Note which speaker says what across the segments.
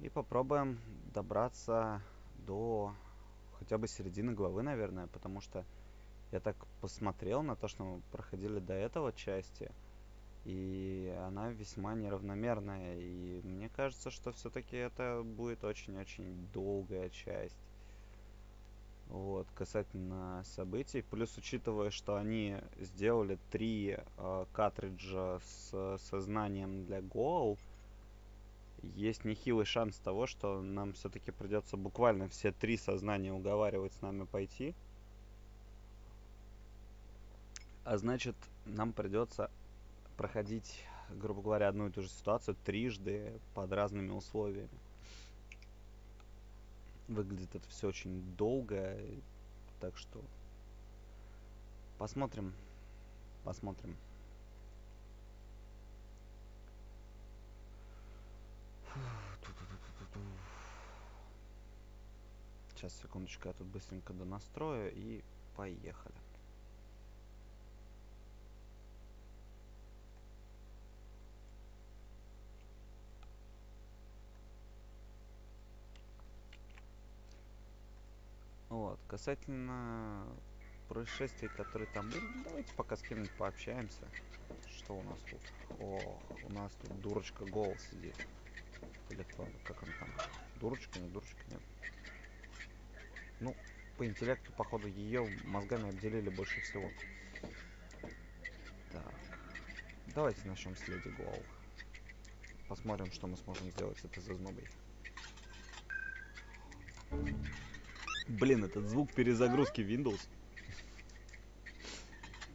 Speaker 1: И попробуем добраться до хотя бы середины главы, наверное, потому что я так посмотрел на то, что мы проходили до этого части, и она весьма неравномерная, и мне кажется, что все-таки это будет очень-очень долгая часть. Вот, касательно событий. Плюс, учитывая, что они сделали 3 картриджа с сознанием для Goal, есть нехилый шанс того, что нам все-таки придется буквально все 3 сознания уговаривать с нами пойти. А значит, нам придется проходить, грубо говоря, одну и ту же ситуацию трижды под разными условиями. Выглядит это все очень долго, так что посмотрим. Посмотрим. Сейчас, секундочку, я тут быстренько донастрою и поехали. Вот, касательно происшествий, которые там были, давайте пока с кем-нибудь пообщаемся. Что у нас тут? О, у нас тут дурочка Гол сидит. Или кто? Как он там? Дурочка, не дурочка, нет. Ну, по интеллекту, походу, ее мозгами обделили больше всего. Так. Давайте начнем с Леди Гол. Посмотрим, что мы сможем сделать с этой зазнобой. Блин, этот звук перезагрузки Windows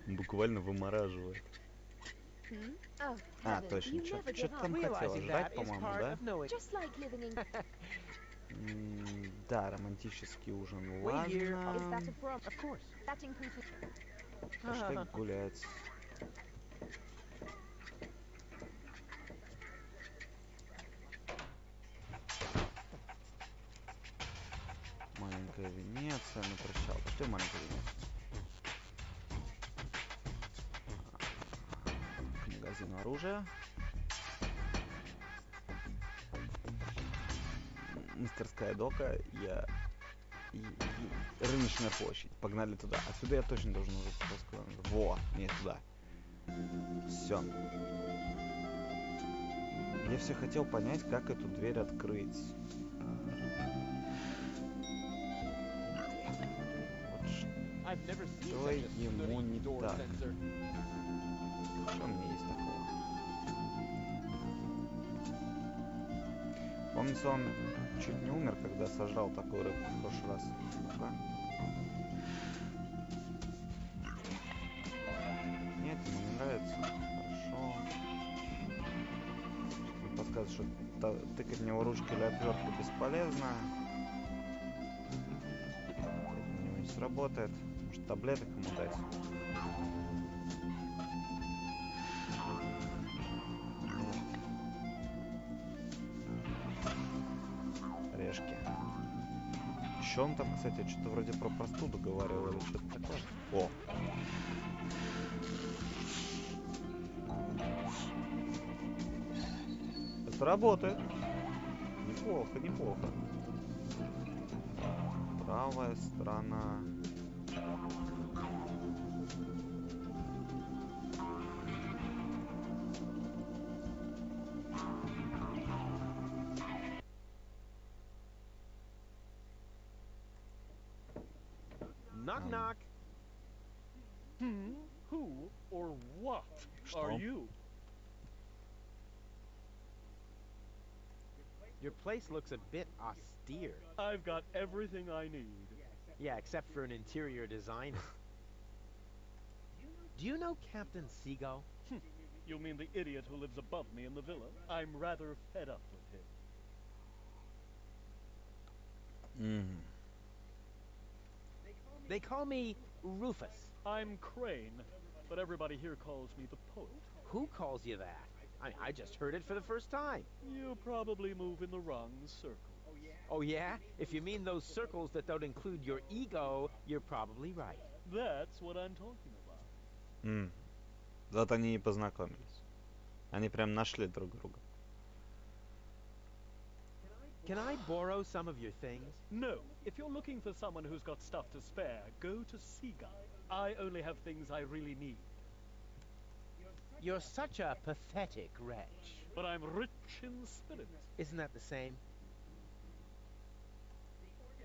Speaker 1: буквально вымораживает. А, точно. Что-то там хотела жрать, по-моему, да? Да, романтический ужин, ладно. Пошли гулять. Маленькая Венеция на причал. Пошли в маленькую Венецию. К магазину оружия. Мастерская дока. И рыночная площадь. Погнали туда. Отсюда я точно должен уже раскрыть. Во, не туда. Все. Я все хотел понять, как эту дверь открыть. Что ему не так? Что у меня есть такого? Помнится, он чуть не умер, когда сожрал такую рыбку в прошлый раз. Ну-ка. Нет, ему не нравится. Хорошо. Он подсказывает, что тыкать в него ручкой или отверткой бесполезно. Это у него не сработает. Может, таблеток ему дать? Орешки. Еще он там, кстати, что-то вроде про простуду говорил или что-то такое. О! Это работает. Неплохо, неплохо. Правая сторона.
Speaker 2: Knock knock.
Speaker 3: Who or what are you?
Speaker 2: Your place looks a bit austere.
Speaker 3: I've got everything I need.
Speaker 2: Yeah, except for an interior designer. Do you know Captain Seagull?
Speaker 3: You mean the idiot who lives above me in the villa? I'm rather fed up with him.
Speaker 2: They call me Rufus.
Speaker 3: I'm Crane, but everybody here calls me the poet.
Speaker 2: Who calls you that? I just heard it for the first time.
Speaker 3: You probably move in the wrong circle.
Speaker 2: Oh yeah? If you mean those circles that don't include your ego, you're probably right.
Speaker 3: That's what I'm talking about.
Speaker 1: Вот они и познакомились. Они прям нашли друг друга.
Speaker 2: Can I borrow some of your things?
Speaker 3: No. If you're looking for someone who's got stuff to spare, go to Seagull. I only have things I really need.
Speaker 2: You're such a pathetic wretch.
Speaker 3: But I'm rich in spirit.
Speaker 2: Isn't that the same?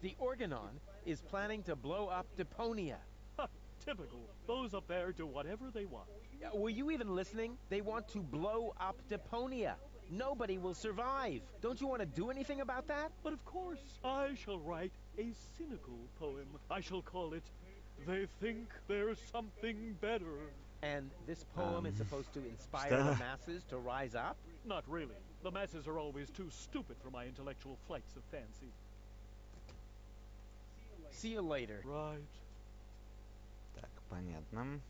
Speaker 2: The Organon is planning to blow up Deponia.
Speaker 3: Ha! Typical. Those up there do whatever they want.
Speaker 2: Were you even listening? They want to blow up Deponia. Nobody will survive. Don't you want to do anything about that?
Speaker 3: But of course, I shall write a cynical poem. I shall call it, They Think There's Something Better.
Speaker 2: And this poem is supposed to inspire
Speaker 1: что?
Speaker 2: the masses to rise up?
Speaker 3: Not really. The masses are always too stupid for my intellectual flights of fancy.
Speaker 2: See you later.
Speaker 3: Right.
Speaker 1: Так, понятно.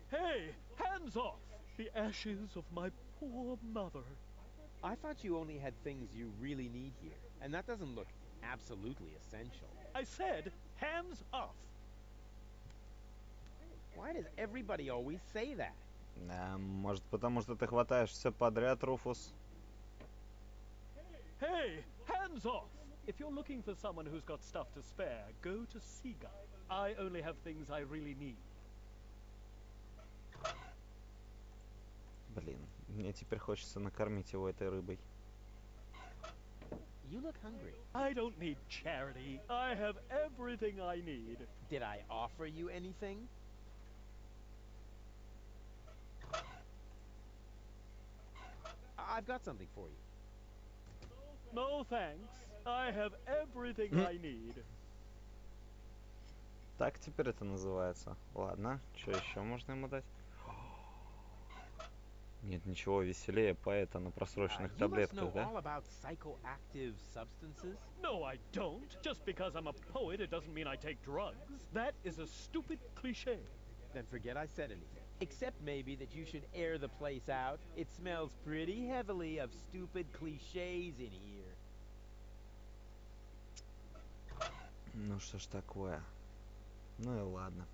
Speaker 3: Hey, hands off! The ashes of my poor mother.
Speaker 2: I thought you only had things you really need here, and that doesn't look absolutely essential.
Speaker 3: I said, hands off!
Speaker 2: Why does everybody always say that?
Speaker 1: Может, потому что ты хватаешь все подряд, Руфус?
Speaker 3: Hey, hands off! If you're looking for someone who's got stuff to spare, go to Seagull. I only have things I really need.
Speaker 1: Блин, мне теперь хочется накормить его этой рыбой.
Speaker 2: You look hungry.
Speaker 3: I don't need charity. I have everything I need.
Speaker 2: Did I offer you anything? I've got something for you.
Speaker 3: No thanks. I have everything I need.
Speaker 1: Так теперь это называется. Ладно, что еще можно ему дать? Нет ничего веселее поэта на просроченных
Speaker 2: You must know
Speaker 1: таблетках, да?
Speaker 2: all about psychoactive substances.
Speaker 3: No, I don't. Just because I'm a poet, it doesn't mean I take drugs. That is a stupid cliche.
Speaker 2: Then forget I said anything. Except maybe that you should air the place out. It smells pretty heavily of stupid cliches in here.
Speaker 1: Ну что ж такое? Ну и ладно.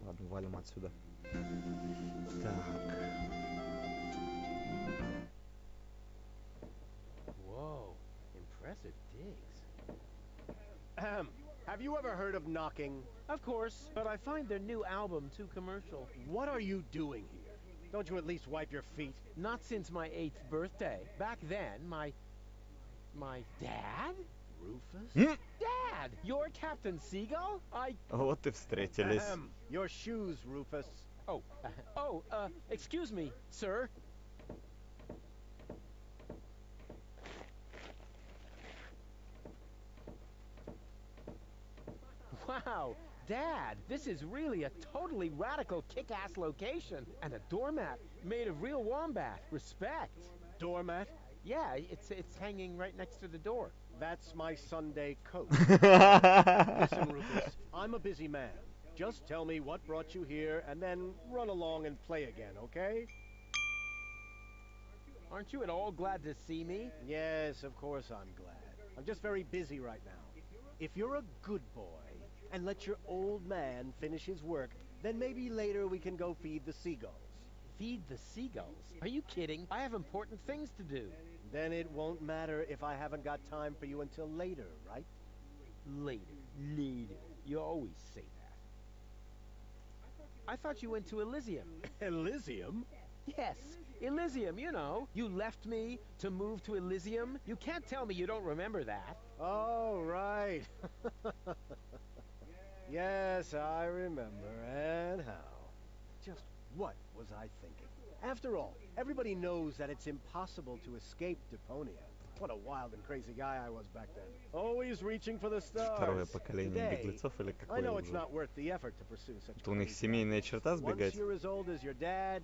Speaker 1: Ладно, валим отсюда. Так.
Speaker 2: Whoa, impressive digs.
Speaker 4: Have you ever heard of knocking?
Speaker 2: Of course, but I find their new album too commercial.
Speaker 4: What are you doing here? Don't you at least wipe your feet?
Speaker 2: Not since my 8th birthday. Back then, my dad?
Speaker 4: Rufus?
Speaker 2: Dad! You're Captain Seagull?
Speaker 1: Вот и встретились.
Speaker 4: Your shoes, Rufus.
Speaker 2: Excuse me, sir. Wow, Dad, this is really a totally radical kick-ass location. And a doormat made of real wombat. Respect.
Speaker 4: Doormat?
Speaker 2: Yeah, it's hanging right next to the door.
Speaker 4: That's my Sunday coat. Listen, Rufus, I'm a busy man. Just tell me what brought you here, and then run along and play again, okay?
Speaker 2: Aren't you at all glad to see me?
Speaker 4: Yes, of course I'm glad. I'm just very busy right now. If you're a good boy, and let your old man finish his work, then maybe later we can go feed the seagulls.
Speaker 2: Feed the seagulls? Are you kidding? I have important things to do.
Speaker 4: Then it won't matter if I haven't got time for you until later, right?
Speaker 2: Later. You always say that. I thought you went to Elysium.
Speaker 4: Elysium?
Speaker 2: Yes, Elysium, you know. You left me to move to Elysium. You can't tell me you don't remember that.
Speaker 4: Oh, right. Yes, I remember. And how? Just what was I thinking? After all, everybody knows that it's impossible to escape Deponia. What a wild and crazy guy I was back then. Always reaching for the
Speaker 1: Второе
Speaker 4: stars.
Speaker 1: поколение
Speaker 4: Today,
Speaker 1: беглецов или
Speaker 4: I
Speaker 1: какое
Speaker 4: know it's
Speaker 1: уже?
Speaker 4: not worth the effort to pursue such
Speaker 1: Это у них
Speaker 4: crazy
Speaker 1: семейная
Speaker 4: ideas.
Speaker 1: черта
Speaker 4: Once
Speaker 1: сбегать?
Speaker 4: you're as old as your dad,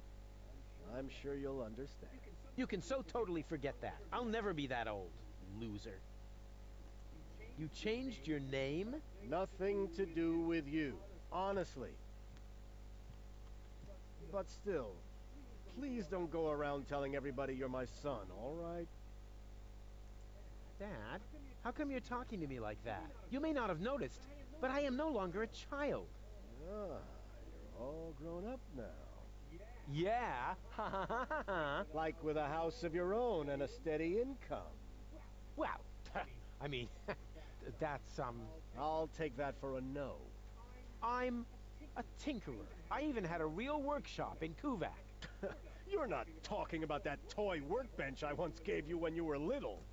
Speaker 4: I'm sure you'll understand.
Speaker 2: You can so totally forget that. I'll never be that old, loser. You changed your name?
Speaker 4: Nothing to do with you. Honestly. But still, please don't go around telling everybody you're my son, all right?
Speaker 2: Dad, how come you're talking to me like that? You may not have noticed, but I am no longer a child.
Speaker 4: Ah, All grown up now.
Speaker 2: Yeah, ha ha ha ha ha.
Speaker 4: Like with a house of your own and a steady income.
Speaker 2: Well, I mean, that's,
Speaker 4: I'll take that for a no.
Speaker 2: I'm a tinkerer. I even had a real workshop in Kuvak.
Speaker 4: You're not talking about that toy workbench I once gave you when you were little.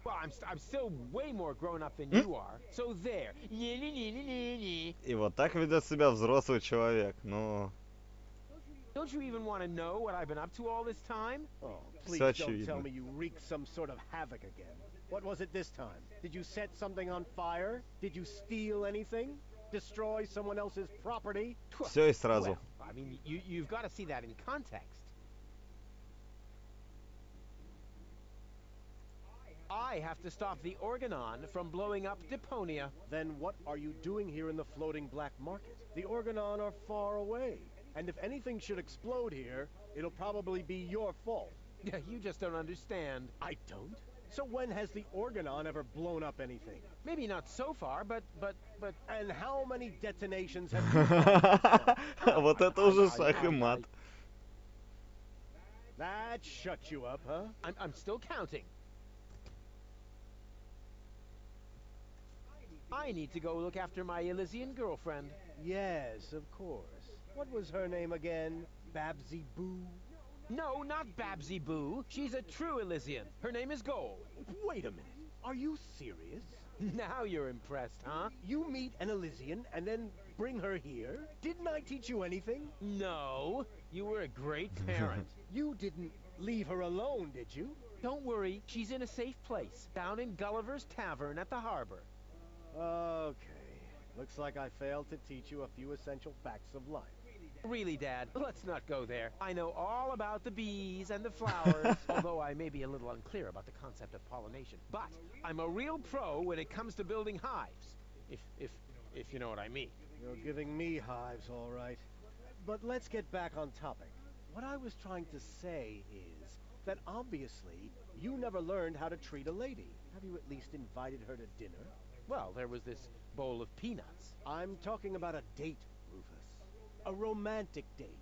Speaker 2: Well, I'm still way more grown up than you are. So there.
Speaker 1: И вот так ведет себя взрослый человек. Ну,
Speaker 2: Don't you even want to know what I've been up to all this time?
Speaker 4: Oh, please
Speaker 1: Всё
Speaker 4: don't tell
Speaker 1: очевидно.
Speaker 4: me you wreaked some sort of havoc again. What was it this time? Did you set something on fire? Did you steal anything? Destroy someone else's property?
Speaker 1: все и сразу.
Speaker 2: Well, I mean, you've got to see that in context. I have to stop the Organon from blowing up Deponia.
Speaker 4: Then what are you doing here in the floating black market? The Organon are far away. And if anything should explode here, it'll probably be your fault.
Speaker 2: You just don't understand.
Speaker 4: I don't? So when has the Organon ever blown up anything?
Speaker 2: Maybe not so far, but...
Speaker 4: And how many detonations have you done?
Speaker 1: Вот это уже шах и мат.
Speaker 4: That shut you up, huh?
Speaker 2: I'm still counting. I need to go look after my Elysian girlfriend.
Speaker 4: Yes, of course. What was her name again? Babsy Boo?
Speaker 2: No, not Babsy Boo. She's a true Elysian. Her name is Gold.
Speaker 4: Wait a minute. Are you serious?
Speaker 2: Now you're impressed, huh?
Speaker 4: You meet an Elysian and then bring her here? Didn't I teach you anything?
Speaker 2: No, you were a great parent.
Speaker 4: You didn't leave her alone, did you?
Speaker 2: Don't worry, she's in a safe place, down in Gulliver's Tavern at the harbor.
Speaker 4: Okay. Looks like I failed to teach you a few essential facts of life.
Speaker 2: Really, Dad, let's not go there. I know all about the bees and the flowers, although I may be a little unclear about the concept of pollination. But I'm a real pro when it comes to building hives, if you know what I mean.
Speaker 4: You're giving me hives, all right. But let's get back on topic. What I was trying to say is that obviously you never learned how to treat a lady. Have you at least invited her to dinner?
Speaker 2: Well, there was this bowl of peanuts.
Speaker 4: I'm talking about a date, Rufus. A romantic date.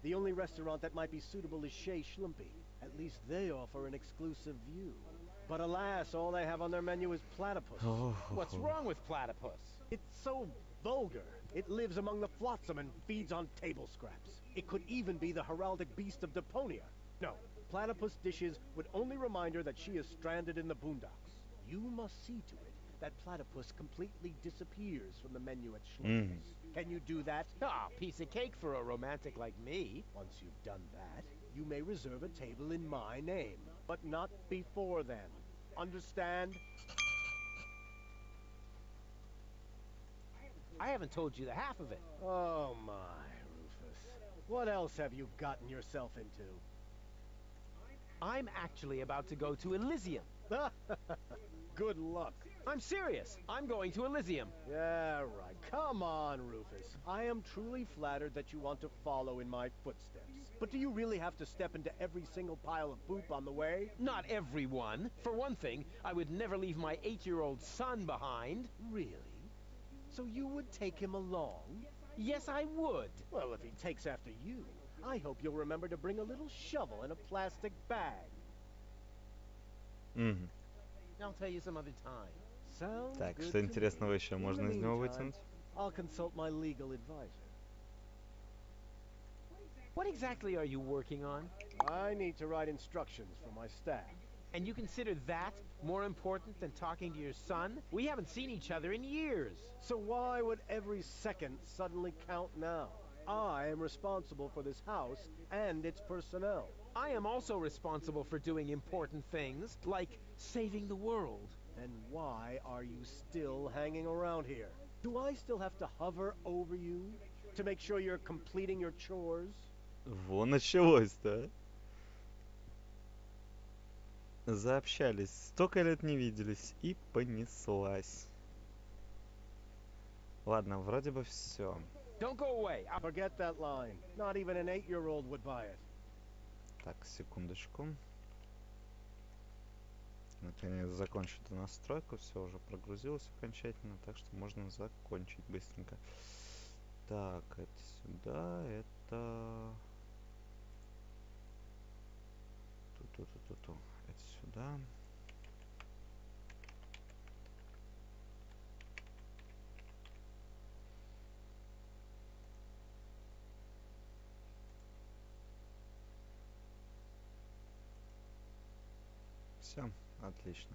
Speaker 4: The only restaurant that might be suitable is Chez Schlumpy. At least they offer an exclusive view. But alas, all they have on their menu is platypus.
Speaker 2: What's wrong with platypus?
Speaker 4: It's so vulgar. It lives among the flotsam and feeds on table scraps. It could even be the heraldic beast of Deponia. No, platypus dishes would only remind her that she is stranded in the boondocks. You must see to it that platypus completely disappears from the menu at Schlumpy's. Can you do that?
Speaker 2: Ah, piece of cake for a romantic like me.
Speaker 4: Once you've done that, you may reserve a table in my name, but not before then. Understand?
Speaker 2: I haven't told you the half of it.
Speaker 4: Oh my, Rufus. What else have you gotten yourself into?
Speaker 2: I'm actually about to go to Elysium.
Speaker 4: Good luck.
Speaker 2: I'm serious. I'm going to Elysium.
Speaker 4: Yeah, right. Come on, Rufus. I am truly flattered that you want to follow in my footsteps. But do you really have to step into every single pile of poop on the way?
Speaker 2: Not everyone. For one thing, I would never leave my 8-year-old son behind.
Speaker 4: Really? So you would take him along?
Speaker 2: Yes, I would.
Speaker 4: Well, if he takes after you, I hope you'll remember to bring a little shovel and a plastic bag.
Speaker 2: I'll tell you some other time.
Speaker 4: Sounds
Speaker 1: Так,
Speaker 4: good
Speaker 1: что
Speaker 4: to me.
Speaker 1: интересного еще
Speaker 4: In the
Speaker 1: можно из него
Speaker 4: meantime,
Speaker 1: вытянуть?
Speaker 4: I'll consult my legal advisor.
Speaker 2: What exactly are you working on?
Speaker 4: I need to write instructions for my staff.
Speaker 2: And you consider that more important than talking to your son? We haven't seen each other in years.
Speaker 4: So why would every second suddenly count now? I am responsible for this house and its personnel.
Speaker 2: I am also responsible for doing important things, like saving the world.
Speaker 4: Then why are you still hanging around here? Do I still have to hover over you to make sure you're completing your chores?
Speaker 1: Во, началось-то. Заобщались, столько лет не виделись, и понеслась. Ладно, вроде бы все.
Speaker 2: Don't go away.
Speaker 4: Forget that line. Not even an 8-year-old would buy it.
Speaker 1: Так, секундочку. Наконец закончу эту настройку, все уже прогрузилось окончательно, так что можно закончить быстренько. Так, это сюда, это... Ту-ту-ту-ту-ту. Это сюда. Все, отлично.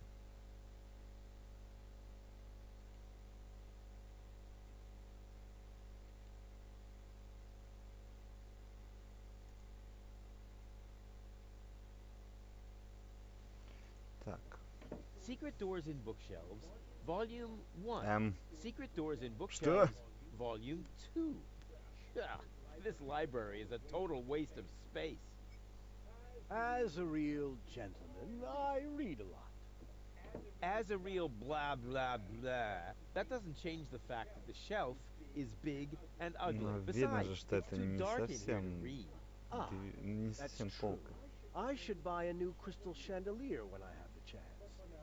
Speaker 1: Так.
Speaker 2: Secret Doors in Bookshelves, Volume 1. Secret Doors in
Speaker 1: Что?
Speaker 2: Bookshelves, Volume 2. Yeah, this library is a total waste of space.
Speaker 4: As a real gentleman, I read a lot.
Speaker 2: As a real blah blah blah, that doesn't change the fact that the shelf is big and ugly.
Speaker 1: Ну, видно
Speaker 2: Besides,
Speaker 1: же, что
Speaker 2: it's
Speaker 1: это
Speaker 2: too
Speaker 1: не
Speaker 2: dark in here to
Speaker 1: совсем...
Speaker 2: read.
Speaker 1: Не
Speaker 4: That's
Speaker 1: совсем
Speaker 4: true.
Speaker 1: полка.
Speaker 4: I should buy a new crystal chandelier when I have the chance.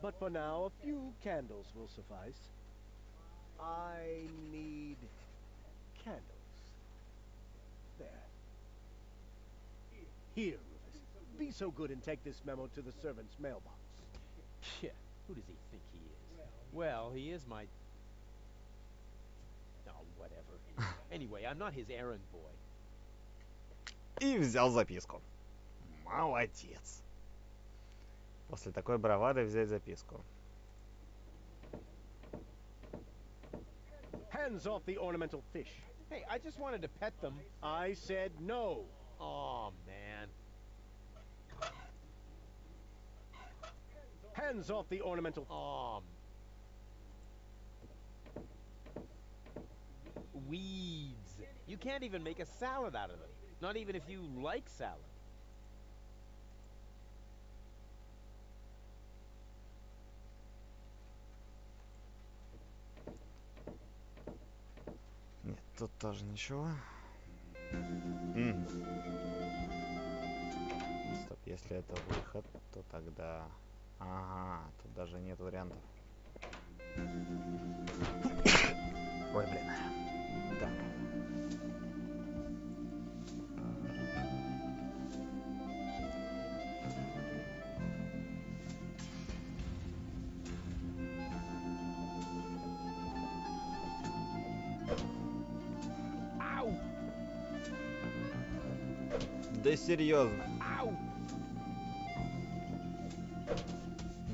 Speaker 4: But for now, a few candles will suffice. I need candles. There. Here, Rufus. Be so good and take this memo to the servant's mailbox.
Speaker 2: Yeah, who does he think he is? Well, he is my... Oh, whatever. Anyway, I'm not his errand boy.
Speaker 1: И взял записку. Молодец. После такой бравады взять записку.
Speaker 4: Hands off the ornamental fish.
Speaker 2: Hey, I just wanted to pet them.
Speaker 4: I said no.
Speaker 2: Oh, man.
Speaker 4: Hands off the ornamental...
Speaker 2: Weeds. You can't even make a salad out of them. Not even if you like salad.
Speaker 1: Нет, тут тоже ничего. Стоп, если это выход, то тогда... Ага, тут даже нет вариантов. Ой, блин. Так.
Speaker 2: Ау!
Speaker 1: Да серьезно.
Speaker 2: Ау!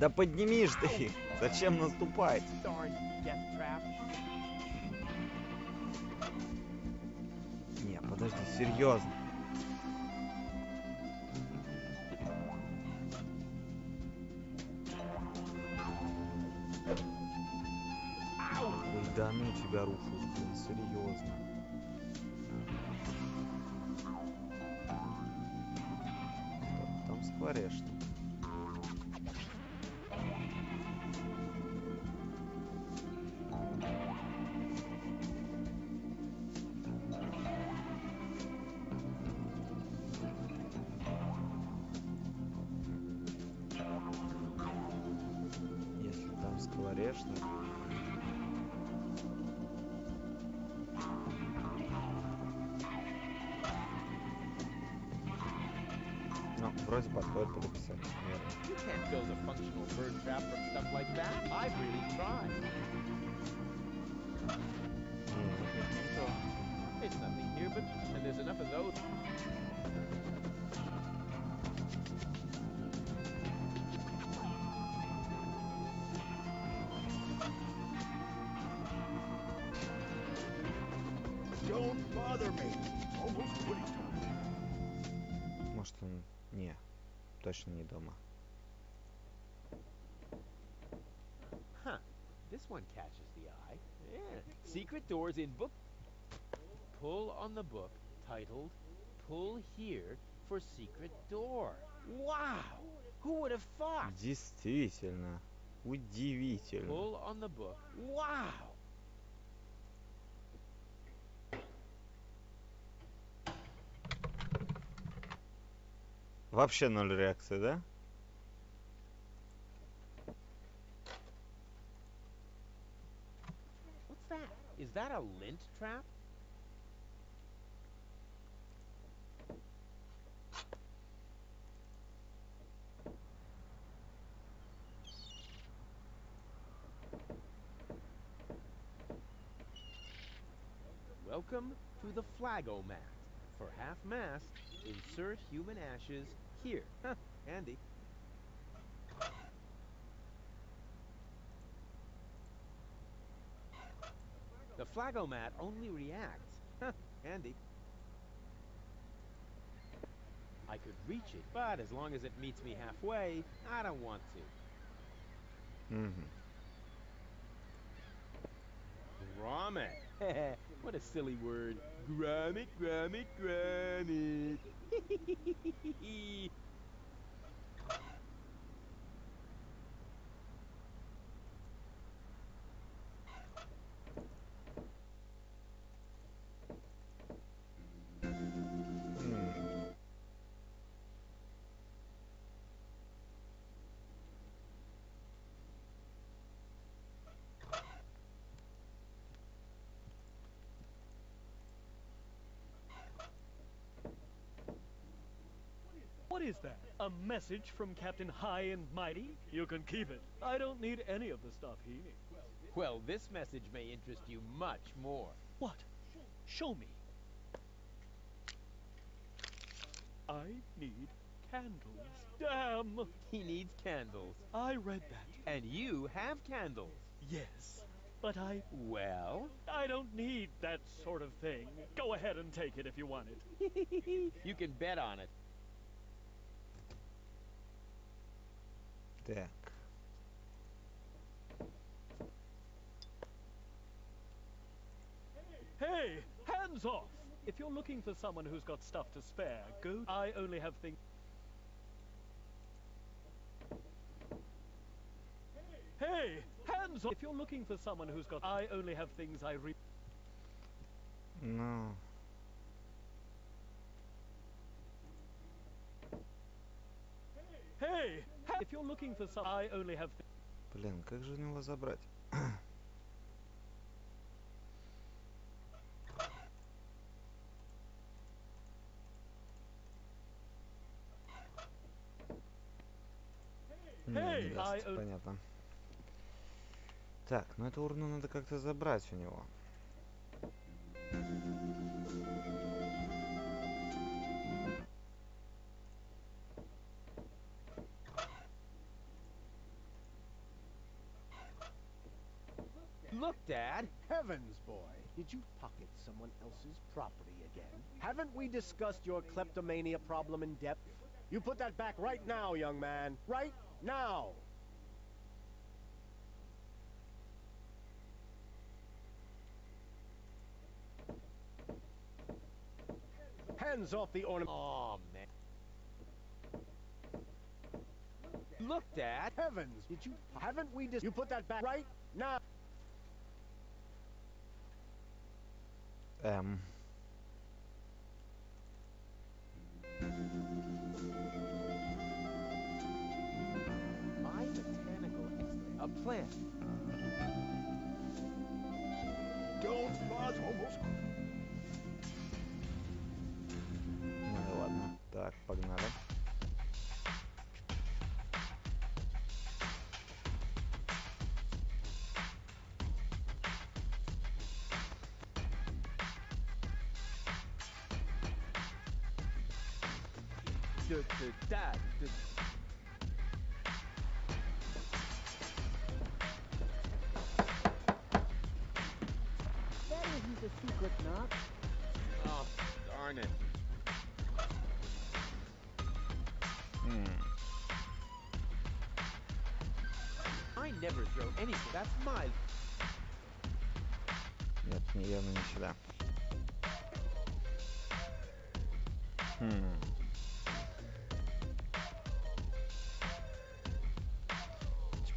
Speaker 1: Да поднимишь ты. Зачем наступать?
Speaker 2: Darn death trap.
Speaker 1: Не, подожди, серьезно. Ой, да ну тебя, Руфус, блин, серьезно. Стоп, там скворечник. Если там скворечник... Ну, вроде подходит под описание. Верно.
Speaker 2: You can't build a functional bird trap from stuff like that. I've really tried.
Speaker 1: Что?
Speaker 2: There's nothing here but... And there's enough of those.
Speaker 4: Don't bother me. It's almost quitting time.
Speaker 1: Может он... Не, точно не дома.
Speaker 2: Huh. This one catches the eye. Yeah. Secret doors in book... Pull on the book titled Pull Here for Secret Door. Wow! Who would have thought?
Speaker 1: Действительно. Удивительно.
Speaker 2: Pull on the book. Wow!
Speaker 1: Вообще ноль реакции, да?
Speaker 2: What's that? Is that a lint trap? Welcome to the Flagomat. For half-mast, insert human ashes here. Huh, handy. The Flagomat only reacts. Huh, handy. I could reach it, but as long as it meets me halfway, I don't want to.
Speaker 1: Угу.
Speaker 2: Grommet. What a silly word. Grommet, grommet, grommet.
Speaker 3: What is that? A message from Captain High and Mighty? You can keep it. I don't need any of the stuff he needs.
Speaker 2: Well, this message may interest you much more.
Speaker 3: What? Show me. I need candles. Damn!
Speaker 2: He needs candles.
Speaker 3: I read that.
Speaker 2: And you have candles.
Speaker 3: Yes, but
Speaker 2: Well?
Speaker 3: I don't need that sort of thing. Go ahead and take it if you want it.
Speaker 2: You can bet on it.
Speaker 1: Так.
Speaker 3: Hey, hands off! If you're looking for someone who's got stuff to spare, go. I only have things. Hey, hands off! If you're looking for someone who's got. I only have things I read.
Speaker 1: Ну,
Speaker 3: Hey, if you're looking for some. I only have.
Speaker 1: блин, как же у него забрать? Не, не даст, понятно. Так, ну эту урну надо как-то забрать у него.
Speaker 2: Look, Dad.
Speaker 4: Heavens, boy. Did you pocket someone else's property again? Haven't we discussed your kleptomania problem in depth? You put that back right now, young man. Right now! Hands off the ornament.
Speaker 2: Aw, man. Look, Dad.
Speaker 4: Heavens, did you... Haven't we You put that back right now!
Speaker 2: My botanical a plant.
Speaker 4: Don't fart almost...
Speaker 1: Ну и ладно. Так, погнали.
Speaker 2: Dad.
Speaker 5: That isn't the secret knot.
Speaker 2: Oh, darn it. I never throw anything. That's my...
Speaker 1: Нет, явно не сюда.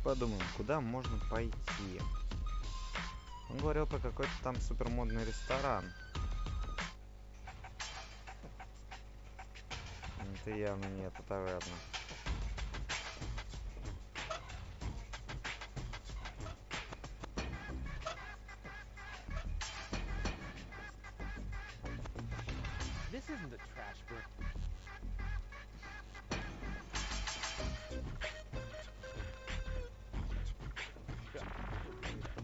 Speaker 1: Подумаем, куда можно пойти. Он говорил про какой-то там супермодный ресторан. Это явно не эта таверна.
Speaker 2: This isn't a trash bin.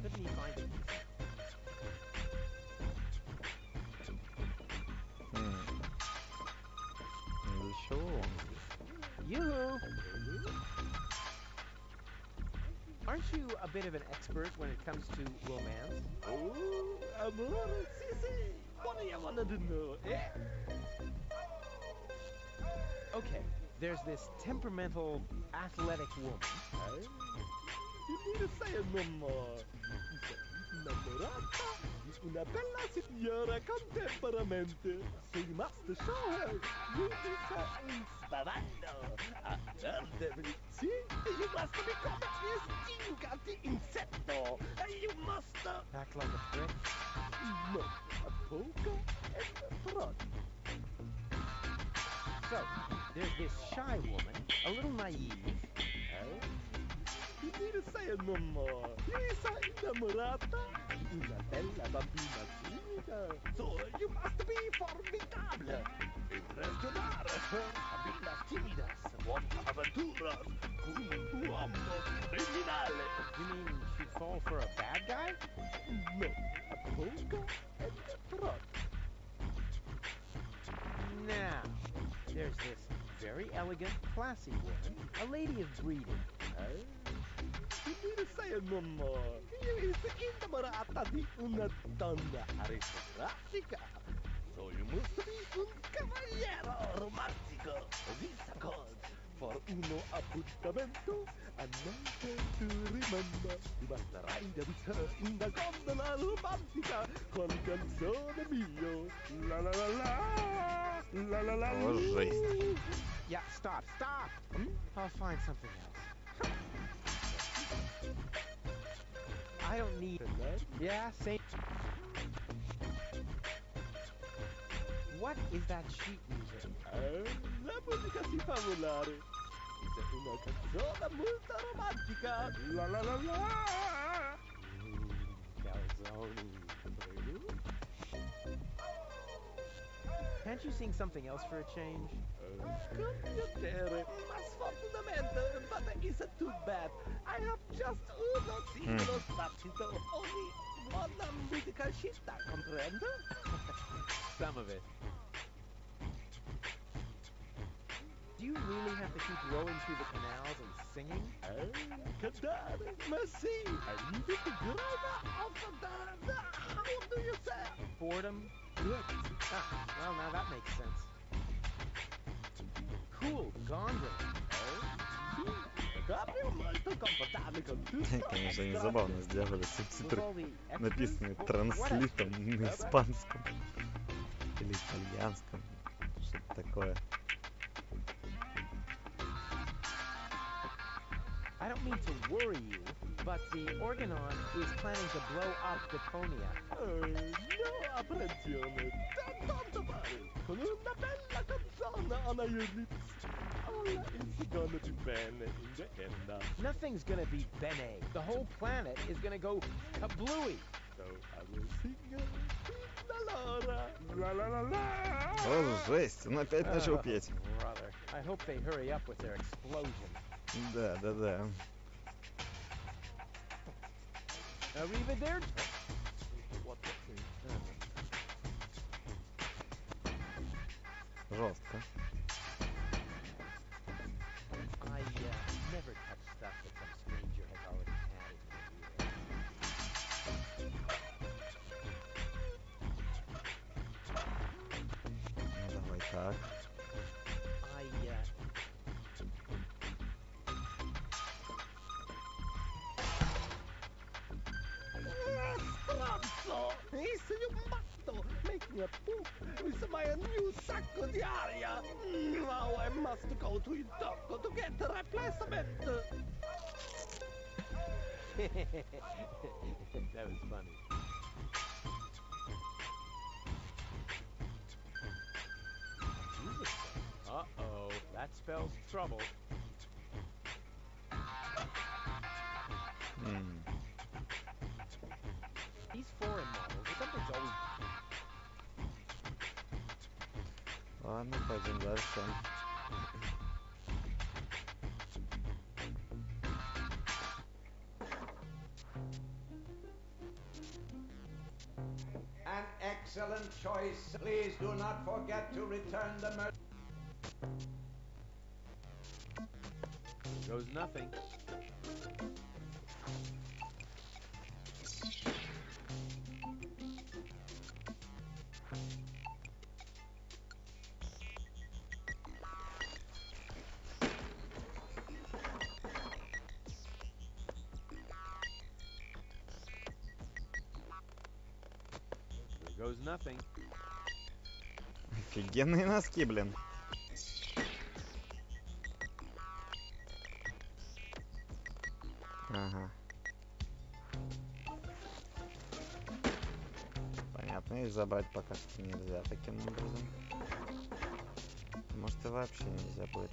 Speaker 2: Couldn't he find it? Yoo-hoo! Aren't you a bit of an expert when it comes to romance?
Speaker 3: Oh, amore, sì. What do you want to know, eh?
Speaker 2: Okay, there's this temperamental, athletic woman.
Speaker 3: You need to say it no more. Innamorata di una bella signora con temperamento. So you must show her. You just un sbavando. Sì, you must become a stingati insetto. You must...
Speaker 2: Act like a prick.
Speaker 3: No, a polka and a trot.
Speaker 2: So, there's this shy woman, a little naive.
Speaker 3: You need to say it no more. You sa innamorata di una bella bambina timida. So you must be formidable. Impressionare bambinas tímidas. Want aventuras con un uomo criminale.
Speaker 2: You mean she'd fall for a bad guy?
Speaker 3: No, a polka and a trot.
Speaker 2: Now, there's this very elegant, classy woman, a lady of breeding.
Speaker 3: You need to say it no more. You is innamorata di una donna aristocratica. So you must be un cavaliere romantico. These are called for uno appuntamento and never to remember. You must ride with her in the gondola romantica con canzone mio. La la la la. La la la.
Speaker 1: О, жесть.
Speaker 2: Yeah, stop. I'll find something else. I don't need... Yeah, same... What is that sheet music?
Speaker 3: La musica si fa volare. È una canzone molto romantica. La la la la.
Speaker 2: Calzone. Can't you sing something else for a change?
Speaker 3: Con piacere, ma sfortunatamente, but it's too bad. I have just uno singolo spazio, only one musica scelta, comprendo?
Speaker 2: Some of it. Do you really have to keep rowing through the canals and singing?
Speaker 3: Cantare, ma sì, I need to drive off the... How do you say?
Speaker 2: Boredom?
Speaker 3: Correct.
Speaker 2: Ah, well, now that makes sense. Cool, gondola.
Speaker 3: Proprio molto confortabile con tutto.
Speaker 1: Конечно, они забавно сделали
Speaker 2: With
Speaker 1: субтитры,
Speaker 2: all the extras?
Speaker 1: написанные
Speaker 2: What
Speaker 1: транслитом
Speaker 2: extras?
Speaker 1: на испанском или итальянском, что-то такое.
Speaker 2: I don't mean to worry you, but the Organon is planning to blow up Deponia.
Speaker 3: No apprensione, tanto male, con una bella canzone on your lips. All is gonna be bene in the end.
Speaker 2: Nothing's gonna be bene. The whole planet is gonna go kablooey.
Speaker 3: So I will sing la la la la la.
Speaker 1: О, жесть, он опять начал петь.
Speaker 2: Brother, I hope they hurry up with their explosion.
Speaker 1: Да.
Speaker 2: Arrivederci.
Speaker 3: What the
Speaker 1: Жестко.
Speaker 2: I never touch stuff that some stranger has already had in
Speaker 1: Ну давай так.
Speaker 3: Stronzo! Is you matto! Making a poop with my new sacco di aria! Now I must go to Indocco to get a replacement!
Speaker 2: That was funny. Uh-oh, that spells trouble. These foreign models, something's always...
Speaker 1: Ладно, пойдем дальше.
Speaker 6: An excellent choice. Please do not forget to return the
Speaker 2: Goes nothing. There goes nothing.
Speaker 1: Офигенные носки, блин. Ага. Понятно, и забрать пока что нельзя таким образом. Может, и вообще нельзя будет.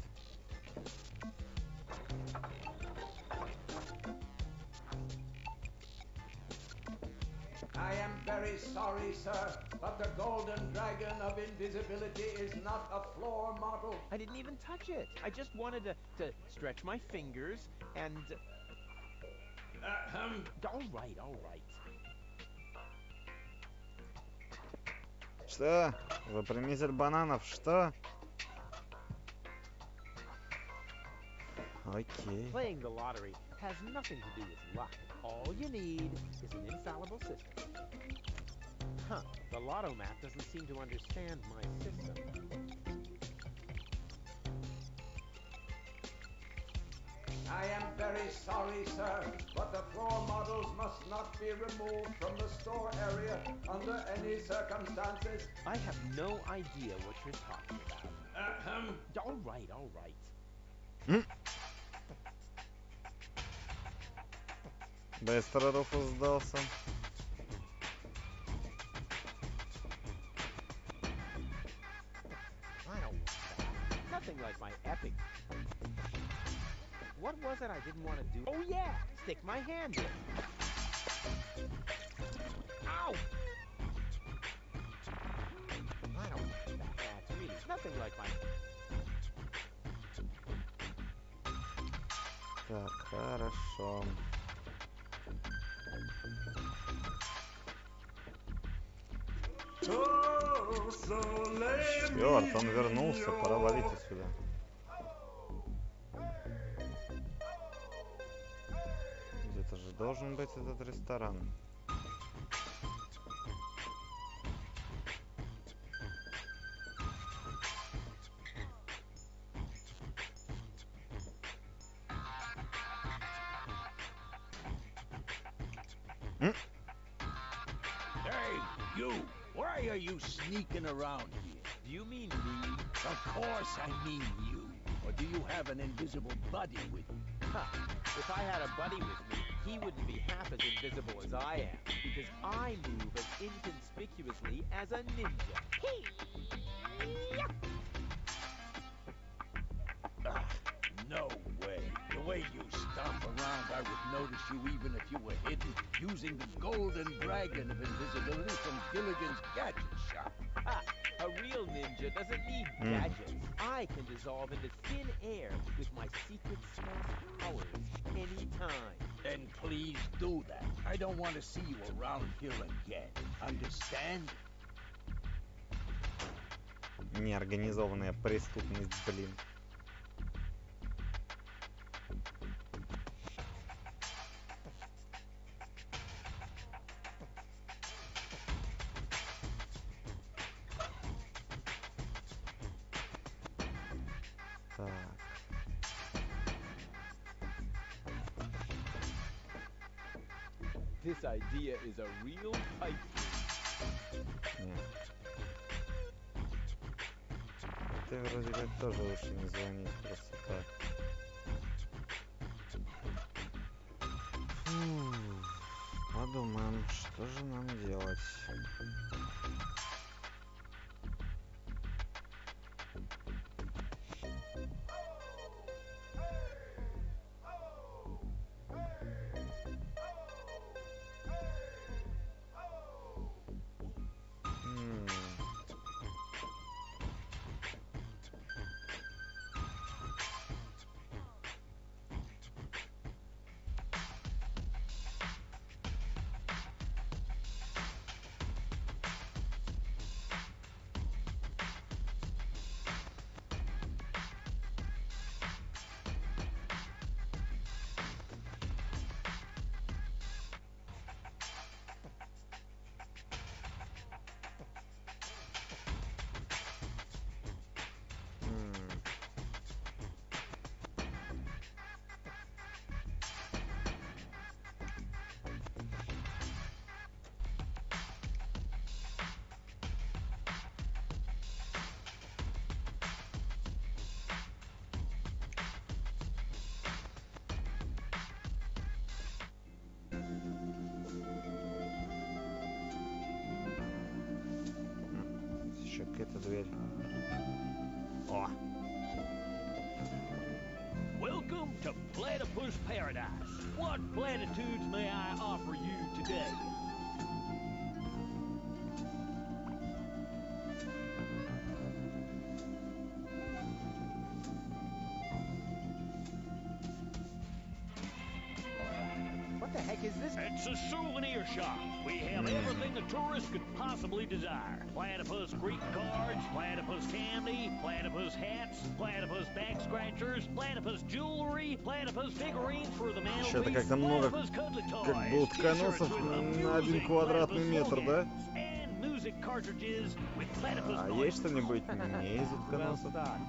Speaker 6: I am very sorry, sir, but the golden dragon of invisibility is not a floor model.
Speaker 2: I didn't even touch it. I just wanted to stretch my fingers and... All right, all right.
Speaker 1: Что? Выпрямитель бананов, что? Окей.
Speaker 2: Playing the lottery has nothing to do with luck. All you need is an infallible system. Huh, the lotto map doesn't seem to understand my system.
Speaker 6: I am very sorry, sir, but the floor models must not be removed from the store area under any circumstances.
Speaker 2: I have no idea what you're talking about. All right, all right.
Speaker 1: Быстро Руфус сдался.
Speaker 2: I don't want that. Nothing like my epic. What was it I didn't want to do? Oh yeah! Stick my hand in. Ow! I don't want that. That's really nothing like my...
Speaker 1: Так, хорошо. Черт, он вернулся, пора валить отсюда. Где-то же должен быть этот ресторан.
Speaker 3: Hey, you! Why are you sneaking around here?
Speaker 2: Do you mean me?
Speaker 3: Of course I mean you. Or do you have an invisible buddy with you?
Speaker 2: Huh. If I had a buddy with me, he wouldn't be half as invisible as I am, because I move as inconspicuously as a ninja.
Speaker 3: Ah, no way. The way you stomp around, I would notice you even if you were hidden, using the golden dragon of invisibility from Gilligan's gadget shop.
Speaker 2: Ha! A real ninja doesn't need gadgets. I can dissolve into thin air with my secret stealth powers anytime.
Speaker 3: Then please do that. I don't want to see you around here again. Understand?
Speaker 1: Неорганизованная преступность, блин. Так.
Speaker 2: This idea is a real pipe dream.
Speaker 1: Нет. Ты вроде как тоже лучше не звонить просто так. Подумаем, что же нам делать. Еще какая-то дверь. О!
Speaker 7: Welcome to Platypus Paradise. What platitudes may I offer you today?
Speaker 2: What the heck is this?
Speaker 7: It's a souvenir shop. We have everything a tourist could possibly desire. Platypus greeting cards, platypus candy, platypus hats, platypus back scratchers, platypus jewelry, platypus figurines for the
Speaker 1: Что-то
Speaker 7: mantelpiece,
Speaker 1: как-то много,
Speaker 7: platypus cuddly
Speaker 1: как
Speaker 7: toys,
Speaker 1: бы утконосов
Speaker 7: t-shirts with
Speaker 1: на 1
Speaker 7: amusing
Speaker 1: квадратный
Speaker 7: platypus
Speaker 1: метр, да?
Speaker 7: slogans, and music cartridges with platypus
Speaker 1: А
Speaker 7: noises.
Speaker 1: есть что-нибудь не из
Speaker 2: Well
Speaker 1: утконосов?
Speaker 2: stocked.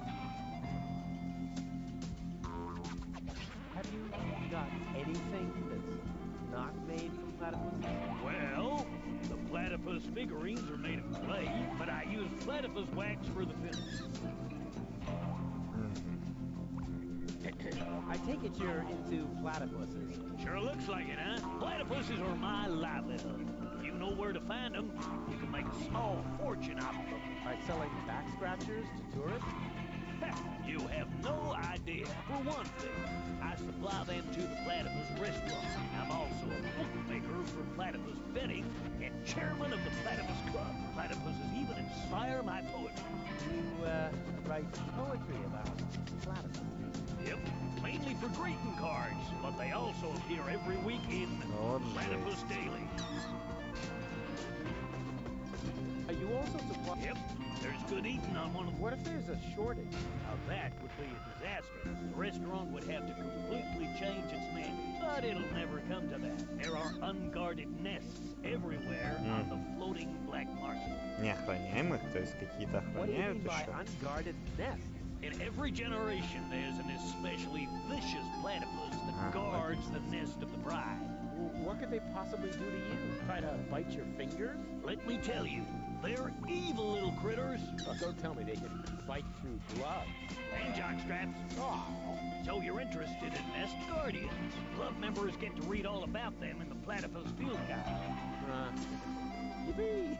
Speaker 2: Have you got anything that's not made from platypuses?
Speaker 7: Well, the platypus figurines are made of clay, but I use platypus wax for the finish.
Speaker 2: I take it you're into platypuses.
Speaker 7: Sure looks like it, huh? Platypuses are my livelihood. If you know where to find them, you can make a small fortune out of them.
Speaker 2: By selling back scratchers to tourists?
Speaker 7: You have no idea. For one thing, I supply them to the platypus restaurant. I'm also a bookmaker for platypus betting and chairman of the platypus club. Platypuses even inspire my poetry.
Speaker 2: You, write poetry about platypus.
Speaker 7: Yep, mainly for greeting cards, but they also appear every week in
Speaker 1: Вот
Speaker 7: Platypus
Speaker 1: жесть.
Speaker 7: Daily.
Speaker 2: You also supply...
Speaker 7: Yep, there's good eating on one of them.
Speaker 2: What if there's a shortage?
Speaker 7: Now that would be a disaster. The restaurant would have to completely change its menu. But it'll never come to that. There are unguarded nests everywhere on the floating black market.
Speaker 1: Неохраняемых, то есть какие-то
Speaker 2: What do you
Speaker 1: охраняют
Speaker 2: mean by
Speaker 1: еще?
Speaker 2: unguarded nests?
Speaker 7: In every generation, there's an especially vicious platypus that guards the nest of the bride.
Speaker 2: What could they possibly do to you? Try to bite your fingers?
Speaker 7: Let me tell you, they're evil little critters.
Speaker 2: Oh, don't tell me they can bite through gloves.
Speaker 7: And jockstraps.
Speaker 2: Oh,
Speaker 7: So you're interested in nest guardians. Club members get to read all about them in the Platypus Field Guide.
Speaker 2: yippee!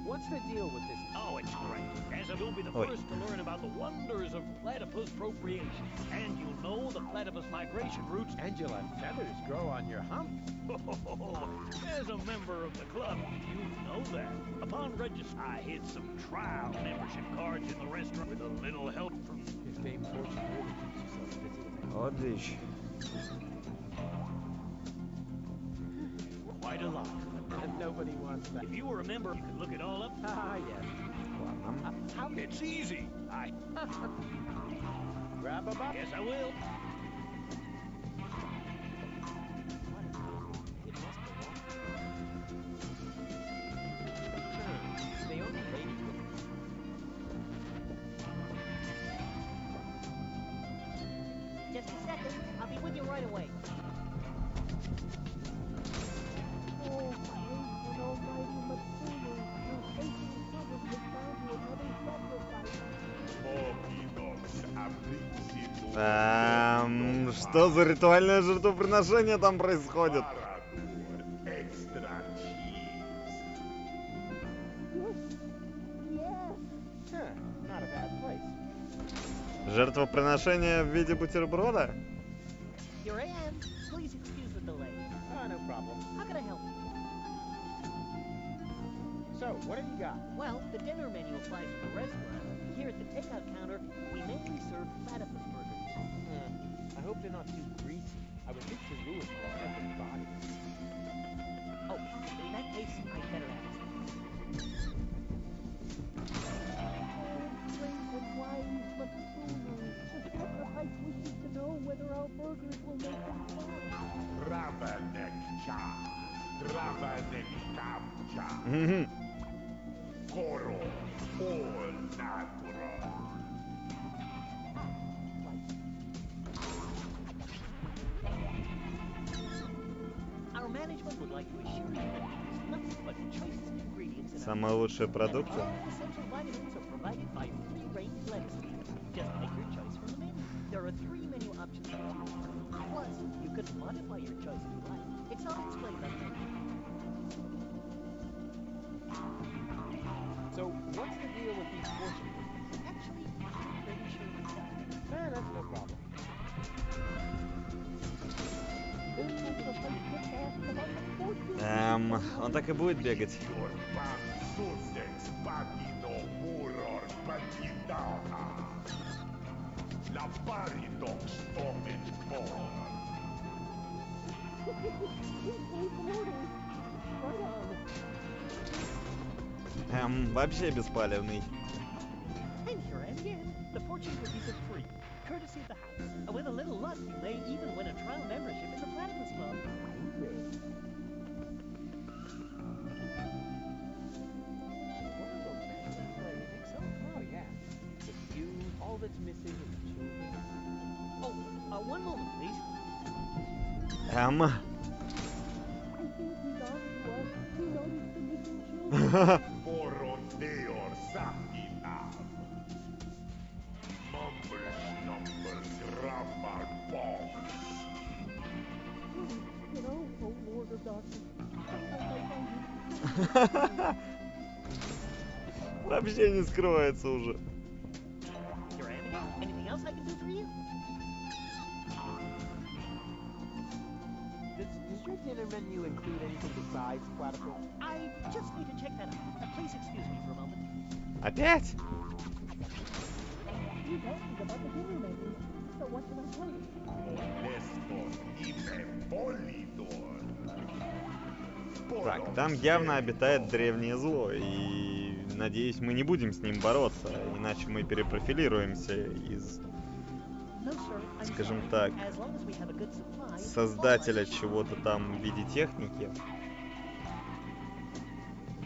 Speaker 2: What's the deal with this?
Speaker 7: Oh, it's great. As you'll be the
Speaker 1: Oi.
Speaker 7: first to learn about the wonders of platypus procreation. And you'll know the platypus migration routes.
Speaker 2: And you'll have feathers grow on your hump.
Speaker 7: As a member of the club, you know that. Upon register, I hid some trial membership cards in the restaurant with a little help from...
Speaker 2: His famed fortune really keeps you so busy with
Speaker 1: Вот дичь.
Speaker 7: Quite a lot.
Speaker 2: And nobody wants that.
Speaker 7: If you were a member, you could look it all up.
Speaker 2: Ah, yes.
Speaker 1: Ладно.
Speaker 2: How
Speaker 7: It's easy.
Speaker 2: grab a buck?
Speaker 7: Yes, I will.
Speaker 2: They only lady
Speaker 5: Just a second. I'll be with you right away. Oh, ancient almighty Matsulu, your faithful servant has found you another sacrifice.
Speaker 1: Что за ритуальное жертвоприношение там происходит?
Speaker 2: Huh, not a bad place.
Speaker 1: Жертвоприношение в виде бутерброда?
Speaker 5: Here I am. Please excuse the delay.
Speaker 2: Ah, no problem.
Speaker 5: How can I help you?
Speaker 2: So, what have you got?
Speaker 5: Well, the dinner menu applies to the restaurant. Here at the takeout counter, we mainly serve platypus burgers.
Speaker 2: I hope they're not too greasy. I would hate to ruin my perfect body.
Speaker 5: Oh, in that case, I'd better ask. Great and wise Matsulu, the sacrifice wishes to know whether our burgers will make them fat.
Speaker 1: Мгм.
Speaker 5: Our management would like to assure you that we use nothing but choicest ingredients in our
Speaker 1: Самая лучшая
Speaker 5: and
Speaker 1: продукция.
Speaker 5: all essential vitamins are provided by free-range lettuce leaves. Just make your choice from the menu. There are 3 menu options to choose from. Plus, you can modify your choice if you like. It's I'll explain that later.
Speaker 2: So, what's the deal with these fortune cookies?
Speaker 5: Actually, I'm not pretty sure myself.
Speaker 2: That's no problem.
Speaker 1: Он так и будет бегать. Вообще беспалевный.
Speaker 5: And here I am again. The fortune cookies are free, courtesy of the house. And with a little luck, you may even win a trial membership in the Platypus Club.
Speaker 2: What a romantic play. You think so? Oh, yeah. The view, all that's missing is the children.
Speaker 5: Oh, one moment, please. I think he's on to us. He noticed the missing children. You know, oh Lord of Darkness, sometimes I find it.
Speaker 1: Вообще не скрывается уже.
Speaker 5: Here I am again. Anything else I can do for you?
Speaker 2: Does your dinner menu include anything besides platypus?
Speaker 5: I just need to check that out. Please excuse me for a moment.
Speaker 1: Опять?
Speaker 5: He's asking about the dinner menu. So what should I tell you?
Speaker 1: Так, там явно обитает древнее зло, и надеюсь, мы не будем с ним бороться, иначе мы перепрофилируемся из,
Speaker 5: No, sir, I'm
Speaker 1: скажем
Speaker 5: sorry.
Speaker 1: так,
Speaker 5: As long as we have a good supply,
Speaker 1: создателя чего-то там в виде техники.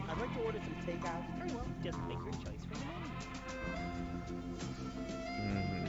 Speaker 2: I'd like to order some takeout.
Speaker 5: Very well. Just make your choice from the menu.
Speaker 1: Мгм.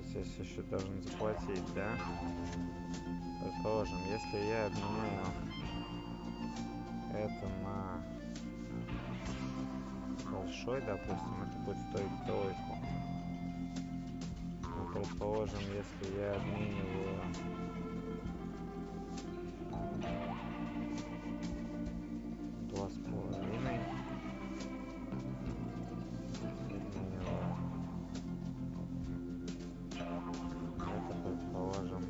Speaker 1: Здесь еще должен заплатить, да? Предположим, если я обменяю это на большой, допустим, это будет стоить тройку. Но предположим, если я обмениваю два с половиной, это, предположим,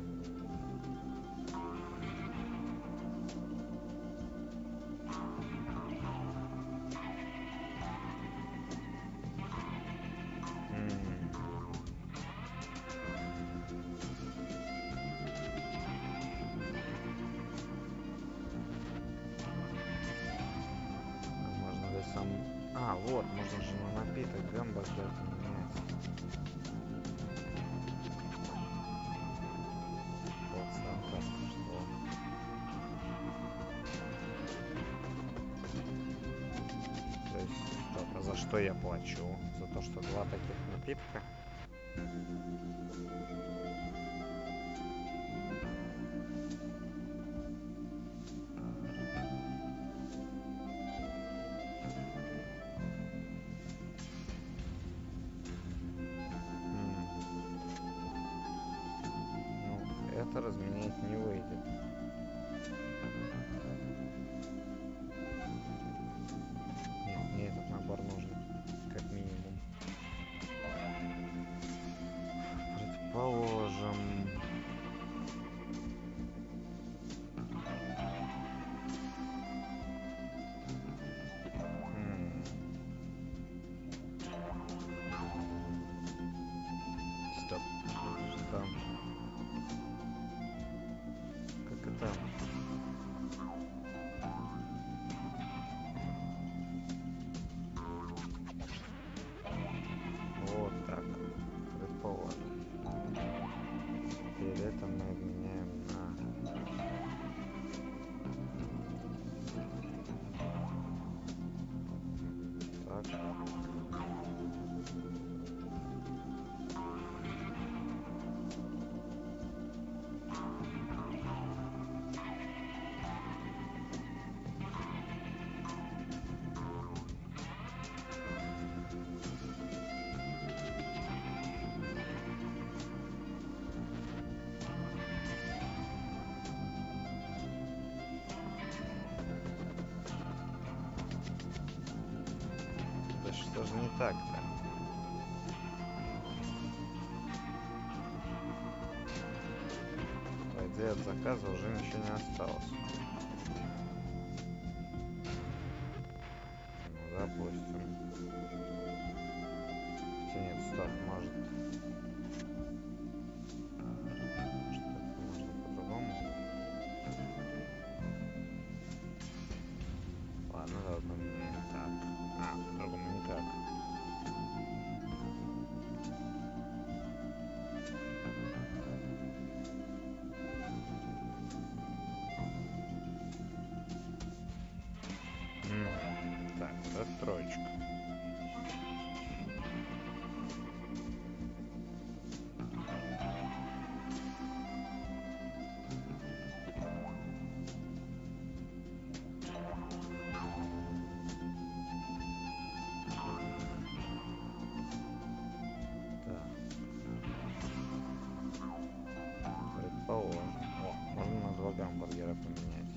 Speaker 1: можно ли сам... А, вот, можно же на напиток гамбургер поменять. Полцента, что? То есть, стоп, а за что я плачу? За то, что два таких напитка? Ну, это разменять не выйдет. Нет, мне этот набор нужен, как минимум. Предположим. Стоп. Что? Как это? Вот так. Предположим. Теперь это мы меняем на... Так. Да что же не так-то? По идее, от заказа уже ничего не осталось. Ну, допустим. Хотя нет, стоп, может... Что-то можно по-другому. Ладно, давай поменяем так. По-другому никак. Так, вот это троечка. Предположим. О, можно на 2 гамбургера поменять.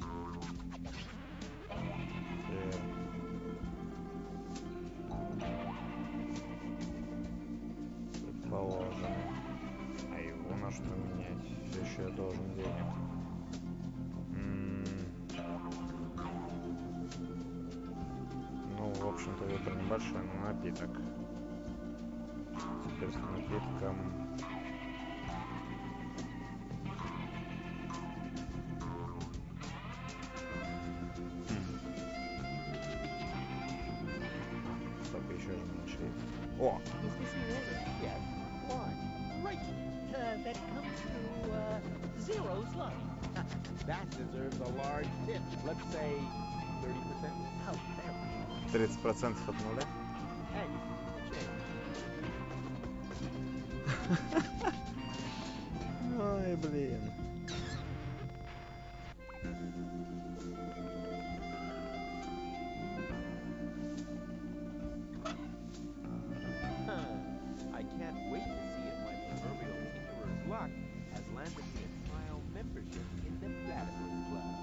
Speaker 1: Предположим. А его на что менять? Все еще я должен денег. Ну, в общем-то, выбор небольшой, но напиток. Теперь с напитком... Стоп, еще же меньше есть. О!
Speaker 5: Is this an order? Yes. Why? Right. That comes to 0 zloty.
Speaker 2: That deserves a large tip. Let's say 30%.
Speaker 5: How very.
Speaker 1: 30% от нуля?
Speaker 2: And you can keep the change.
Speaker 1: Ой, блин.
Speaker 2: I can't wait to see if my proverbial tinkerer's luck has landed me a trial membership in the Platypus Club.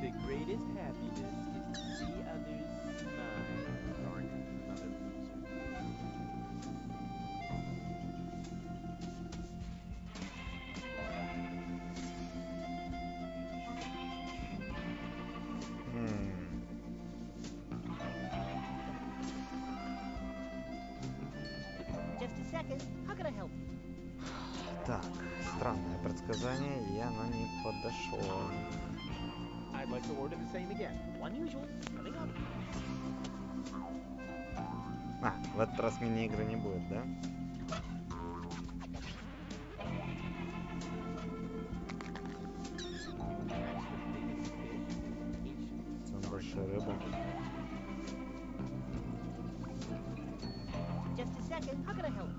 Speaker 2: The greatest happiness is to see others smile. Darn it, another loser.
Speaker 5: Just a second. How can I help you?
Speaker 1: Так, странное предсказание, и оно не подошло.
Speaker 2: I'd like to order the same again.
Speaker 5: Unusual. Coming up.
Speaker 1: В этот раз мини-игры не будет, да? Самая большая рыба.
Speaker 5: Just a second. How can I help you?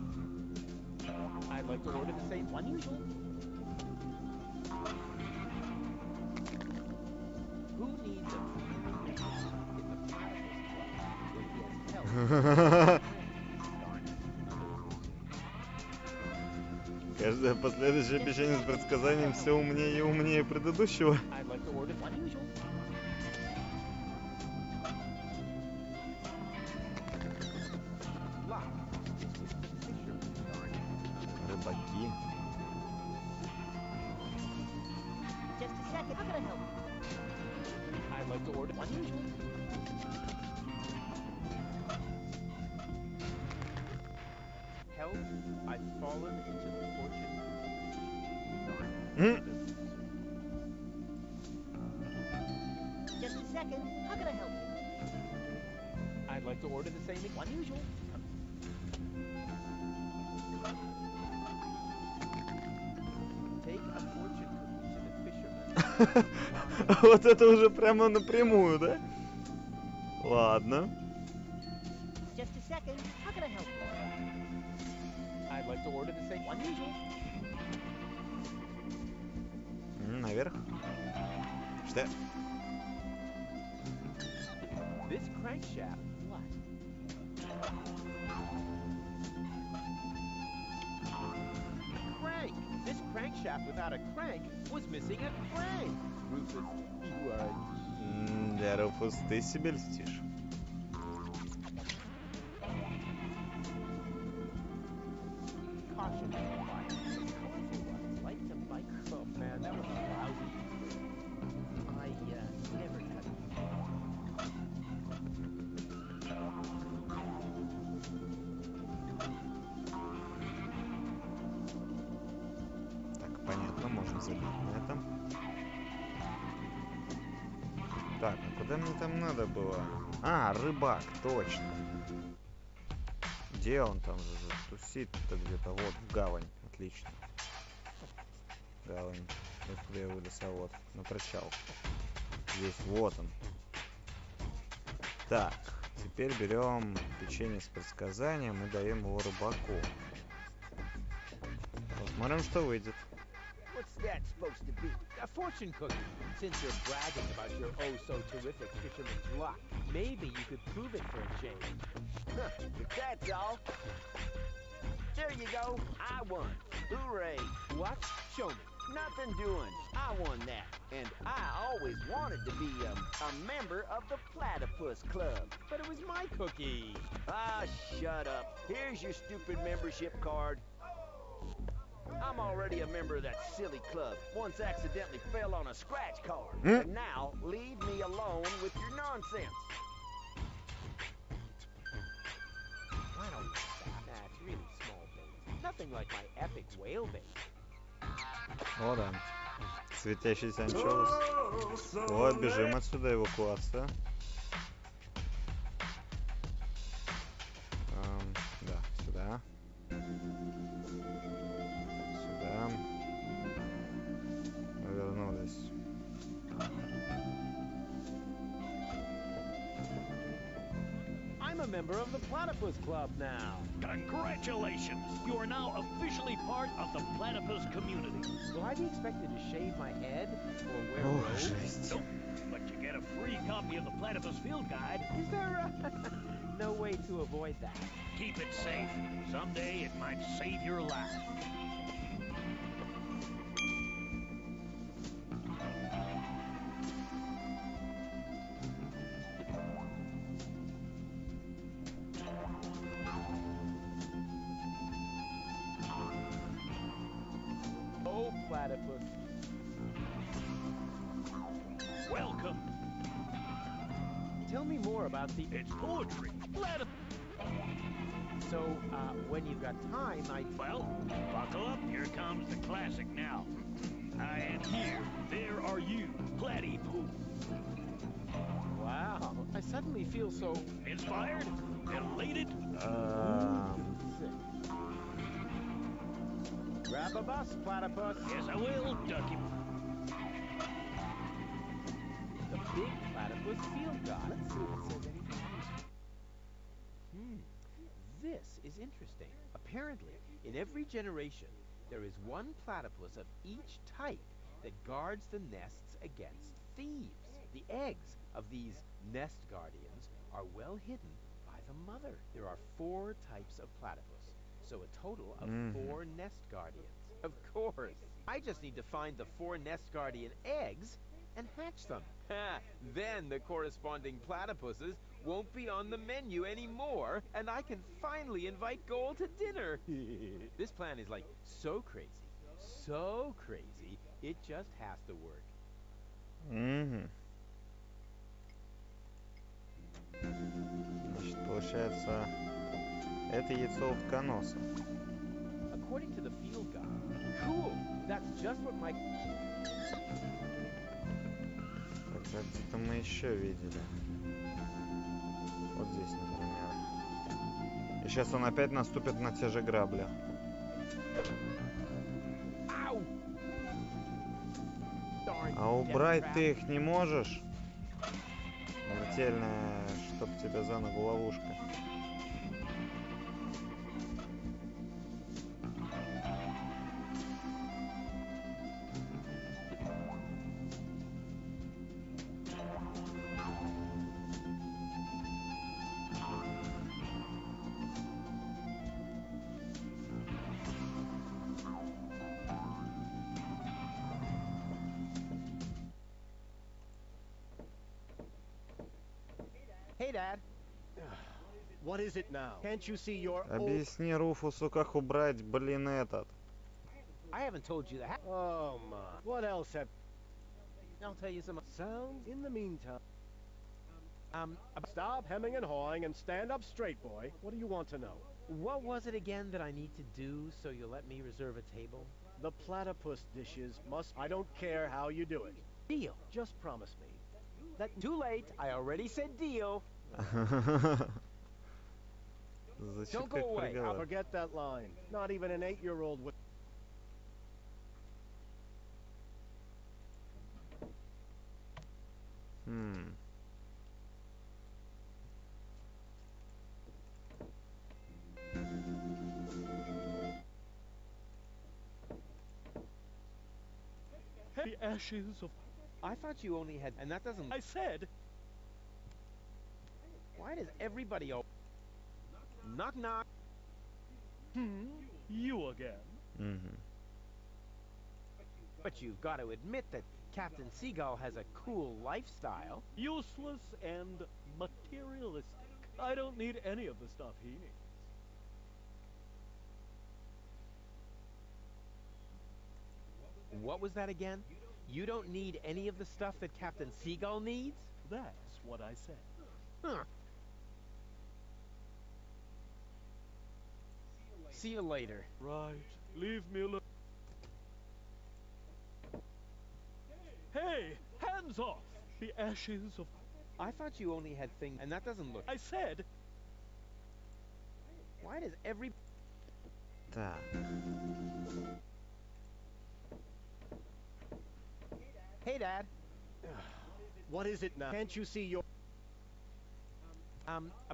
Speaker 2: I'd like to order the same one.
Speaker 5: Unusual.
Speaker 2: Who needs a trial membership in the Platypus Club when he has help? Darn it, another loser.
Speaker 1: Каждое последующее печенье с предсказанием все умнее и умнее предыдущего.
Speaker 2: I'd like to order
Speaker 5: Unusual.
Speaker 2: luck is with the fisherman. Darn
Speaker 1: рыбаки.
Speaker 5: Just a second. How can I help you?
Speaker 2: I'd like to order
Speaker 5: Unusual.
Speaker 2: help. I've fallen into the fortune.
Speaker 5: Just a second. How can I help you?
Speaker 2: I'd like to order the same.
Speaker 5: Unusual.
Speaker 2: Take a fortune cookie to the fisherman.
Speaker 1: Вот это уже прямо напрямую, да? Ладно.
Speaker 5: Just a second. How can I help you?
Speaker 2: I'd like to order the same.
Speaker 5: Unusual.
Speaker 1: Наверх. Что?
Speaker 2: This crankshaft.
Speaker 5: What?
Speaker 2: A crank. This crankshaft without a crank was missing a crank. Rufus, you are a
Speaker 1: Да, Руфус, ты себе льстишь.
Speaker 2: caution. Powerful ones like to bite. Oh man, that was lousy. I never cut it.
Speaker 1: Так, понятно, можно забить на этом. Так, а куда мне там надо было? А, рыбак, точно. Где он там же тусит-то где-то? Вот, в гавань. Отлично. Гавань. Вот куда я вылез, а вот, на причал. Здесь, вот он. Так, теперь берем печенье с предсказанием и даем его рыбаку. Посмотрим, что выйдет.
Speaker 2: What's that supposed to be? A fortune cookie. Since you're bragging about your oh-so-terrific fisherman's luck, maybe you could prove it for a change.
Speaker 3: If that's all. There you go. I won. Hooray.
Speaker 2: What? Show me.
Speaker 3: Nothing doing. I won that. And I always wanted to be a member of the Platypus Club.
Speaker 2: But it was my cookie.
Speaker 3: Ah, shut up. Here's your stupid membership card. I'm already a member of that silly club. Once accidentally fell on a scratch card. And now, leave me alone with your nonsense.
Speaker 2: I don't like that. That's really small bait. Nothing like my epic whale bait.
Speaker 1: О, да. Светящийся анчоус. Вот, бежим отсюда, эвакуация. Да, сюда. Сюда. Мы вернулись.
Speaker 2: I'm a member of the Platypus Club now.
Speaker 7: Congratulations! You are now officially part of the platypus community.
Speaker 2: Will I be expected to shave my head or wear
Speaker 1: Ох,
Speaker 2: robes?
Speaker 1: жесть.
Speaker 7: Nope, but you get a free copy of the Platypus Field Guide.
Speaker 2: Is there no way to avoid that?
Speaker 7: Keep it safe. Someday it might save your life.
Speaker 2: Oh, platypus.
Speaker 7: Welcome.
Speaker 2: Tell me more about the...
Speaker 7: It's poetry. Platypus.
Speaker 2: So, when you've got time,
Speaker 7: Well, buckle up. Here comes the classic now. I am here. There are you. Platypoo.
Speaker 2: Wow. I suddenly feel so...
Speaker 7: Inspired? Elated?
Speaker 2: sick. Grab a bus, platypus.
Speaker 7: Yes, I will, Ducky.
Speaker 2: The big platypus field guide. Let's see if it says anything useful. This is interesting. Apparently, in every generation, there is one platypus of each type that guards the nests against thieves. The eggs of these nest guardians are well hidden by the mother. There are 4 types of platypus, so a total of 4 nest guardians. Of course. I just need to find the 4 nest guardian eggs and hatch them. Then the corresponding platypuses won't be on the menu anymore, and I can finally invite Goal to dinner. This plan is like so crazy, it just has to work.
Speaker 1: Угу. Значит, получается, это яйцо утконоса.
Speaker 2: According to the field guide. Cool. That's just what my...
Speaker 1: Так, где-то мы еще видели. Вот здесь, например. И сейчас он опять наступит на те же грабли. А убрать ты их не можешь? Смертельная, чтоб тебя за ногу ловушка.
Speaker 2: Hey, Dad.
Speaker 4: What is it now? Can't you see your
Speaker 1: Объясни Руфусу, как убрать, блин, этот.
Speaker 2: I haven't told you that.
Speaker 4: Oh my. What else have...
Speaker 2: I'll tell you some...
Speaker 4: Sounds in the meantime.
Speaker 2: About...
Speaker 4: Stop hemming and hawing and stand up straight, boy. What do you want to know?
Speaker 2: What was it again that I need to do so you'll let me reserve a table?
Speaker 4: The platypus dishes must... I don't care how you do it.
Speaker 2: Deal.
Speaker 4: Just promise me. That...
Speaker 2: Too late. I already said deal. Don't go away.
Speaker 4: I'll forget that line. Not even an 8-year-old would...
Speaker 3: The ashes of...
Speaker 2: I thought you only had... And that doesn't...
Speaker 3: I said...
Speaker 2: Why does everybody... Knock, knock.
Speaker 3: You again.
Speaker 1: Mm-hmm.
Speaker 2: But you've got to admit that Captain Seagull has a cool lifestyle.
Speaker 3: Useless and materialistic. I don't need any of the stuff he needs.
Speaker 2: What was that again? You don't need any of the stuff that Captain Seagull needs?
Speaker 3: That's what I said.
Speaker 2: Huh. See you later.
Speaker 3: Right. Leave me alone. Hey! Hands off! The ashes of...
Speaker 2: I thought you only had things... And that doesn't look...
Speaker 3: I said...
Speaker 2: Why does every...
Speaker 1: Так.
Speaker 2: Hey, Dad.
Speaker 4: What is it now? Can't you see your...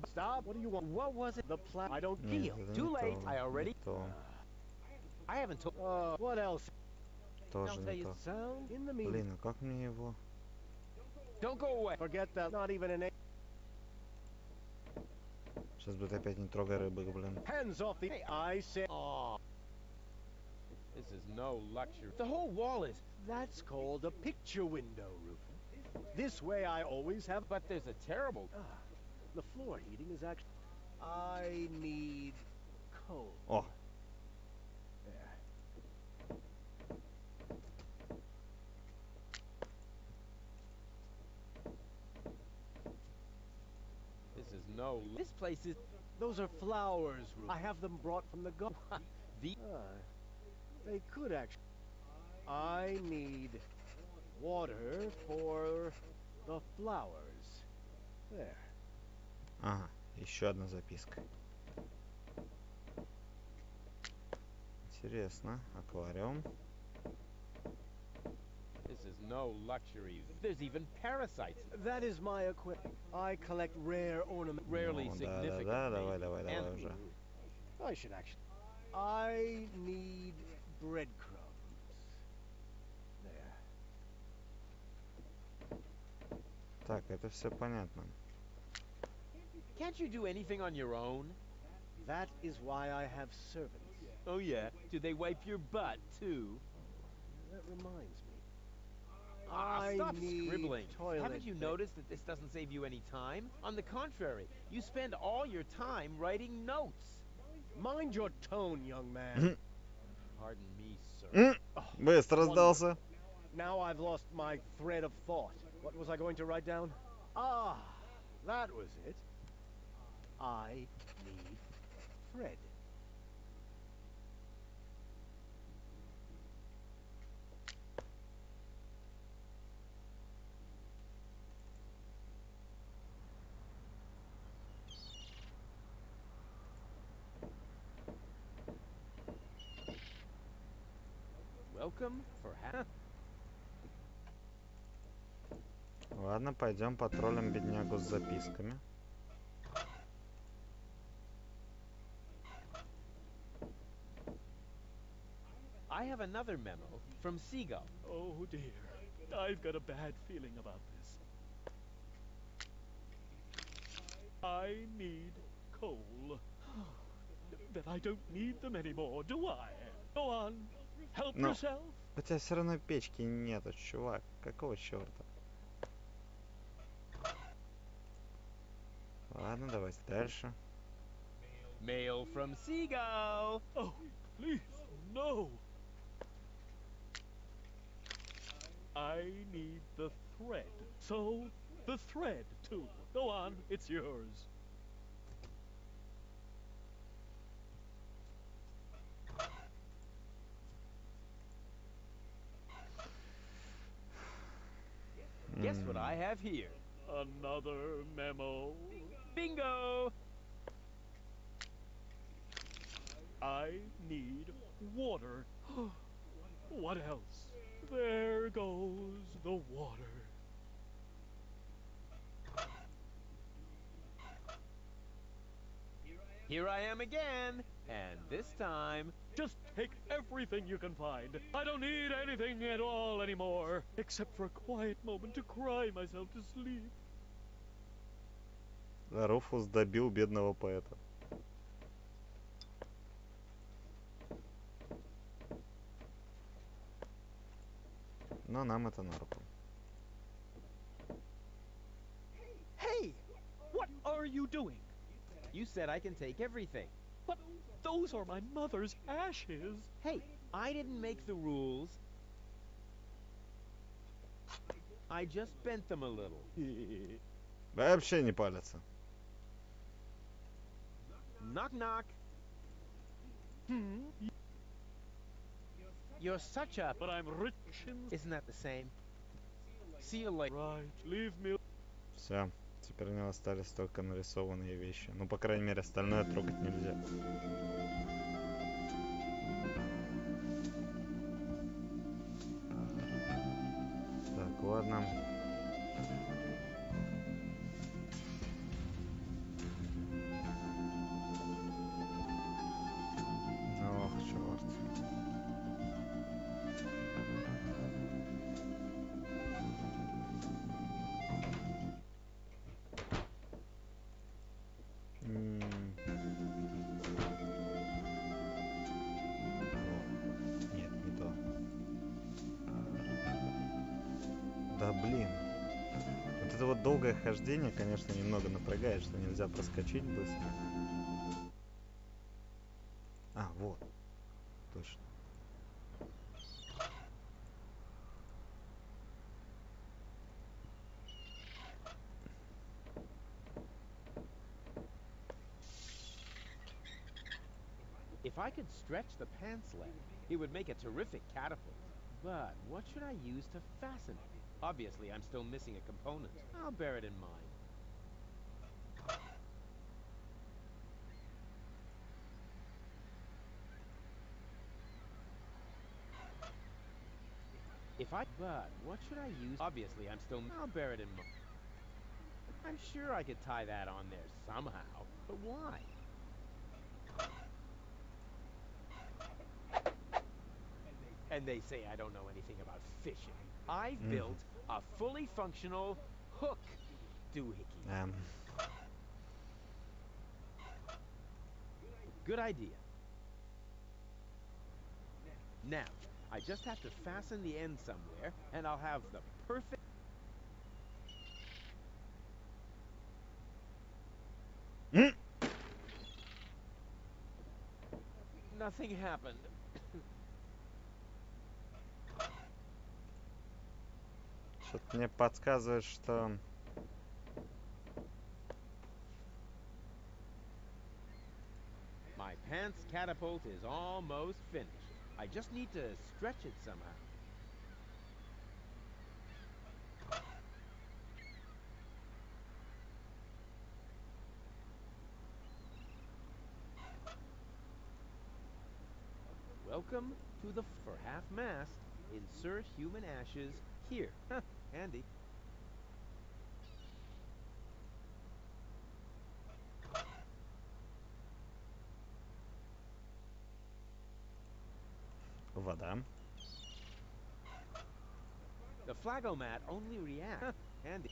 Speaker 4: Stop. What do you want?
Speaker 2: What was it?
Speaker 4: The plan... I don't...
Speaker 1: Нет,
Speaker 2: Deal.
Speaker 1: это
Speaker 2: Too
Speaker 1: не
Speaker 2: late.
Speaker 1: то,
Speaker 2: I already...
Speaker 1: не то.
Speaker 2: I haven't told...
Speaker 4: what else?
Speaker 1: Тоже
Speaker 2: I'll tell
Speaker 1: не
Speaker 2: you
Speaker 1: то.
Speaker 4: Sound in the meantime.
Speaker 1: Блин, а как мне его?
Speaker 2: Don't go away.
Speaker 4: Forget that. Not even an...
Speaker 1: Сейчас будет опять не трогай рыбы, блин.
Speaker 4: Hands off the...
Speaker 2: Hey,
Speaker 4: I said...
Speaker 2: Aw. This is no luxury. The whole wall is...
Speaker 4: That's called a picture window, Rufus. This way I always have...
Speaker 2: But there's a terrible...
Speaker 4: The floor heating is actually... I need coal.
Speaker 1: О,
Speaker 4: There.
Speaker 2: This is no... This place is...
Speaker 4: Those are flowers, Rufus. I have them brought from the garden.
Speaker 2: The...
Speaker 4: They could actually... I need water for the flowers. There.
Speaker 1: ага, еще одна записка. Интересно, аквариум.
Speaker 2: This is no luxury. There's even parasites.
Speaker 4: That is my equipment. I collect rare ornaments.
Speaker 2: Rarely
Speaker 1: Ну,
Speaker 2: significant.
Speaker 1: да, давай
Speaker 2: And-
Speaker 1: уже.
Speaker 4: I should actually... I need breadcrumbs. There.
Speaker 1: Так, это все понятно.
Speaker 2: Can't you do anything on your own?
Speaker 4: That is why I have servants.
Speaker 2: Oh, yeah? Do they wipe your butt, too?
Speaker 4: That reminds me.
Speaker 2: Stop
Speaker 4: need
Speaker 2: scribbling.
Speaker 4: toilet
Speaker 2: Haven't you noticed that this doesn't save you any time? On the contrary, you spend all your time writing notes.
Speaker 4: Mind your tone, young man.
Speaker 2: Pardon me, sir.
Speaker 1: Быстро сдался.
Speaker 4: Now I've lost my thread of thought. What was I going to write down? Ah, that was it. I need thread.
Speaker 2: Welcome for
Speaker 1: Ладно, пойдем потроллим беднягу с записками.
Speaker 2: I have another memo from Seagull.
Speaker 7: Oh dear, I've got a bad feeling about this. I need coal. But I don't need them anymore, do I? Go on, help
Speaker 1: No.
Speaker 7: yourself.
Speaker 1: У тебя все равно печки нету, чувак. Какого черта? Ладно, давайте дальше.
Speaker 2: Mail from Seagull.
Speaker 7: Oh, please, no. I need the thread. So, the thread, too. Go on, it's yours.
Speaker 2: Guess what I have here?
Speaker 7: Another memo.
Speaker 2: Bingo!
Speaker 7: I need water. What else? There goes the water.
Speaker 2: Here I am again, and this time...
Speaker 7: Just take everything you can find. I don't need anything at all anymore, except for a quiet moment to cry myself to sleep.
Speaker 1: Руфус добил бедного поэта. Но нам это на руку.
Speaker 7: Hey! What are you doing?
Speaker 2: You said I can take everything.
Speaker 7: But those are my mother's ashes.
Speaker 2: Hey, I didn't make the rules. I just bent them a little.
Speaker 1: Вообще не палится.
Speaker 2: Knock knock. You're such a...
Speaker 7: But I'm rich in...
Speaker 2: Isn't that the same? See you later.
Speaker 7: Right, leave me...
Speaker 1: Все. Теперь у него остались только нарисованные вещи. Ну, по крайней мере, остальное трогать нельзя. Так, ладно. Ох, черт. Нет, не то. Да блин. Вот это вот долгое хождение, конечно, немного напрягает, что нельзя проскочить быстро. А, вот. Точно.
Speaker 2: If I could stretch the pants leg, it would make a terrific catapult. But what should I use to fasten it? Obviously, I'm still missing a component. I'll bear it in mind. But what should I use? Obviously, I'm still... I'll bear it in mind. I'm sure I could tie that on there somehow. But why? And they say I don't know anything about fishing. I've built a fully functional hook doohickey. Good idea. Now, I just have to fasten the end somewhere, and I'll have the perfect... Nothing happened.
Speaker 1: Что-то мне подсказывает, что...
Speaker 2: My pants catapult is almost finished. I just need to stretch it somehow. Welcome to the for half-mast. Insert human ashes here. Handy.
Speaker 1: Вода.
Speaker 2: The flagomat only reacts. Handy.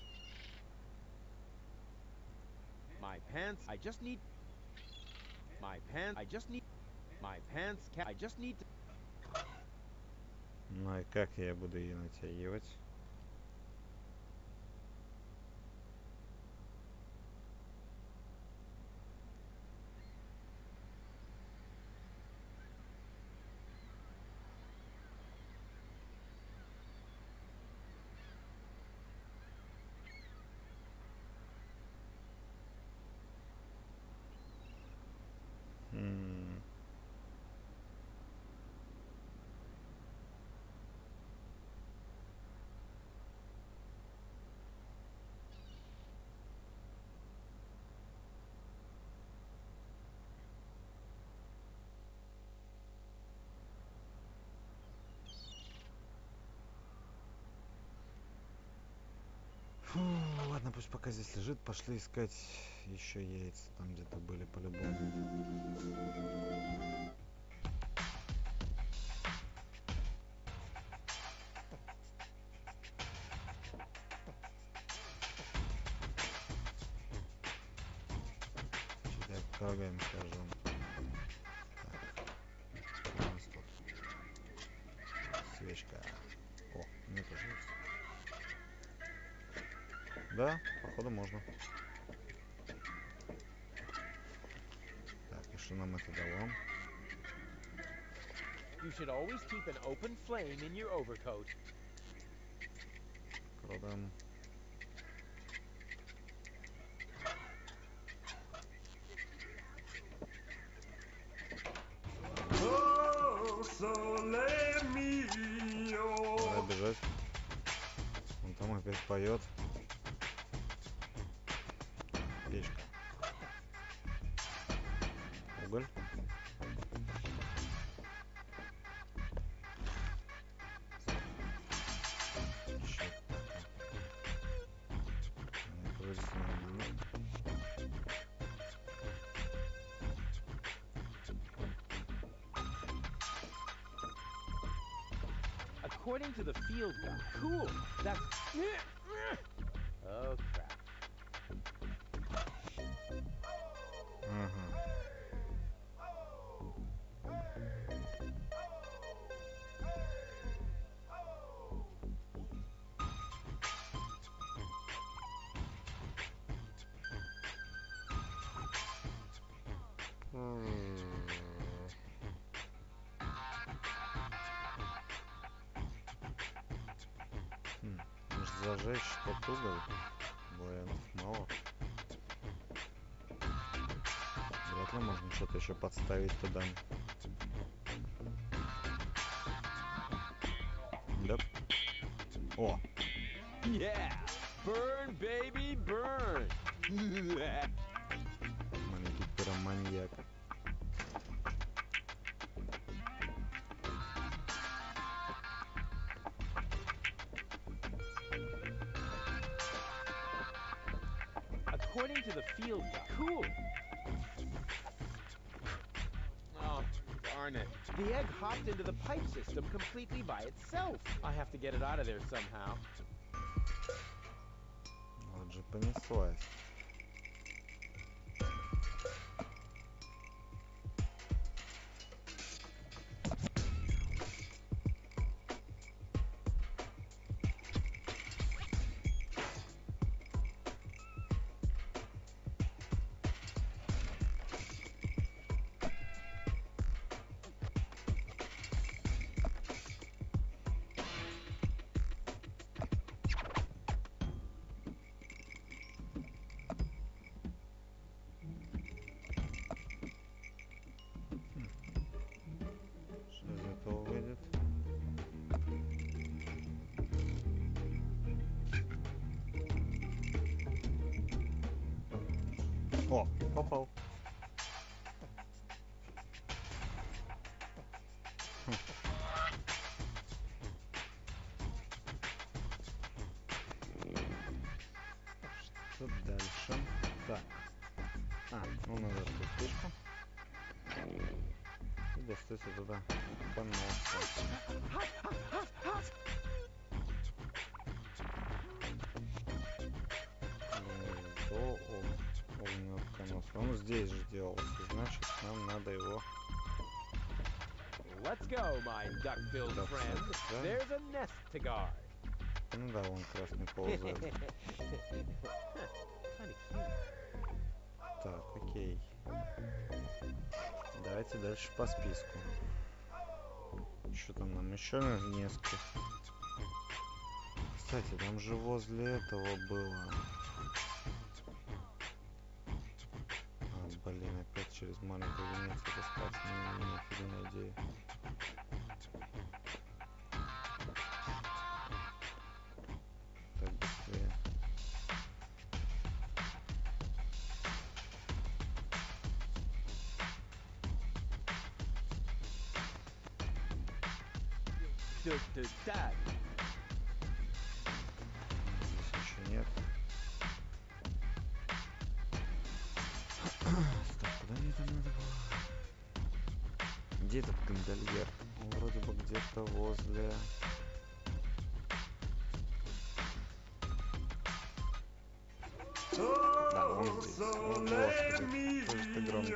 Speaker 2: My pants. I just need. My pants. I just need. My pants. I just need to.
Speaker 1: Ну и как я буду ее натягивать? Фу, ладно, пусть пока здесь лежит. Пошли искать еще яйца. Там где-то были по-любому. Что-то трогаем, скажем. Так, у нас тут свечка. О, у меня тоже есть. Да, походу можно. Так, и что нам это дало?
Speaker 2: You should always keep an open flame in your overcoat.
Speaker 1: Круто. Давай бежать. Он там опять поет. Печка. Уголь.
Speaker 2: According to the field guide. Cool. That's... Oh, crap.
Speaker 1: Может зажечь тот уголь? Вариантов мало. Вряд ли можно что-то еще подставить туда. Да. О!
Speaker 2: Yeah! Burn, baby, burn!
Speaker 1: Маленький пироманьяк.
Speaker 2: According to the field guide. Cool. Oh, darn it. The egg hopped into the pipe system completely by itself. I have to get it out of there somehow.
Speaker 1: Вот же понеслась. О, попал. Что дальше? Так. Ну надо открыть крышку. И достать туда поноса. Огненного поноса. Он здесь же делался, значит, нам надо его...
Speaker 2: Let's go, my duck-billed friend.
Speaker 1: Да?
Speaker 2: There's a nest to guard.
Speaker 1: Ну да, он красный ползает. Так, окей. Давайте дальше по списку. Что там нам еще несколько? Кстати, там же возле этого было... блин, опять через маленькую Венецию таскаться. Неофигенная идея. Так, быстрее.
Speaker 2: Dad.
Speaker 1: Здесь еще нет. Стоп, куда мне там надо было? Где этот гондольер? Он вроде бы где-то возле... Да, он здесь. О, господи, что же ты громкий.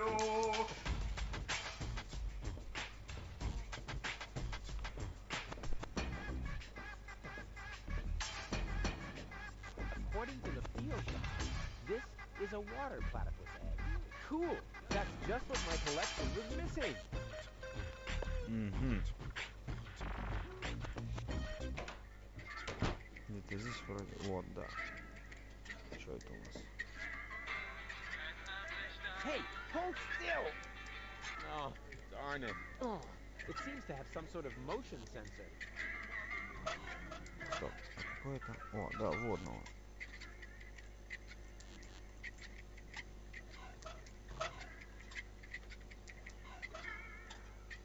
Speaker 2: According to the field guide, this is a water platypus egg. Cool. That's just what my collection was missing.
Speaker 1: Угу. Где-то здесь вроде... Вот, да. Что это у нас?
Speaker 2: Hey, hold still! Oh, darn it. Oh, it seems to have some sort of motion sensor.
Speaker 1: Стоп, какой это? О, да, водного.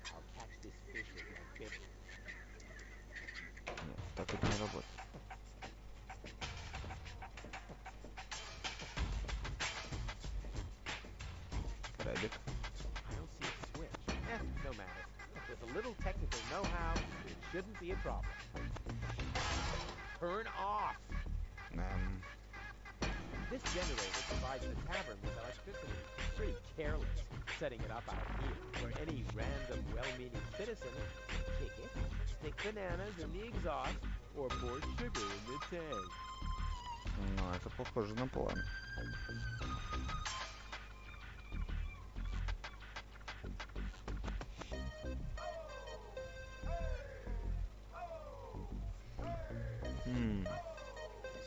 Speaker 2: I'll catch this fish with my bit.
Speaker 1: Нет, так это не работает. Крабик.
Speaker 2: I don't see a switch. No matter. With a little technical know-how, it shouldn't be a problem. Turn off! This generator provides the tavern with electricity. Pretty careless, setting it up out here, where any random well-meaning citizen can kick it, stick bananas in the exhaust, or pour sugar in the tank.
Speaker 1: Ну, это похоже на план.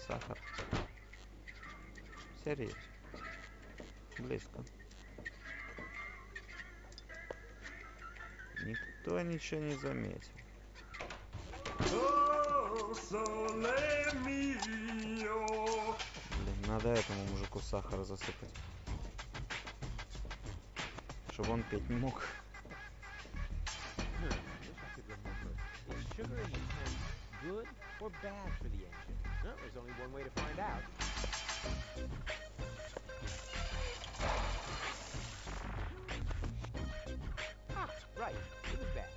Speaker 1: Сахар. Серия. Близко. Никто ничего не заметил. Блин, надо этому мужику сахара засыпать. Чтобы он петь не мог.
Speaker 2: Wish I could remember. Is sugar in the tank good or bad for the engine? Well, there's only one way to find out. Ah, right. It was bad.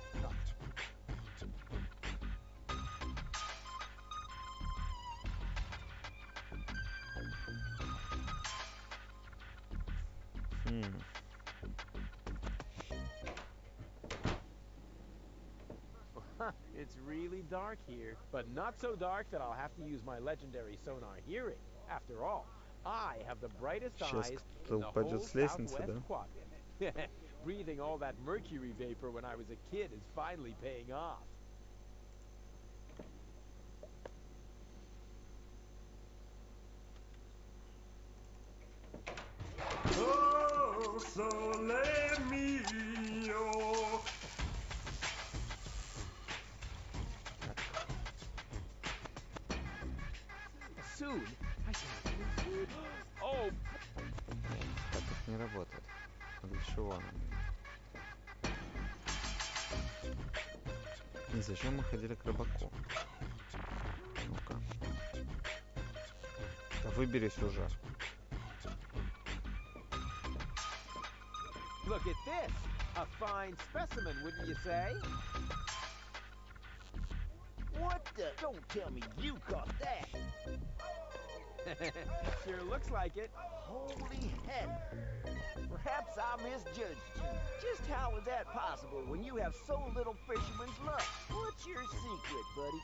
Speaker 2: It's really dark here, but not so dark that I'll have to use my legendary sonar hearing. After all, I have the brightest
Speaker 1: Сейчас
Speaker 2: eyes
Speaker 1: кто
Speaker 2: in the
Speaker 1: упадет
Speaker 2: whole
Speaker 1: с лестницы,
Speaker 2: southwest
Speaker 1: да?
Speaker 2: quadrant. Breathing all that mercury vapor when I was a kid is finally paying off.
Speaker 6: Oh, sole mio.
Speaker 2: Soon, I can actually see. Oh,
Speaker 1: Так, ладно. И зачем мы ходили к рыбаку? Ну-ка. Да выберись уже.
Speaker 2: Look at this. A fine specimen, wouldn't you say?
Speaker 3: What the? Don't tell me you caught that.
Speaker 2: Sure looks like it.
Speaker 3: Holy heck. Perhaps I misjudged you. Just how is that possible when you have so little fisherman's luck? What's your secret, buddy?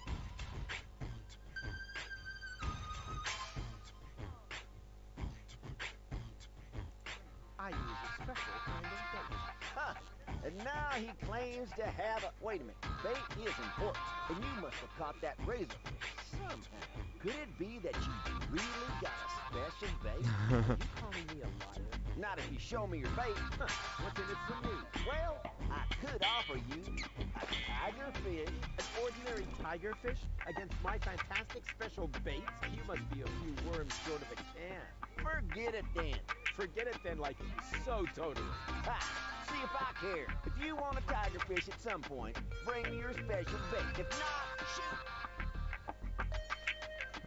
Speaker 2: I use a special kind of bait.
Speaker 3: Huh. And now he claims to have a... Wait a minute. Bait is important. And you must have caught that razorfish somehow. Could it be that you really got a special bait?
Speaker 2: You calling me a liar?
Speaker 3: Not if you show me your bait.
Speaker 2: Huh. What's in it for me?
Speaker 3: Well, I could offer you a tigerfish.
Speaker 2: An ordinary tigerfish against my fantastic special baits? You must be a few worms short of a can.
Speaker 3: Forget it then.
Speaker 2: Forget it then, like so totally.
Speaker 3: Ha! See if I care. If you want a tigerfish at some point, bring me your special bait. If not, shoot.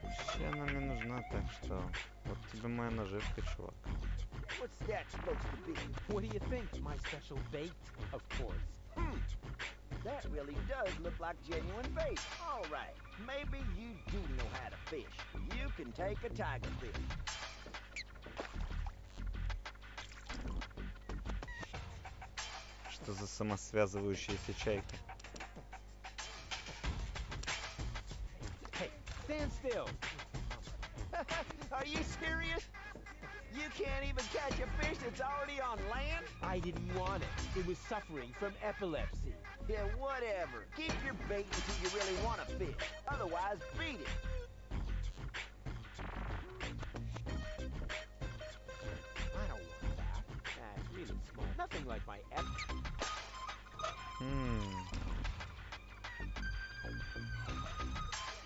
Speaker 1: Вообще она мне нужна, так что вот тебе моя наживка, чувак.
Speaker 3: What's that supposed to be?
Speaker 2: What do you think? My special bait, of course.
Speaker 3: That really does look like genuine bait. All right, maybe you do know how to fish. You can take a tigerfish.
Speaker 1: Что за самосвязывающаяся чайка?
Speaker 2: Hey, stand still.
Speaker 3: Are you serious? You can't even catch a fish that's already on land?
Speaker 2: I didn't want it. It was suffering from epilepsy.
Speaker 3: Yeah, whatever. Keep your bait until you really want to fish. Otherwise, beat it.
Speaker 2: I don't want that. That's really small. Nothing like my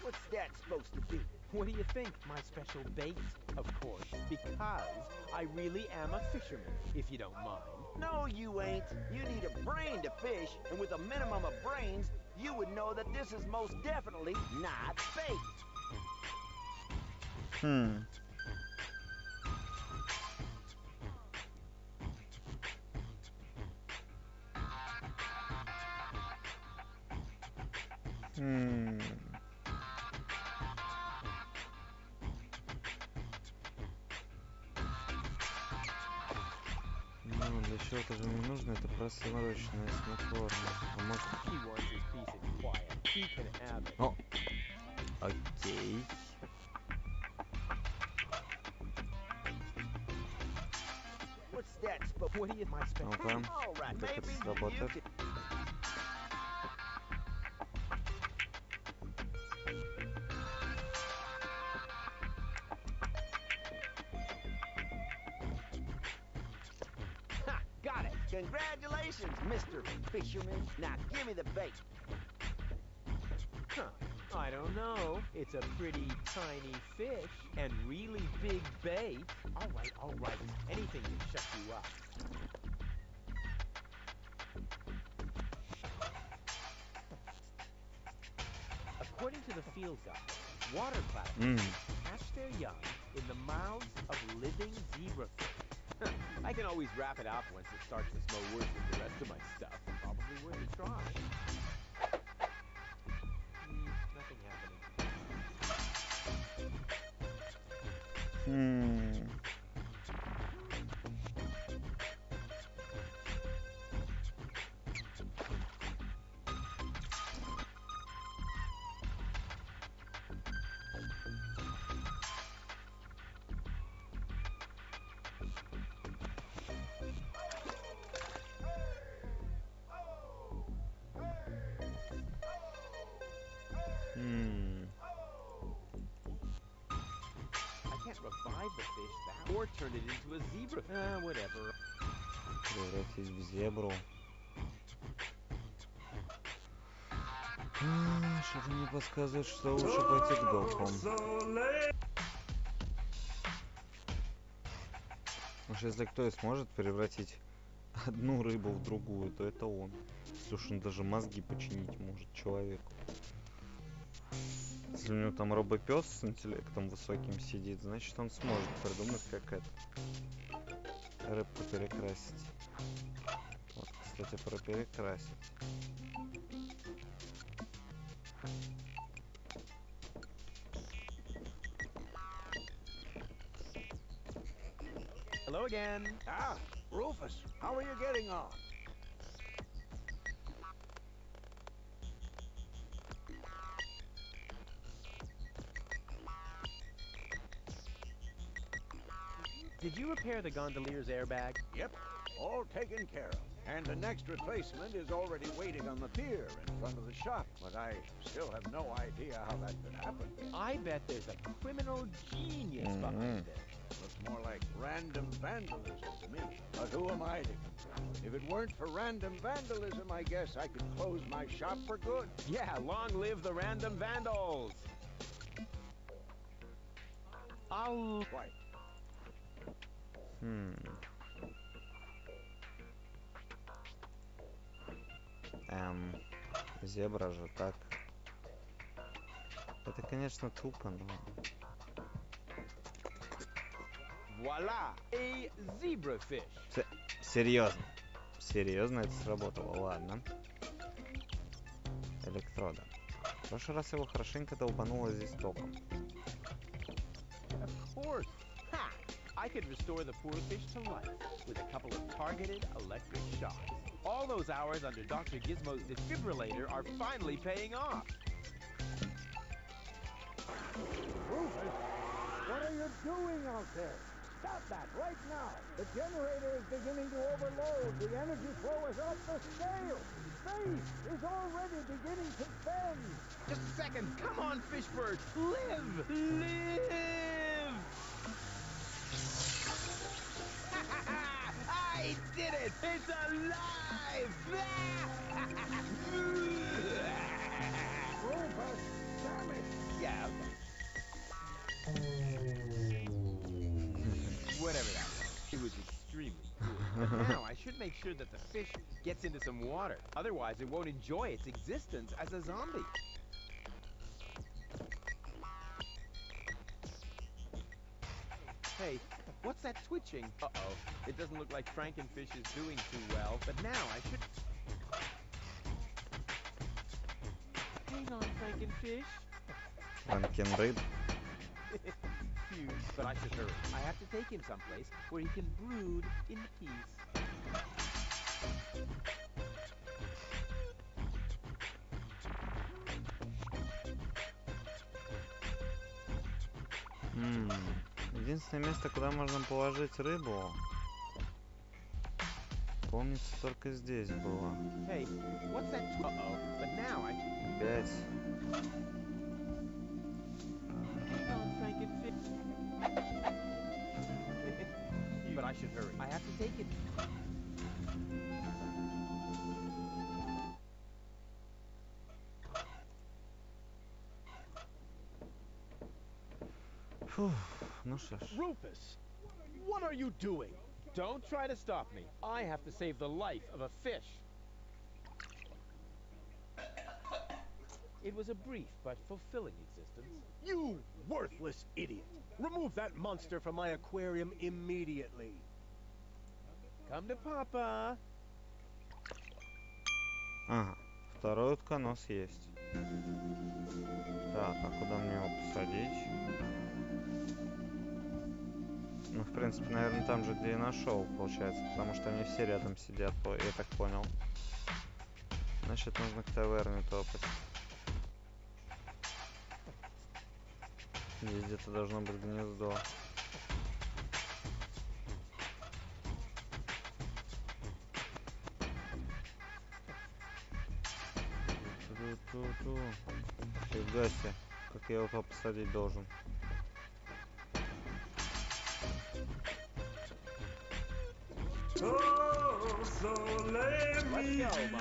Speaker 3: What's that supposed to be?
Speaker 2: What do you think? My special bait, of course, because I really am a fisherman, if you don't mind.
Speaker 3: No, you ain't. You need a brain to fish, and with a minimum of brains, you would know that this is most definitely not bait.
Speaker 1: Ну, для чего-то же мне нужно это просроченное снотворное. А может...
Speaker 2: He wants his peace and quiet. He can have it.
Speaker 1: О! Окей.
Speaker 3: What's that supposed?
Speaker 2: What do you my special?
Speaker 1: Ну-ка,
Speaker 3: All right,
Speaker 1: как это
Speaker 3: maybe
Speaker 1: сработает?
Speaker 3: you can... Ha! Got it. Congratulations, Mr. Fisherman. Now give me the bait.
Speaker 2: Huh. I don't know. It's a pretty tiny fish and really big bait. All right. Anything to shut you up. According to the field guide, water platypus hatch their young in the mouths of living zebrafish. I can always wrap it up once it starts to smell worse than the rest of my stuff. Probably worth a try. Nothing happening. I can't revive the fish that or turn it into a zebra. Whatever.
Speaker 1: Превратить в зебру. Что-то мне подсказывает, что лучше пойти к докам. Уж если кто и сможет превратить одну рыбу в другую, то это он. Если уж он даже мозги починить может человеку. Если у него там робопес с интеллектом высоким сидит, значит он сможет придумать, как это рыбку перекрасить. Вот, кстати, про перекрасить.
Speaker 2: Hello again.
Speaker 7: Ah, Rufus, how are you getting on?
Speaker 2: Did you repair the gondolier's airbag?
Speaker 7: Yep, all taken care of. And the next replacement is already waiting on the pier in front of the shop, but I still have no idea how that could happen.
Speaker 2: I bet there's a criminal genius behind this.
Speaker 7: Looks more like random vandalism to me. But who am I to control? If it weren't for random vandalism, I guess I could close my shop for good.
Speaker 2: Yeah, long live the random vandals. I'll...
Speaker 7: Quite.
Speaker 1: Зебра же так. Это, конечно, тупо, но...
Speaker 2: Voila! A zebrafish.
Speaker 1: Серьезно. Серьезно это сработало, ладно. Электрода. В прошлый раз его хорошенько долбануло здесь током.
Speaker 2: Of course. Ha! I could restore the poor fish to life with a couple of targeted electric shocks. All those hours under Dr. Gizmo's defibrillator are finally paying off.
Speaker 3: Rufus, what are you doing out there? Stop that right now. The generator is beginning to overload. The energy flow is off the scale. Space is already beginning to bend.
Speaker 2: Just a second. Come on, Fishbird. Live! Live! I did it! It's alive!
Speaker 3: Rufus, damn it!
Speaker 2: Yeah, whatever that was. It was extremely cool. But now I should make sure that the fish gets into some water. Otherwise, it won't enjoy its existence as a zombie. Hey, what's that twitching? Uh-oh. It doesn't look like Frankenfish is doing too well. But now I should... Hang on, Frankenfish.
Speaker 1: Франкенрыб.
Speaker 2: Huge, but I should hurry. I have to take him someplace where he can brood in peace.
Speaker 1: Единственное место, куда можно положить рыбу, помнится, только здесь было.
Speaker 2: Hey, what's that? Uh-oh, but now I...
Speaker 1: Опять.
Speaker 2: But I should hurry. I have to take it.
Speaker 1: Фух, ну что ж.
Speaker 4: Rufus, what are you doing?
Speaker 2: Don't try to stop me. I have to save the life of a fish. It was a brief but fulfilling existence.
Speaker 4: You worthless idiot! Remove that monster from my aquarium immediately.
Speaker 2: Come to Papa.
Speaker 1: Ага, второй утконос есть. Так, а куда мне его посадить? Ну, в принципе, наверное, там же, где и нашел, получается, потому что они все рядом сидят, я так понял. Значит, нужно к таверне топать. Здесь где-то должно быть гнездо. Фига себе, как я его посадить должен.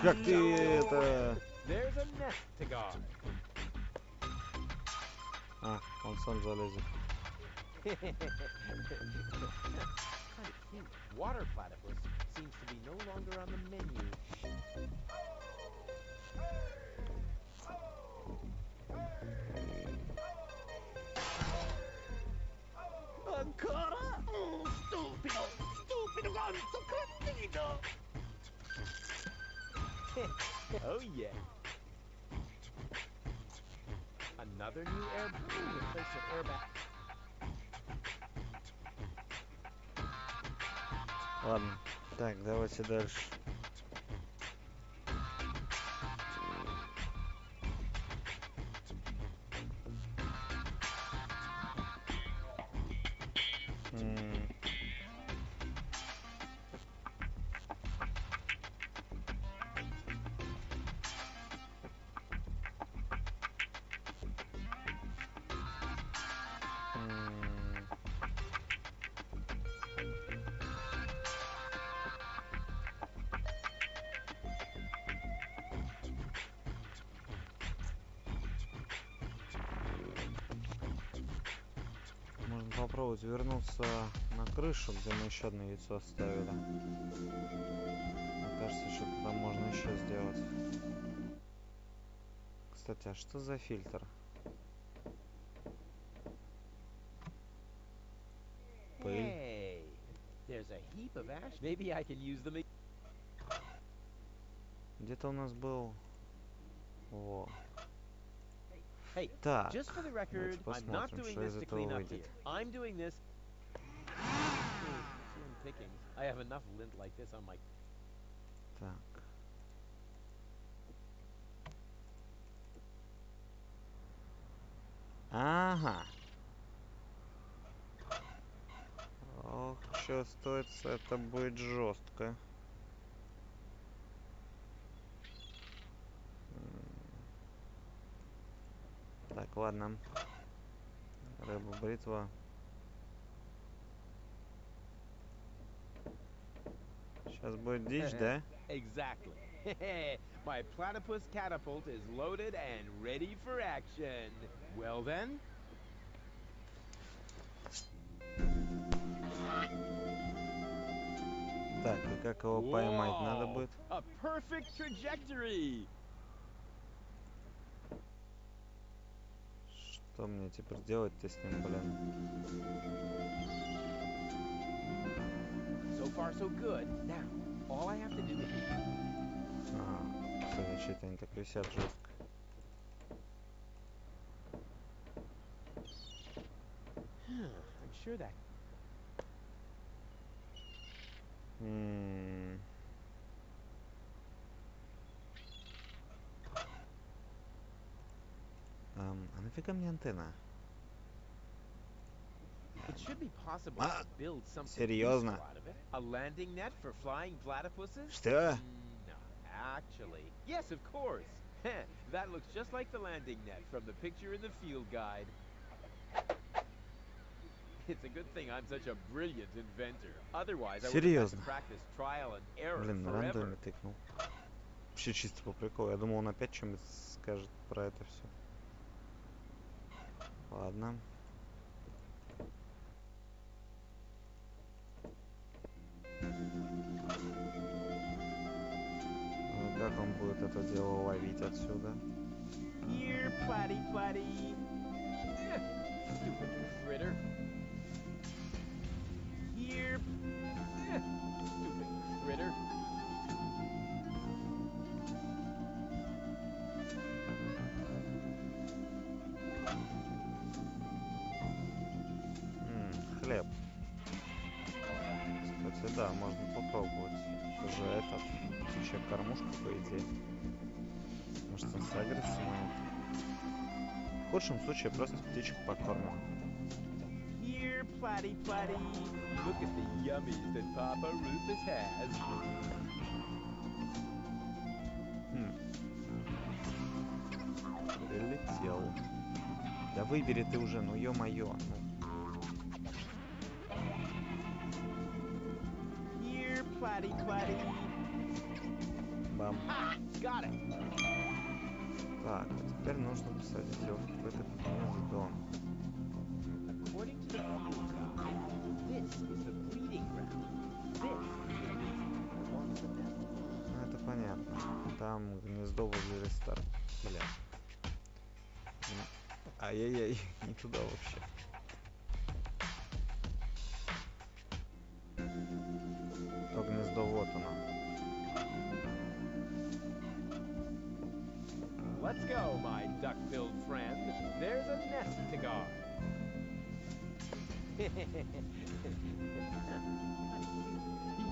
Speaker 1: Как ты это...
Speaker 2: There's a nest to guard.
Speaker 1: А, он сам залезет.
Speaker 2: kind of cute. Water platypus seems to be no longer on the menu.
Speaker 3: Ancora? Stupido! Stupido gonzo cretino!
Speaker 2: Oh yeah. Another new air replace your airbag.
Speaker 1: Ладно. Так, давайте дальше. Можно попробовать вернуться на крышу, где мы еще одно яйцо оставили. Мне кажется, что-то там можно еще сделать. Кстати, а что за фильтр?
Speaker 2: Hey, there's a heap of ash. Maybe I can use them.
Speaker 1: Где-то у нас был... О.
Speaker 2: Hey,
Speaker 1: Так,
Speaker 2: just for the record,
Speaker 1: давайте
Speaker 2: I'm not
Speaker 1: посмотрим,
Speaker 2: doing
Speaker 1: что
Speaker 2: this
Speaker 1: из
Speaker 2: to
Speaker 1: этого
Speaker 2: clean up
Speaker 1: выйдет.
Speaker 2: here. I'm doing this. Slim pickings. I have enough lint like this on my.
Speaker 1: Так. Ага. Ох, чувствуется, это будет жестко. Так, ладно. Рыба, бритва. Сейчас будет дичь, да?
Speaker 2: Exactly. My platypus catapult is loaded and ready for action. Well then.
Speaker 1: Так, и как его поймать надо будет?
Speaker 2: A perfect trajectory.
Speaker 1: Что мне теперь делать-то с ним, блин?
Speaker 2: So far, so good. Now, all I have to do is.
Speaker 1: Кстати, что-то они так висят жестко.
Speaker 2: I'm sure that.
Speaker 1: А нафига мне антенна?
Speaker 2: It should be possible to build something
Speaker 1: серьезно?
Speaker 2: useful out of it. A landing net for flying platypuses?
Speaker 1: Что?
Speaker 2: No, actually. Yes, of course. That looks just like the landing net from the picture in the field guide. It's a good thing I'm such a brilliant inventor. Otherwise, I would have had to practice trial and error
Speaker 1: Блин, на
Speaker 2: forever.
Speaker 1: рандоме тыкнул. Вообще чисто по приколу. Я думал, он опять что-нибудь скажет про это все. Ладно. Ну, как он будет это дело ловить отсюда?
Speaker 2: Here, platy, platy. Stupid critter. Here. Stupid critter.
Speaker 1: Хлеб. Кстати, да, можно попробовать. Это же этот птичья кормушка, по идее. Может, он сагрится на это. В худшем случае просто птичек покормим.
Speaker 2: Here, platy, platy. Look at the yummies that Papa Rufus has.
Speaker 1: Прилетел. Да выбери ты уже, ну ё-моё. Ну.
Speaker 2: Here, platy, platy.
Speaker 1: Бам.
Speaker 2: Got it.
Speaker 1: Так, а теперь нужно посадить его в какой-то гнездо.
Speaker 2: According to the field guide, This is the breeding ground. This, at least, as long as the nest is alive.
Speaker 1: Ну, это понятно. Там гнездо возле ресторана. Бля. Ай-яй-яй, не туда вообще. То гнездо, вот оно.
Speaker 2: Let's go, my duck-billed friend. There's a nest to guard.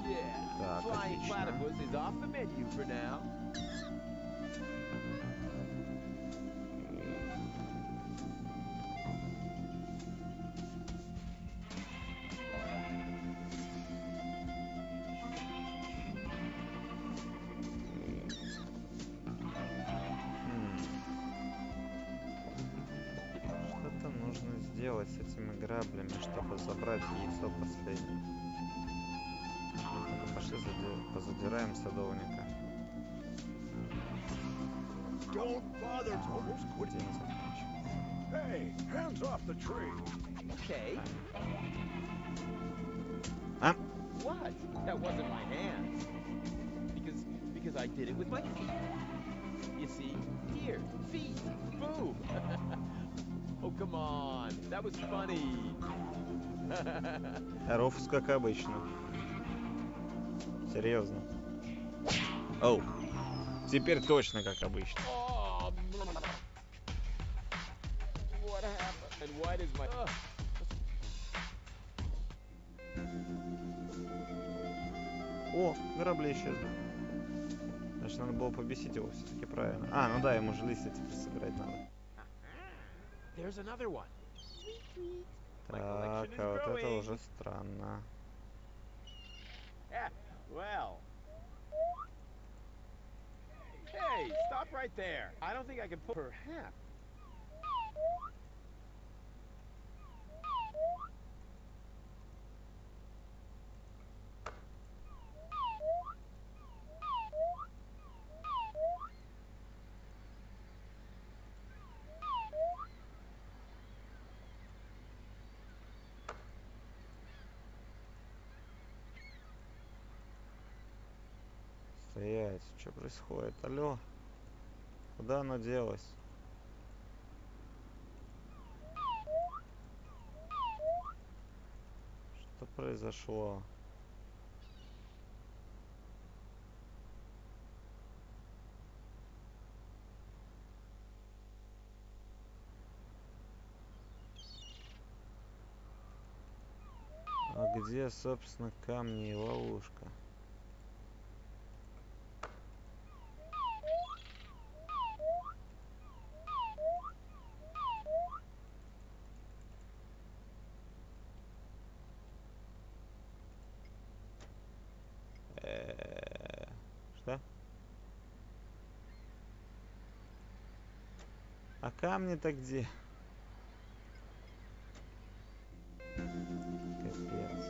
Speaker 2: Yeah,
Speaker 1: Так,
Speaker 2: flying
Speaker 1: отлично.
Speaker 2: platypus is off the menu for now.
Speaker 1: Что-то нужно сделать с этими граблями, чтобы забрать яйцо последнее. Ну-ка, пошли позадираем садовника.
Speaker 3: Don't bother, Thomas.
Speaker 1: День закончился.
Speaker 3: Hey, hands off the tree.
Speaker 2: Okay.
Speaker 1: А?
Speaker 2: What? That wasn't my hands. Because I did it with my feet. You see? Here, feet. Boom. Oh, come on. That was funny.
Speaker 1: Рофус, как обычно. Серьезно. Оу. Теперь точно как обычно.
Speaker 2: Oh, what happened? And why does my...
Speaker 1: О, грабли исчезли. Значит, надо было побесить его все-таки правильно. А, ну да, ему же листья теперь собирать надо.
Speaker 2: There's another one. My
Speaker 1: Так,
Speaker 2: collection is
Speaker 1: а вот это
Speaker 2: growing.
Speaker 1: уже странно.
Speaker 2: Well. Hey, stop right there. I don't think I can put... Perhaps.
Speaker 1: Стоять, что происходит? Алло? Куда оно делось? Что произошло? А где, собственно, камни и ловушка? Что? А камни-то где? Капец.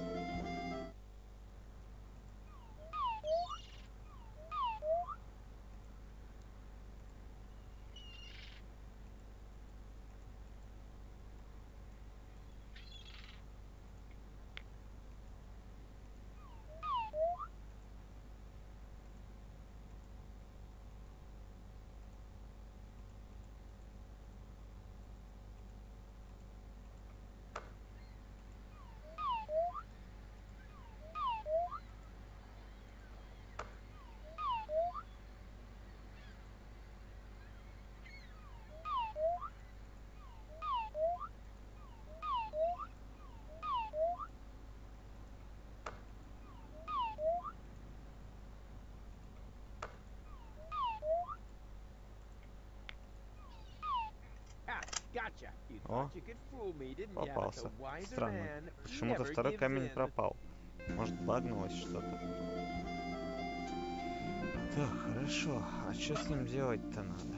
Speaker 2: Gotcha. You
Speaker 1: О,
Speaker 2: thought you could fool me, didn't ya? But
Speaker 1: попался.
Speaker 2: the wiser
Speaker 1: Странно.
Speaker 2: man
Speaker 1: Почему-то
Speaker 2: never
Speaker 1: второй
Speaker 2: gives
Speaker 1: камень
Speaker 2: in.
Speaker 1: пропал. Может, багнулось что-то. Так, хорошо. А что с ним делать-то надо?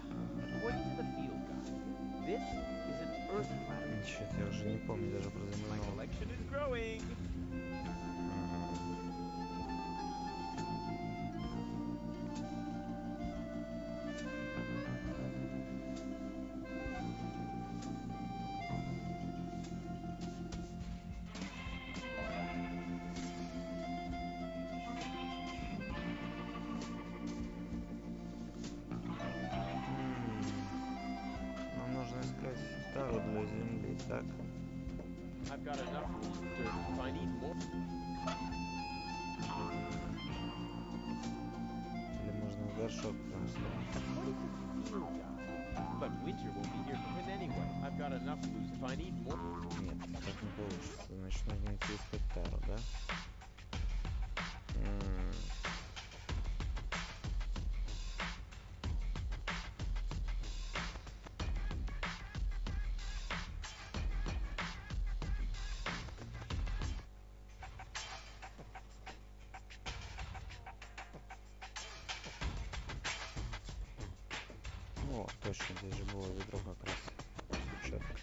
Speaker 2: According to the field guide, this is an earth planet.
Speaker 1: Ничего, я уже не помню даже про
Speaker 2: My
Speaker 1: занимал.
Speaker 2: collection is growing.
Speaker 1: так.
Speaker 2: I've got enough dirt if I need more.
Speaker 1: Или можно в горшок просто.
Speaker 2: But winter won't be here for him anyway. I've got enough loose if I need more.
Speaker 1: Нет, так не получится. Значит, нужно идти искать тару, да? О, точно, здесь же было ведро как раз. Четко.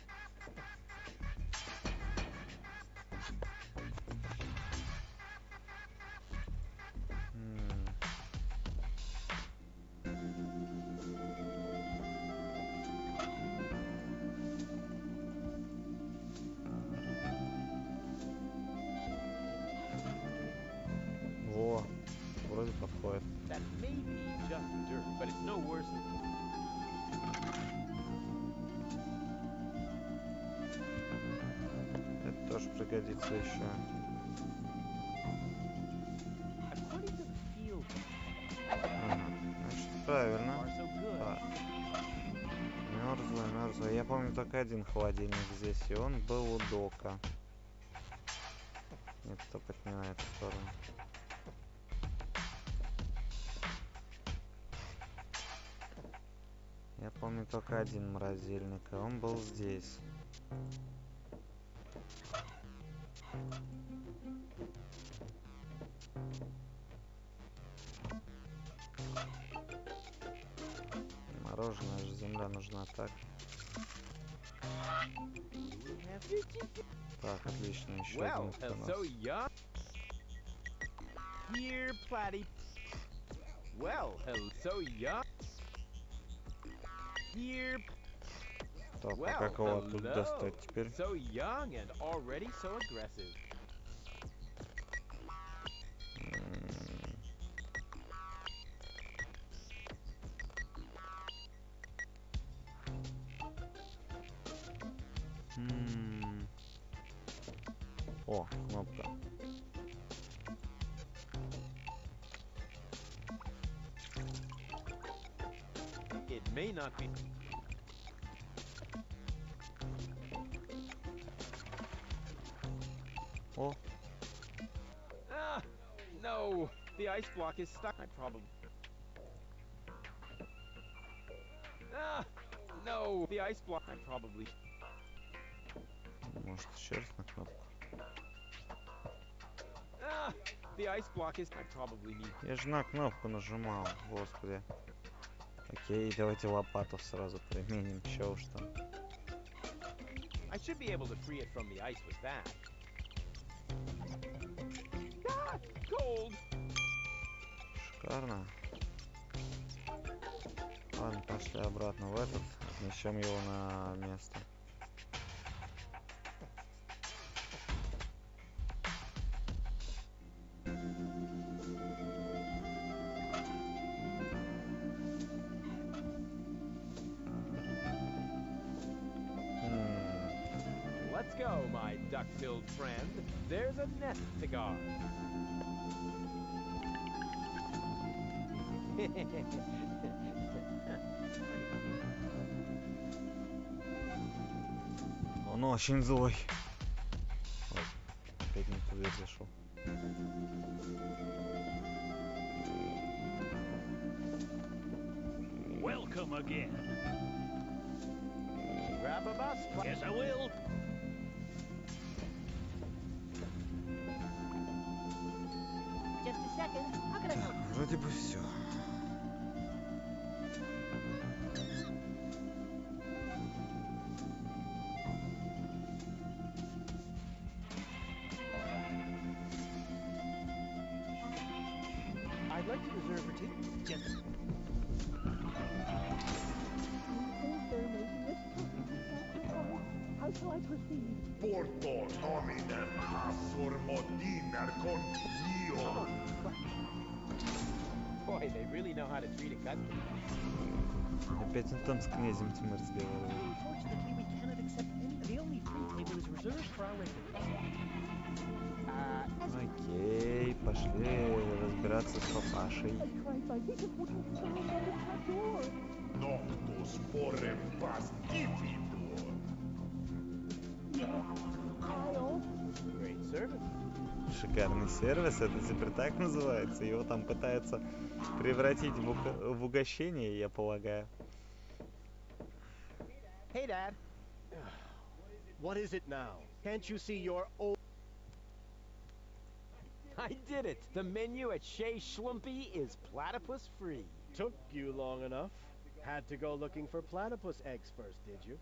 Speaker 1: Во, вроде подходит.
Speaker 2: That may be just dirt, but it's no worse than...
Speaker 1: Это тоже пригодится еще.
Speaker 2: According to the field,
Speaker 1: Ага, значит, правильно.
Speaker 2: far so good.
Speaker 1: Так. Мерзлая. Я помню только один холодильник здесь, и он был у дока. Нет, только не на эту сторону. Я помню только один морозильник, и он был здесь. Мороженое же, земля нужна, так. Так, отлично, еще
Speaker 2: Well,
Speaker 1: один
Speaker 2: so
Speaker 1: понос.
Speaker 2: young. Here, Platty. Well, so young. Here.
Speaker 1: Так, а
Speaker 2: Well,
Speaker 1: как его оттуда
Speaker 2: hello.
Speaker 1: достать теперь?
Speaker 2: So young and already so aggressive.
Speaker 1: О, кнопка.
Speaker 2: It may not be.
Speaker 1: О,
Speaker 2: Ah, no. The ice block is stuck. I probably. Ah, no. The ice block. I probably.
Speaker 1: может еще раз на кнопку.
Speaker 2: Ah, the ice block is. I probably need.
Speaker 1: Я же на кнопку нажимал, господи. Окей, давайте лопату сразу применим, чё уж там.
Speaker 2: I should be able to free it from the ice with that. Ah, cold.
Speaker 1: Шикарно. Ладно, пошли обратно в этот, отнесем его на место.
Speaker 2: Let's go, my duck-billed friend. There's a nest to guard.
Speaker 1: Он очень злой. Ой, опять не в ту дверь зашел.
Speaker 7: Welcome again.
Speaker 2: Grab a bus.
Speaker 7: Yes, I will.
Speaker 5: Just a second. How can I help?
Speaker 1: Вроде бы все.
Speaker 2: I'd like to reserve for two. Just
Speaker 5: How shall I proceed?
Speaker 8: Porto nominem asur modiner conzio.
Speaker 2: boy, they really know how to treat a customer.
Speaker 1: Опять он там с князем тьмы разговаривает.
Speaker 5: Unfortunately, we cannot accept any. The only It was reserved for our regulars.
Speaker 1: Окей, пошли разбираться с папашей.
Speaker 8: Noctus porem pas diffido.
Speaker 4: Great service.
Speaker 1: Шикарный сервис, это теперь так называется. Его там пытаются превратить в угощение, я полагаю.
Speaker 2: Hey, Dad.
Speaker 4: What is it now? Can't you see your old...
Speaker 2: I did it. The menu at Chez Schlumpy is platypus free.
Speaker 4: Took you long enough. Had to go looking for platypus eggs first, did you?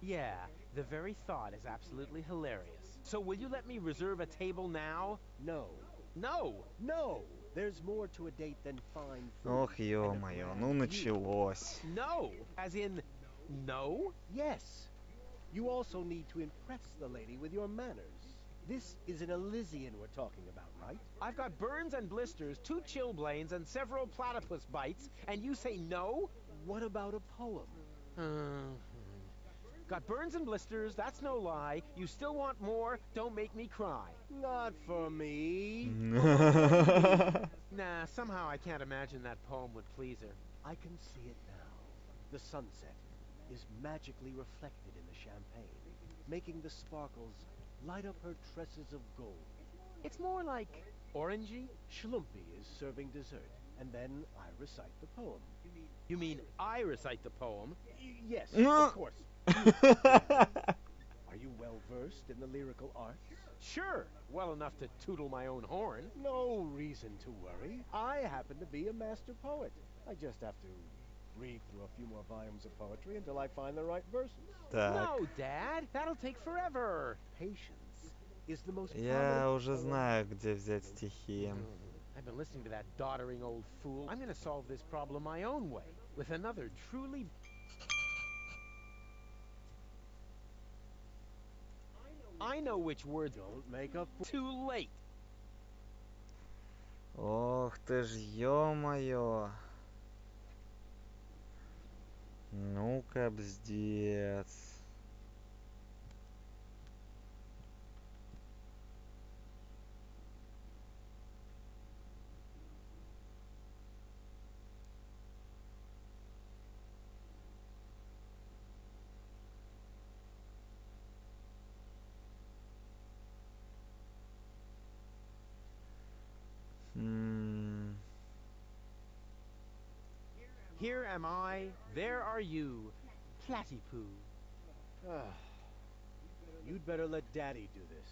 Speaker 2: Yeah, the very thought is absolutely hilarious. So will you let me reserve a table now?
Speaker 4: No.
Speaker 2: No!
Speaker 4: No! There's more to a date than fine food.
Speaker 1: Ох,
Speaker 4: and a
Speaker 1: ё-моё,
Speaker 4: grand
Speaker 1: ну
Speaker 4: view.
Speaker 1: началось.
Speaker 2: No! As in, no?
Speaker 4: Yes. You also need to impress the lady with your manners. This is an Elysian we're talking about, right?
Speaker 2: I've got burns and blisters, 2 chilblains, and several platypus bites, and you say no?
Speaker 4: What about a poem?
Speaker 2: Got burns and blisters, that's no lie. You still want more? Don't make me cry.
Speaker 4: Not for me.
Speaker 2: Nah, somehow I can't imagine that poem would please her.
Speaker 4: I can see it now. The sunset is magically reflected in the champagne, making the sparkles light up her tresses of gold.
Speaker 2: It's more like orangey.
Speaker 4: Schlumpy is serving dessert, and then I recite the poem.
Speaker 2: You mean I recite the poem?
Speaker 4: Yes, of course. Are you well versed in the lyrical arts?
Speaker 2: Sure, well enough to tootle my own horn.
Speaker 4: No reason to worry. I happen to be a master poet. I just have to read through a few more volumes of poetry until I find the right verses.
Speaker 1: Так,
Speaker 2: No, Dad, that'll take forever.
Speaker 4: Patience is the most
Speaker 1: я
Speaker 4: prominent
Speaker 1: уже знаю, где взять стихи.
Speaker 2: I've been listening to that doddering old fool. I'm gonna solve this problem my own way, with another truly... I know which words...
Speaker 4: Don't make up.
Speaker 2: Too late.
Speaker 1: Ох ты ж, ё-моё. Ну-ка, бздец.
Speaker 2: Here am I, there are you, Platypoo.
Speaker 4: You'd better let Daddy do this.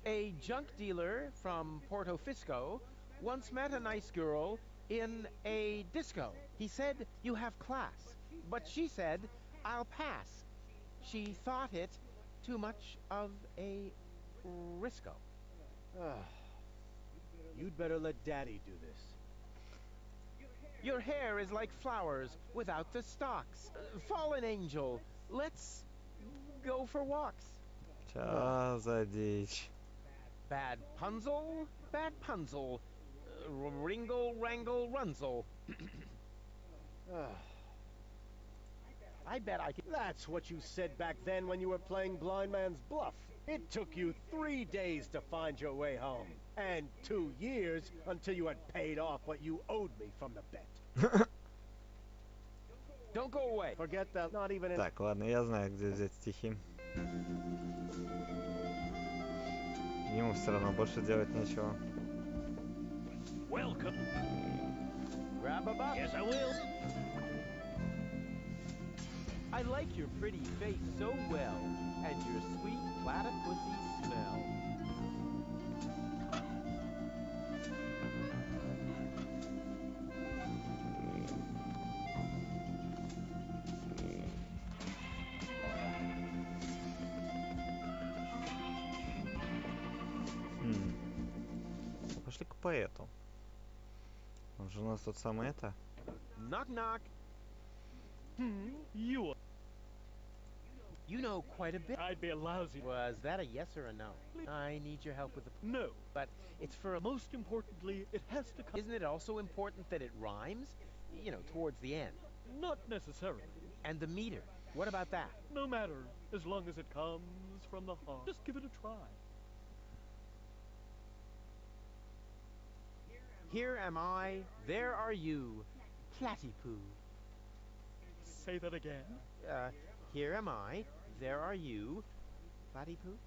Speaker 2: A junk dealer from Porto Fisco once met a nice girl in a disco. He said, "You have class." But she said, "I'll pass." She thought it too much of a risco.
Speaker 4: You'd better let Daddy do this.
Speaker 2: Your hair is like flowers without the stalks. Fallen angel, let's go for walks.
Speaker 1: Чё за дичь?
Speaker 2: Bad punzel, bad punzel. Ringle, wrangle, runzel. I bet I could...
Speaker 4: That's what you said back then when you were playing blind man's bluff. It took you 3 days to find your way home. And 2 years until you had paid off what you owed me from the bet.
Speaker 2: Don't go away.
Speaker 4: Forget that. Not even in...
Speaker 1: Так, ладно, я знаю, где взять стихи. Ему все равно больше делать нечего.
Speaker 7: Welcome.
Speaker 2: Grab a box.
Speaker 7: Yes, I will.
Speaker 2: I like your pretty face so well, and your sweet platypusy smell.
Speaker 1: Пошли к поэту. Он же у нас тот самый это.
Speaker 2: Knock, knock.
Speaker 5: You.
Speaker 2: You know quite a bit.
Speaker 5: I'd be lousy.
Speaker 2: Was that a yes or a no? I need your help with the...
Speaker 5: No.
Speaker 2: But it's for a...
Speaker 5: Most importantly, it has to come.
Speaker 2: Isn't it also important that it rhymes? You know, towards the end.
Speaker 5: Not necessarily.
Speaker 2: And the meter, what about that?
Speaker 5: No matter, as long as it comes from the heart. Just give it a try.
Speaker 2: Here am I, there are you, Platypoo.
Speaker 5: Say that again.
Speaker 2: Here am I, there are you, Platypoo.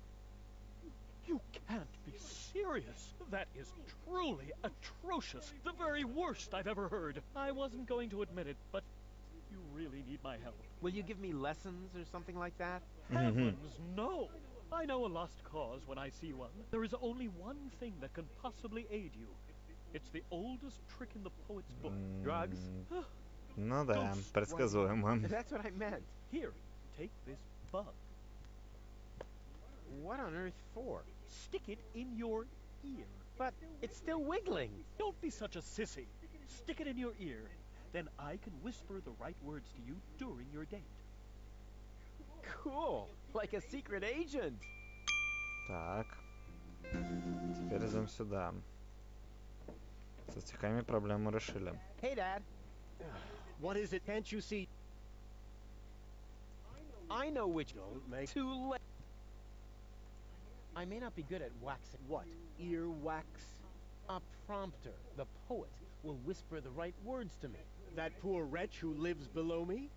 Speaker 5: You can't be serious. That is truly atrocious. The very worst I've ever heard. I wasn't going to admit it, but you really need my help.
Speaker 2: Will you give me lessons or something like that?
Speaker 5: Heavens, no! I know a lost cause when I see one. There is only one thing that can possibly aid you. It's the oldest trick in the poet's book.
Speaker 2: Drugs?
Speaker 1: Ну да, предсказуемо.
Speaker 2: That's what I meant.
Speaker 5: Here, take this bug.
Speaker 2: What on earth for?
Speaker 5: Stick it in your ear.
Speaker 2: But it's still wiggling.
Speaker 5: Don't be such a sissy. Stick it in your ear. Then I can whisper the right words to you during your date.
Speaker 2: Cool. Like a secret agent.
Speaker 1: Так. Теперь идем сюда. Со стихами проблему решили.
Speaker 2: Hey, Dad.
Speaker 4: What is it? Can't you see?
Speaker 2: I know which.
Speaker 4: Don't make
Speaker 2: Too late. I may not be good at waxing.
Speaker 4: what? Ear wax?
Speaker 2: A prompter, the poet, will whisper the right words to me.
Speaker 4: That poor wretch who lives below me?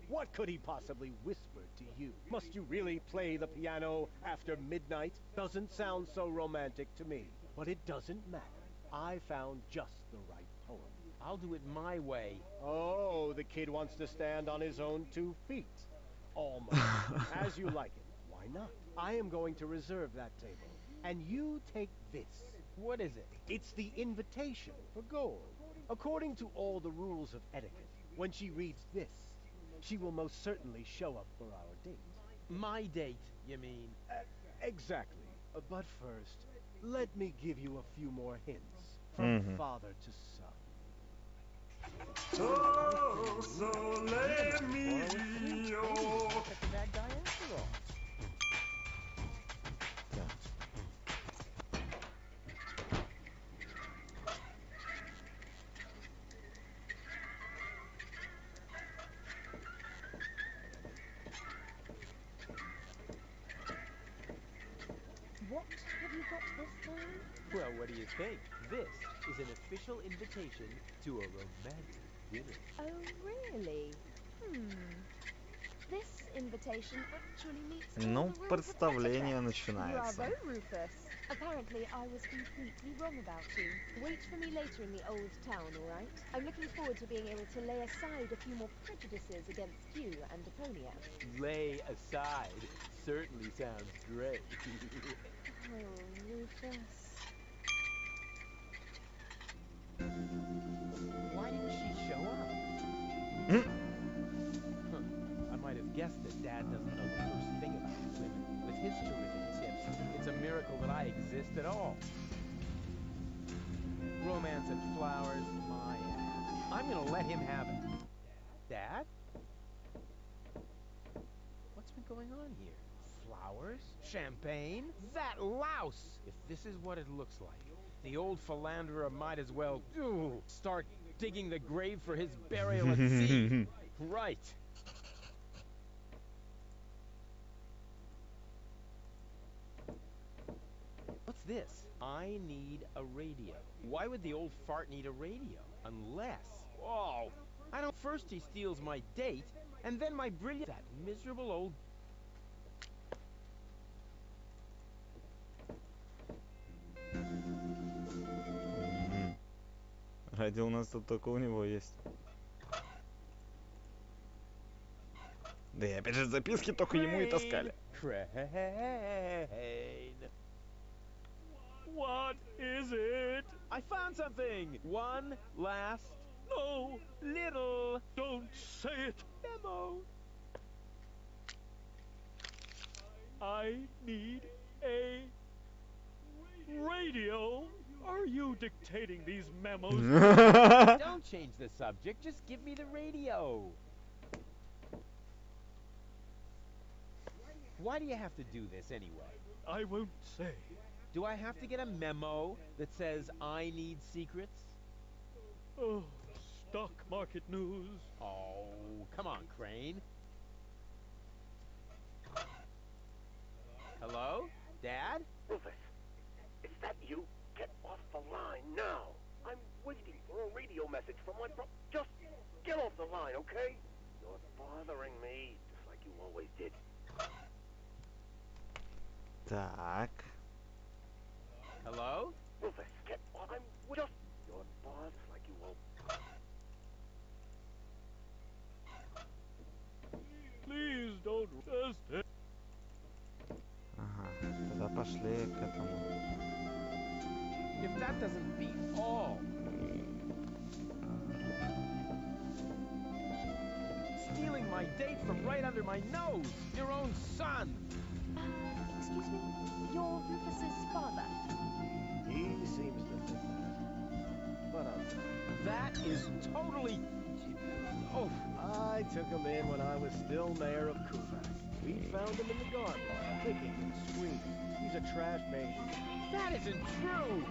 Speaker 4: What could he possibly whisper to you? Must you really play the piano after midnight? Doesn't sound so romantic to me. But it doesn't matter. I found just the right poem.
Speaker 2: I'll do it my way.
Speaker 4: Oh, the kid wants to stand on his own 2 feet. Almost. As you like it. Why not? I am going to reserve that table. And you take this.
Speaker 2: What is it?
Speaker 4: It's the invitation for gold. According to all the rules of etiquette, when she reads this, she will most certainly show up for our date.
Speaker 2: My date, you mean?
Speaker 4: Exactly. But first, let me give you a few more hints. From father to son.
Speaker 8: Oh, sole mio.
Speaker 2: Such a bad guy after all.
Speaker 9: What have you got this time?
Speaker 2: Well, what do you think? This is an official invitation to a romantic dinner.
Speaker 9: Oh, really? This invitation actually meets all
Speaker 1: Ну,
Speaker 9: the rules of
Speaker 1: представление
Speaker 9: etiquette.
Speaker 1: начинается.
Speaker 9: Bravo, Rufus. Apparently, I was completely wrong about you. Wait for me later in the old town, all right? I'm looking forward to being able to lay aside a few more prejudices against you and Deponia.
Speaker 2: Lay aside certainly sounds great.
Speaker 9: Oh, Rufus.
Speaker 2: Why didn't she show up? I might have guessed that Dad doesn't know the first thing about women. With his terrific tips, it's a miracle that I exist at all. Romance and flowers, my ass. I'm gonna let him have it. Dad? What's been going on here? Flowers? Champagne? That louse! If this is what it looks like, the old philanderer might as well start digging the grave for his burial at sea. Right. What's this? I need a radio. Why would the old fart need a radio? Unless... Oh! I don't... First he steals my date, and then my brilliant... That miserable old...
Speaker 1: Радио у нас тут только у него есть. Да и опять же записки только ему и таскали.
Speaker 2: Crane.
Speaker 5: What is it?
Speaker 2: I found something! One last...
Speaker 5: No,
Speaker 2: little...
Speaker 5: don't say it.
Speaker 2: memo.
Speaker 5: I need a radio. Are you dictating these memos?
Speaker 2: Don't change the subject, just give me the radio. Why do you have to do this anyway?
Speaker 5: I won't say.
Speaker 2: Do I have to get a memo that says I need secrets?
Speaker 5: Oh, stock market news.
Speaker 2: Oh, come on, Crane. Hello? Dad?
Speaker 4: Rufus, is that you? Get off the line now. I'm waiting for a radio message from my bro. Just get off the line, okay? You're bothering me, just like you always did.
Speaker 1: Так.
Speaker 2: Hello?
Speaker 4: Rufus, get off. I'm just. You're bothering just like you always.
Speaker 5: Please don't just.
Speaker 1: Ага, тогда пошли к этому.
Speaker 2: If that doesn't beat all. Stealing my date from right under my nose. Your own son.
Speaker 9: Excuse me? You're Rufus's father?
Speaker 4: He seems to think that. But I'm not.
Speaker 2: That is totally... Oh,
Speaker 4: I took him in when I was still mayor of Kuvak. We found him in the garbage, kicking and screaming. He's a trash baby.
Speaker 2: that isn't true.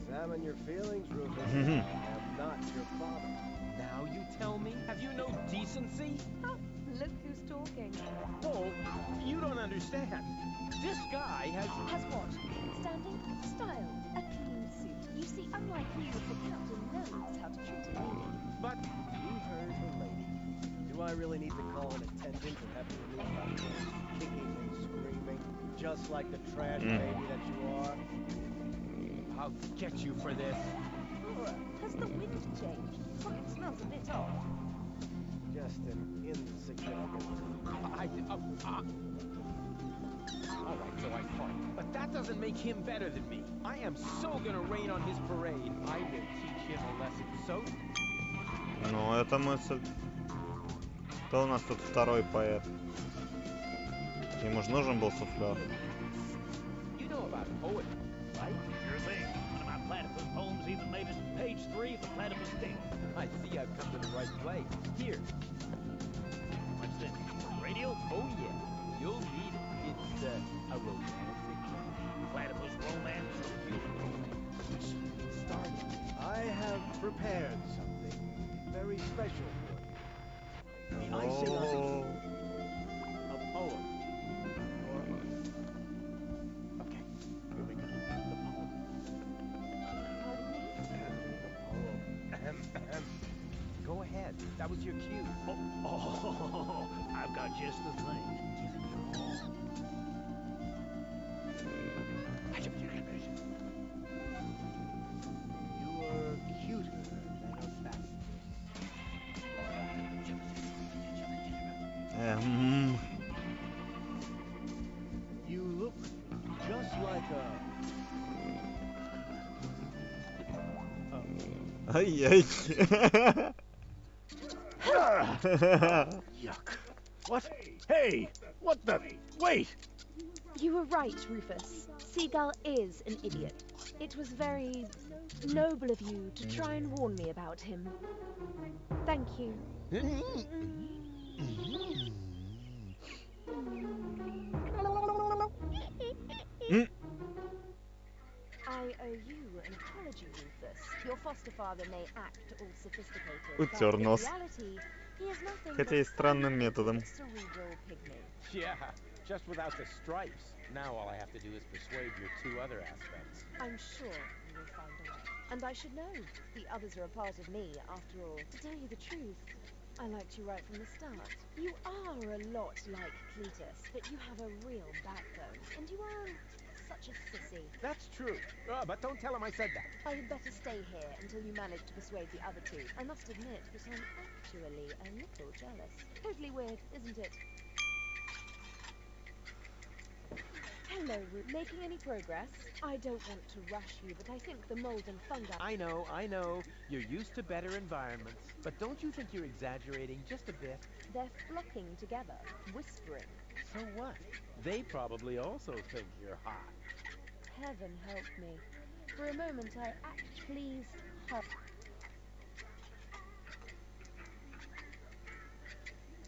Speaker 4: Examine your feelings, Rufus. I am not your father.
Speaker 2: Now you tell me? Have you no decency?
Speaker 9: Oh, look who's talking.
Speaker 2: Paul, you don't understand. This guy has...
Speaker 9: Has what? Standing? Style? A clean suit. You see, unlike you, the captain knows how to treat a lady.
Speaker 2: But...
Speaker 4: You heard the lady. Do I really need to call an attendant and have to remove my clothes, kicking and screaming, just like the trash baby that you are?
Speaker 2: I'll get you for this.
Speaker 9: Has the wind changed? It smells a bit off.
Speaker 4: Just an insignificant...
Speaker 2: All right, so I fart. But that doesn't make him better than me. I am so gonna rain on his parade. I will teach him a lesson. So...
Speaker 1: Ну, это мысль. Кто у нас тут второй поэт? Ему же нужен был суфлер.
Speaker 2: You know about poetry, right?
Speaker 7: Sure thing. One of my platypus poems even made it to page 3 of the Platypus Dictionary.
Speaker 2: I see I've come to the right place. Here.
Speaker 7: What's this? Radio?
Speaker 2: Oh, yeah. You'll need it. It's, a romantic
Speaker 7: Platypus romance review.
Speaker 2: start.
Speaker 4: I have prepared something very special for you. The icing on
Speaker 1: Oh.
Speaker 4: a poem. For us. Okay, here we go. The poem.
Speaker 9: Pardon me?
Speaker 4: The poem.
Speaker 2: Go ahead. That was your cue.
Speaker 7: Oh, I've got just the thing. Give it your all.
Speaker 4: You were cuter than a back. You look just like
Speaker 1: Ай-яй.
Speaker 4: Yuck. What? Hey! What the? Wait!
Speaker 9: You were right, Rufus. Seagull is an idiot. It was very noble of you to try and warn me about him. Thank you. I owe you an apology, Rufus. Your foster father may act all sophisticated, but
Speaker 1: Утер
Speaker 9: in
Speaker 1: нос.
Speaker 9: reality, he is nothing
Speaker 1: Хотя и
Speaker 9: but
Speaker 1: странным
Speaker 9: a
Speaker 1: методом.
Speaker 9: cerebral pygmy.
Speaker 2: Yeah, just without the stripes. Now all I have to do is persuade your two other aspects.
Speaker 9: I'm sure you will find a way. And I should know. The others are a part of me, after all. To tell you the truth, I liked you right from the start. You are a lot like Cletus, but you have a real backbone. And you are such a sissy.
Speaker 2: That's true. But don't tell him I said that.
Speaker 9: I had better stay here until you manage to persuade the other two. I must admit that I'm actually a little jealous. Totally weird, isn't it? Hello, Root. Making any progress? I don't want to rush you, but I think the mold and fungi...
Speaker 2: I know. You're used to better environments. But don't you think you're exaggerating just a bit?
Speaker 9: They're flocking together, whispering.
Speaker 2: So what? They probably also think you're hot.
Speaker 9: Heaven help me. For a moment, I please help.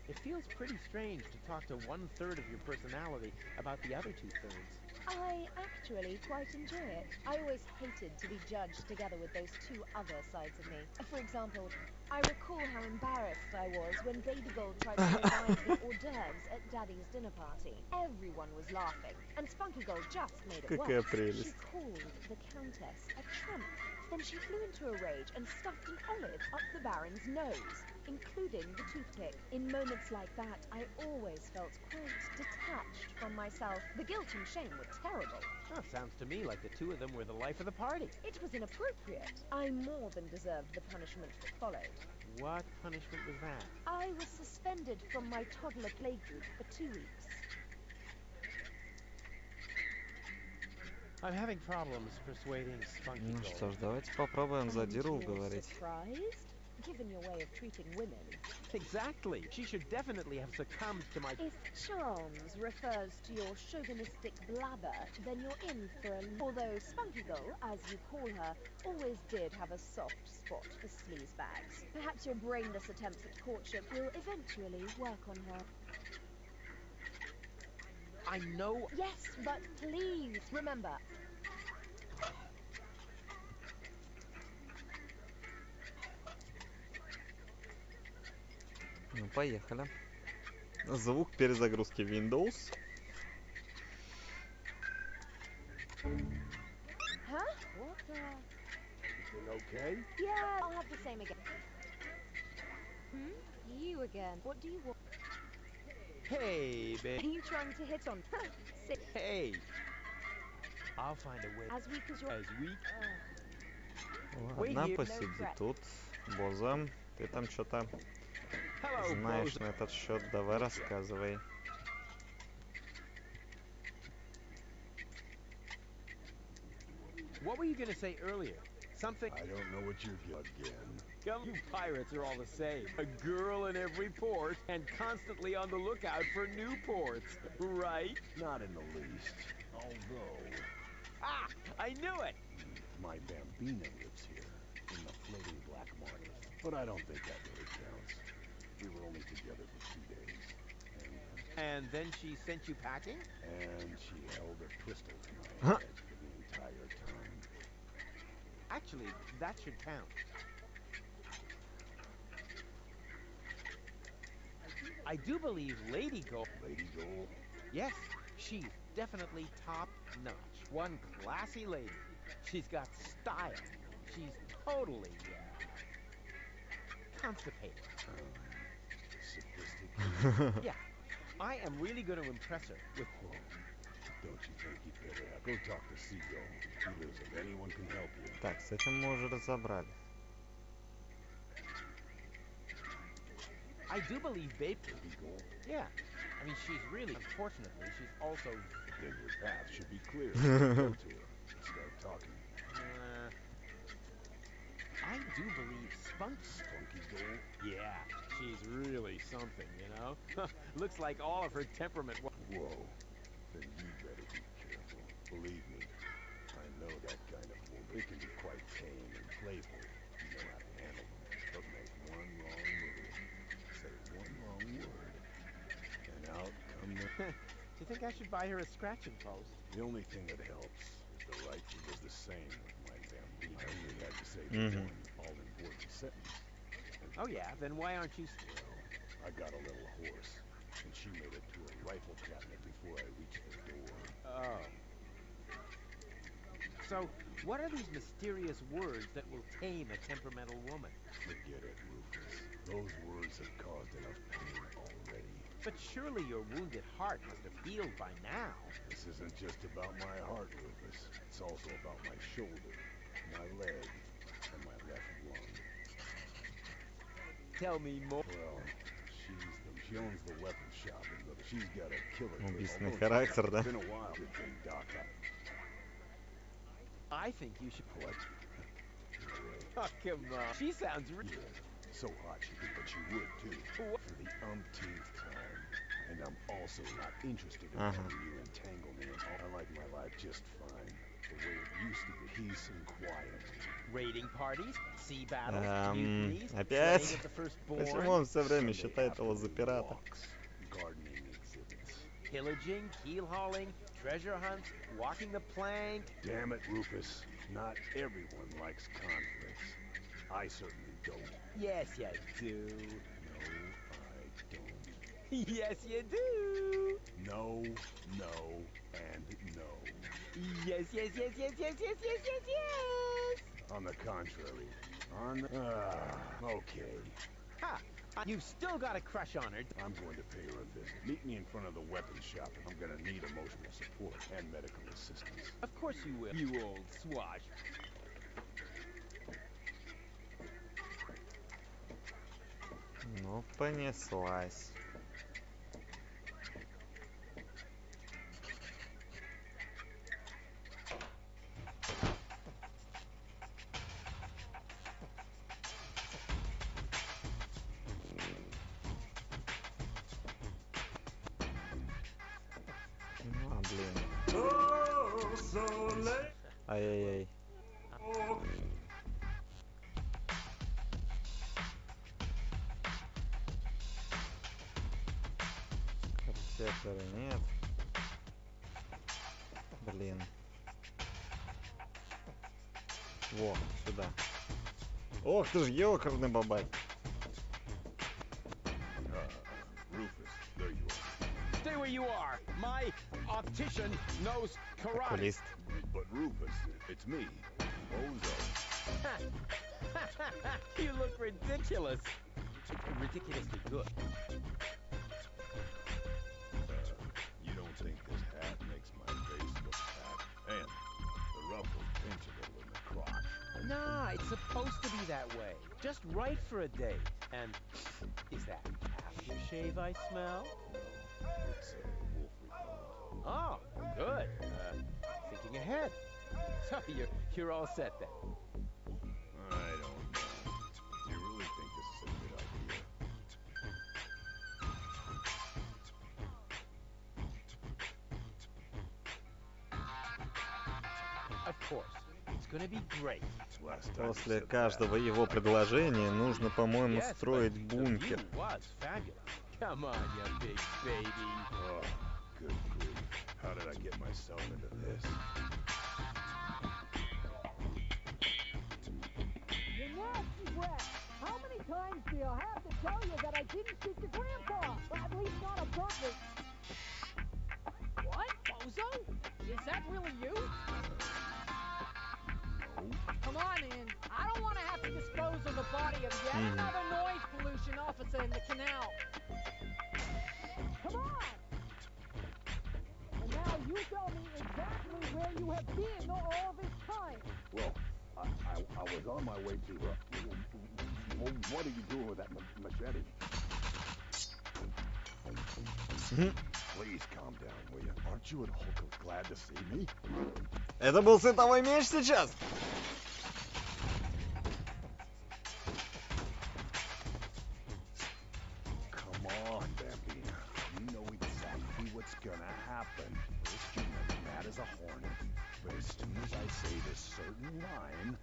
Speaker 2: It feels pretty strange to talk to 1/3 of your personality about the other 2/3.
Speaker 9: I actually quite enjoy it. I always hated to be judged together with those two other sides of me. For example, I recall how embarrassed I was when Baby Gold tried to revive the hors d'oeuvres at Daddy's dinner party. Everyone was laughing, and Spunky Gold just made it
Speaker 1: Какая
Speaker 9: worse.
Speaker 1: прелесть.
Speaker 9: She called the Countess a tramp. Then she flew into a rage and stuffed an olive up the Baron's nose, including the toothpick. In moments like that, I always felt quite detached from myself. The guilt and shame were terrible.
Speaker 2: Oh, sounds to me like the two of them were the life of the party.
Speaker 9: It was inappropriate. I more than deserved the punishment that followed.
Speaker 2: What punishment was that?
Speaker 9: I was suspended from my toddler playgroup for 2 weeks.
Speaker 2: I'm having problems persuading Spunky
Speaker 1: Ну
Speaker 2: Gold.
Speaker 1: что ж, давайте попробуем задиру
Speaker 9: And you're
Speaker 1: уговорить.
Speaker 9: surprised? Given your way of treating women.
Speaker 2: Exactly. She should definitely have succumbed to my...
Speaker 9: If charms refers to your chauvinistic blabber, then you're in for a... Although Spunky Gull, as you call her, always did have a soft spot for sleazebags. Perhaps your brainless attempts at courtship will eventually work on her.
Speaker 2: I know...
Speaker 9: Yes, but please, remember...
Speaker 1: Ну, поехали. Звук перезагрузки Windows.
Speaker 9: Huh? What the...
Speaker 4: Everything okay?
Speaker 9: Yeah, I'll have the same again. You again. What do you want?
Speaker 2: Hey,
Speaker 9: Are
Speaker 2: babe.
Speaker 9: you trying to hit on... Sit.
Speaker 2: Hey. I'll find a way.
Speaker 9: As weak as your...
Speaker 2: As weak.
Speaker 1: Ладно,
Speaker 2: here.
Speaker 1: посиди
Speaker 9: No
Speaker 1: тут. Боза, ты там что-то
Speaker 2: Hello,
Speaker 1: знаешь
Speaker 2: Bozo.
Speaker 1: на этот счет, давай рассказывай.
Speaker 2: What were you gonna say earlier? Something...
Speaker 3: I don't know what you're again.
Speaker 2: Come, you pirates are all the same. A girl in every port and constantly on the lookout for new ports, right?
Speaker 3: Not in the least. Although,
Speaker 2: Ah! I knew it!
Speaker 3: my Bambina lives here, in the floating black market. But I don't think that really counts. We were only together for 2 days.
Speaker 2: And then she sent you packing?
Speaker 3: And she held a pistol to my
Speaker 1: Huh?
Speaker 3: head for the entire time.
Speaker 2: Actually, that should count. I do believe Lady Gold...
Speaker 3: Lady Gold?
Speaker 2: Yes, she's definitely top-notch. One classy lady. She's got style. She's totally, constipated.
Speaker 3: Sophisticated.
Speaker 2: Yeah, I am really going to impress her with...
Speaker 3: Oh, don't you think you'd better go talk to Seagull? He lives if anyone can help you.
Speaker 1: Так, с этим мы уже разобрались.
Speaker 2: I do believe Babe...
Speaker 3: Lady Gold?
Speaker 2: Yeah, I mean, she's really... Unfortunately, she's also...
Speaker 3: Then your path should be clear. Go to her and start talking.
Speaker 2: I do believe
Speaker 3: Spunky Gold?
Speaker 2: Yeah, she's really something, you know? Looks like all of her temperament...
Speaker 3: Whoa. Then you better be careful. Believe me, I know that kind of woman. They can be quite tame and playful. You know how to handle them. But make one wrong move. Say one wrong word. And out come the...
Speaker 2: Do you think I should buy her a scratching post?
Speaker 3: The only thing that helps is the right she does the same with my family. I only had to say the
Speaker 1: Mhm.
Speaker 3: one all-important sentence.
Speaker 2: Oh yeah, then why aren't you...
Speaker 3: Well, I got a little horse, and she made it to a rifle cabinet before I reached the door.
Speaker 2: Oh. So, what are these mysterious words that will tame a temperamental woman?
Speaker 3: Forget it, Rufus. Those words have caused enough pain already.
Speaker 2: But surely your wounded heart must have healed by now.
Speaker 3: This isn't just about my heart, Rufus. It's also about my shoulder, my leg, and my left lung.
Speaker 2: Tell me more.
Speaker 3: Well, she owns the weapon shop, and she's got a killer.
Speaker 1: Убийственный характер, да?
Speaker 3: It's been a while. Good thing, Doc.
Speaker 2: I think you should...
Speaker 3: What?
Speaker 2: Oh, come on. She sounds...
Speaker 3: Yeah, so hot she could, but she would too.
Speaker 2: What?
Speaker 3: For the umpteenth time. And I'm also not interested in
Speaker 1: Uh-huh.
Speaker 3: having you entangle me in all. I like my life just fine. The way it used to be. Peace and quiet.
Speaker 2: Raiding parties, sea battles,
Speaker 1: Эм,
Speaker 2: mutinies,
Speaker 1: опять?
Speaker 2: slaying of the firstborn,
Speaker 1: Почему он все время
Speaker 3: Sunday
Speaker 1: считает его за
Speaker 3: afternoon
Speaker 1: пирата?
Speaker 3: walks, gardening exhibits.
Speaker 2: pillaging, keel hauling, treasure hunts, walking the plank.
Speaker 3: Damn it, Rufus. Not everyone likes conflicts. I certainly don't.
Speaker 2: Yes, you do.
Speaker 3: No, I don't.
Speaker 2: Yes, you do.
Speaker 3: No, no, and no.
Speaker 2: Yes, yes, yes, yes, yes, yes, yes, yes, yes.
Speaker 3: On the contrary. Okay.
Speaker 2: Ha! You've still got a crush on her.
Speaker 3: I'm going to pay her a visit. Meet me in front of the weapons shop. I'm going to need emotional support and medical assistance.
Speaker 2: Of course you will, you old swash.
Speaker 1: Ну, понеслась. Ну, блин. Ай-яй-яй. Сектора нет. Блин. Во, сюда. Ох ты ж, ёкарный бабай.
Speaker 3: Rufus, there you are.
Speaker 2: Stay where you are. My optician knows karate.
Speaker 1: Окулист.
Speaker 3: But Rufus, it's me, Bozo.
Speaker 2: You look ridiculous. Ridiculously good.
Speaker 3: You don't think this hat makes my face look fat? And the ruffles pinch a little in the crotch.
Speaker 2: Nah, it's supposed to be that way. Just right for a date. And is that aftershave I smell?
Speaker 3: No, it's wolf repellent.
Speaker 2: Oh, good. Thinking ahead. So you're all set then.
Speaker 3: I don't know. Do you really think this is a good idea?
Speaker 2: Of course. It's gonna be great.
Speaker 3: Last time you
Speaker 1: После
Speaker 3: said that,
Speaker 1: каждого его предложения нужно, по-моему,
Speaker 2: Yes,
Speaker 1: строить
Speaker 2: but the
Speaker 1: бункер.
Speaker 2: view was fabulous. Come on, you big baby.
Speaker 3: Oh, good grief. How did I get myself into this?
Speaker 10: You nasty brat! How many times do you have to tell you that I didn't shoot your grandpa? Or at least not on purpose. What, Bozo? Is that really you?
Speaker 3: No.
Speaker 10: Come on in. I don't want to have to dispose of the body of yet another noise pollution officer in the canal. Come on! And now you tell me exactly where you have been all this time.
Speaker 3: Well, I was on my way to, what are you doing with that machete? Please calm down, will you? Aren't you and Hulk glad to see me?
Speaker 1: Это был световой меч сейчас?
Speaker 3: Come on, Bambina. You know exactly what's gonna happen. First you get mad as a hornet, but as soon as I say this certain line,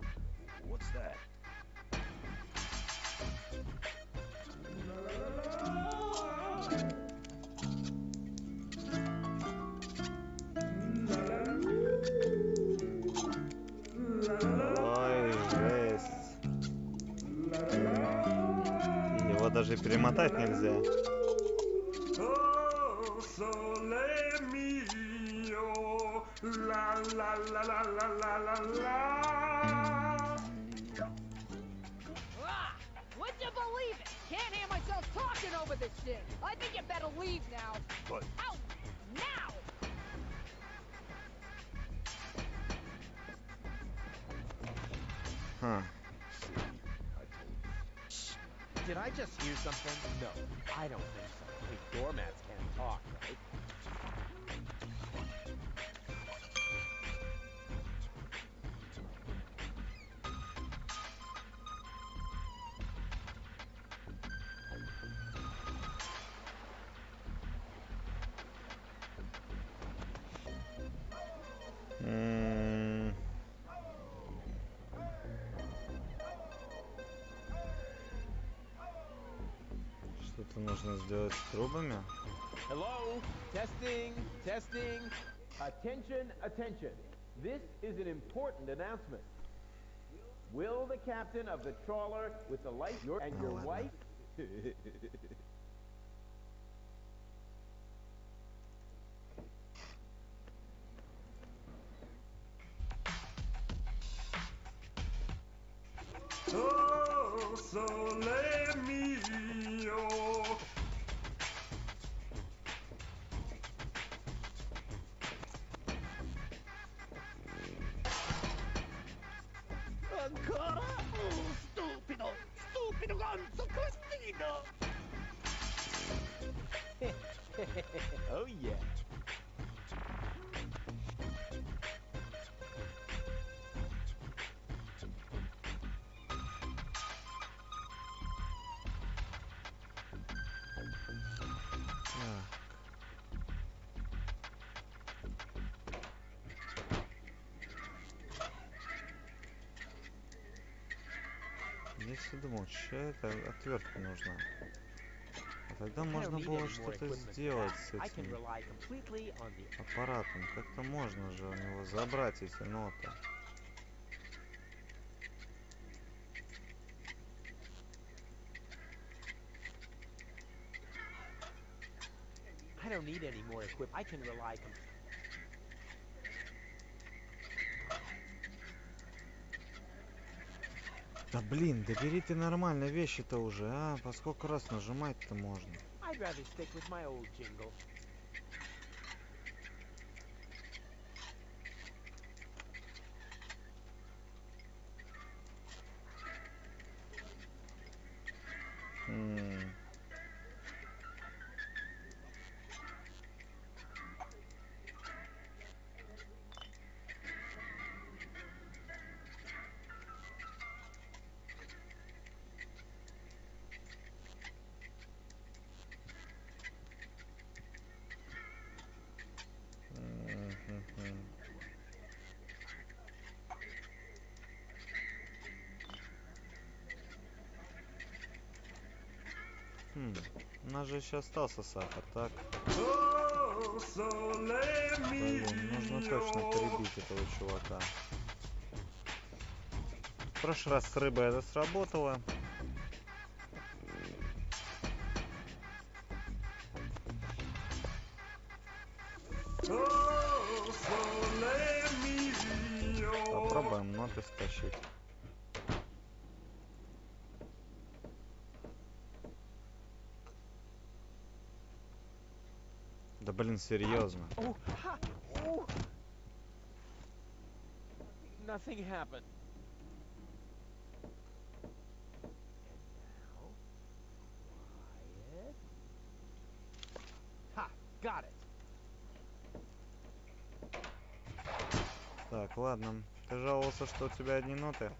Speaker 3: what's that?
Speaker 1: Ой, жесть. Его даже перемотать нельзя.
Speaker 8: Oh, sole mio, la la la la la la la la.
Speaker 10: Ah! Would you believe it? Can't hear myself talking over this shit. I think you better leave now.
Speaker 3: But
Speaker 10: Out! Now!
Speaker 1: Huh.
Speaker 3: see, I told you.
Speaker 2: Did I just hear something? No, I don't think so. I mean, doormats can't talk, right?
Speaker 1: Что-то нужно сделать с трубами.
Speaker 2: Hello? Testing, testing. Attention, attention. This is an important announcement. Will the captain of the trawler with the light and your wife?
Speaker 8: Oh, sole mio.
Speaker 3: Ancora? Oh, stupido! Stupido gonzo cretino!
Speaker 2: Oh yeah.
Speaker 1: Я все думал, что это отвертка нужна. А тогда можно было что-то сделать с этим аппаратом. Как-то можно же у него забрать эти ноты.
Speaker 2: I don't need any more equipment. I can rely
Speaker 1: Да блин, да бери ты нормально вещи-то уже, а? По сколько раз нажимать-то можно?
Speaker 2: I'd rather stick with my old jingle.
Speaker 1: У нас же еще остался сахар, так?
Speaker 8: Oh, sole
Speaker 1: Блин, нужно точно перебить этого чувака. В прошлый раз с рыбой это сработало.
Speaker 8: Oh, sole mio.
Speaker 1: Попробуем ноты стащить. Да блин, серьезно.
Speaker 2: Oh, ha, oh. Nothing happened. And now, quiet. Ha, got it.
Speaker 1: Так, ладно. Ты жаловался, что у тебя одни ноты?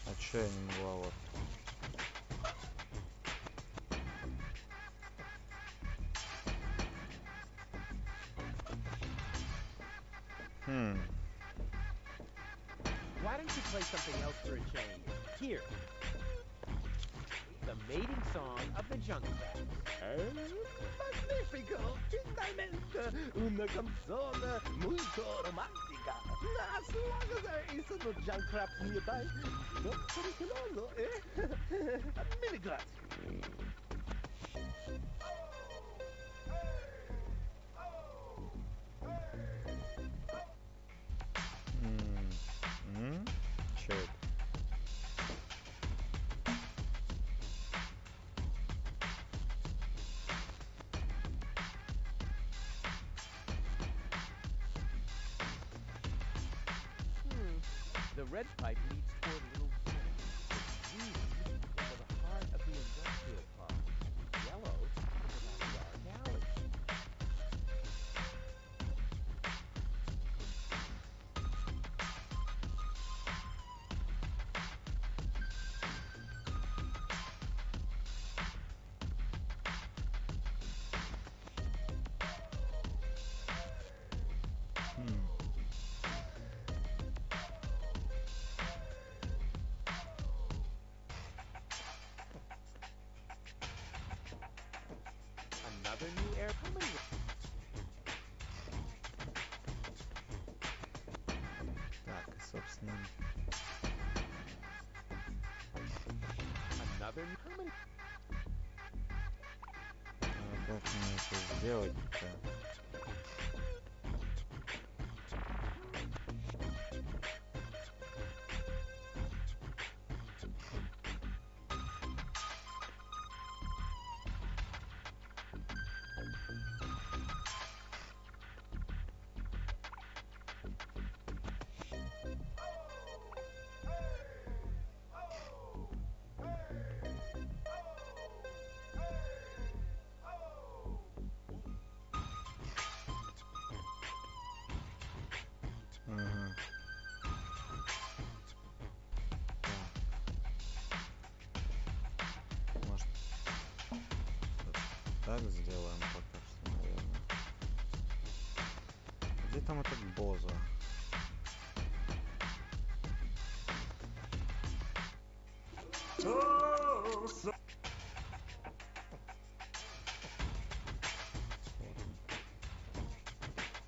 Speaker 1: А чё я не могла вот?
Speaker 2: Why don't you play something else for a change? Here. The mating song of the junk crabs.
Speaker 3: Magnifico! Finalmente! Una canzone molto romantica! As long as there is no junk crabs nearby, non pericoloso, eh? Mille grazie!
Speaker 1: Чё это?
Speaker 2: The red pipe leads toward Little Village. Green into the heart of the industrial park. Yellow into that dark alley. Another new air coming.
Speaker 1: собственно. Как мне это сделать-то? Ага. Может, так сделаем пока что, наверное. Где там этот боза?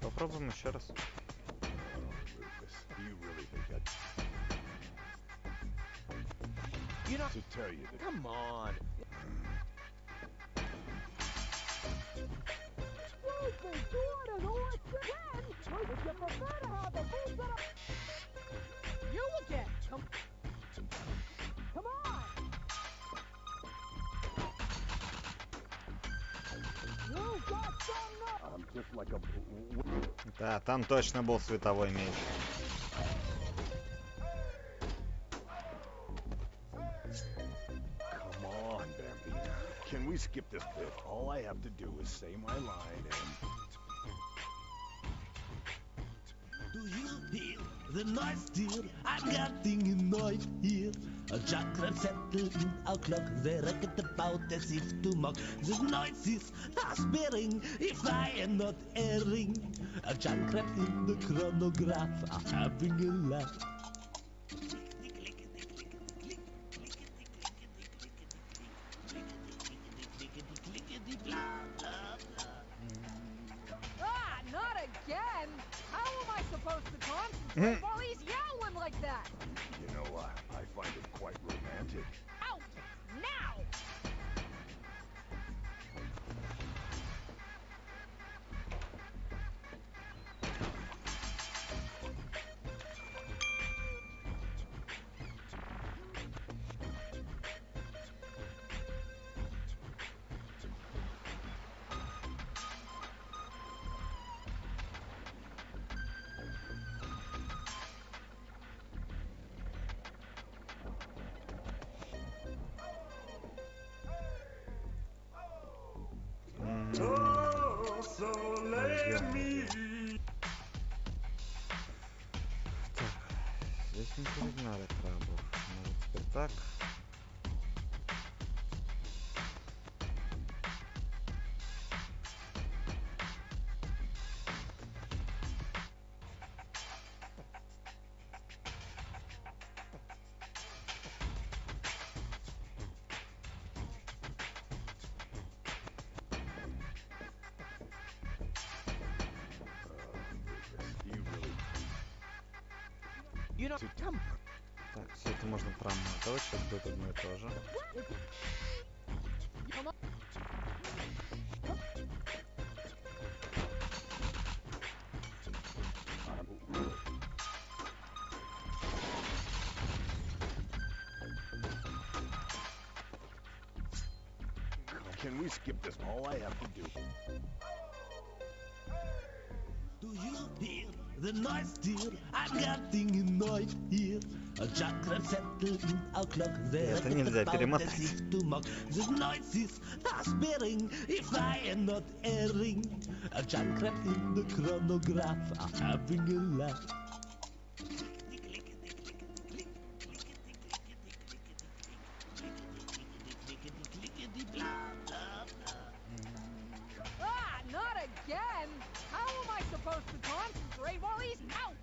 Speaker 1: Попробуем еще раз.
Speaker 3: You know, to tell you the
Speaker 2: Come on.
Speaker 10: You again. Come on. You got some.
Speaker 3: I'm just like a.
Speaker 1: Да, там точно был световой меч.
Speaker 3: Come on, Bambina. Can we skip this bit? All I have to do is say my line and.
Speaker 7: Do you hear the noise, dear? I'm getting annoyed here. A chakra settled in our clock. They reckon about as if to mock. The noises are sparing if I am not erring. A chakra in the chronograph are having a laugh.
Speaker 10: Ah, not again. How am I supposed to concentrate while he's yowling like that?
Speaker 3: You know, I find it quite romantic.
Speaker 10: Out now.
Speaker 8: Oh, so let me.
Speaker 1: Так, здесь не перегнали крабов. Может теперь так?
Speaker 3: You really.
Speaker 2: You know, come.
Speaker 1: Так, все это можно проматывать. Сейчас будет одно и то же.
Speaker 3: Can we skip this? All I have to do.
Speaker 7: Do you hear the noise, dear? I'm getting annoyed here. A chakra settled in our clock. They
Speaker 1: Это нельзя перемотать.
Speaker 7: to mock. The noises are sparing if I am not erring. A chakra in the chronograph are having a laugh.
Speaker 10: Ah, not again. How am I supposed to concentrate while he's out?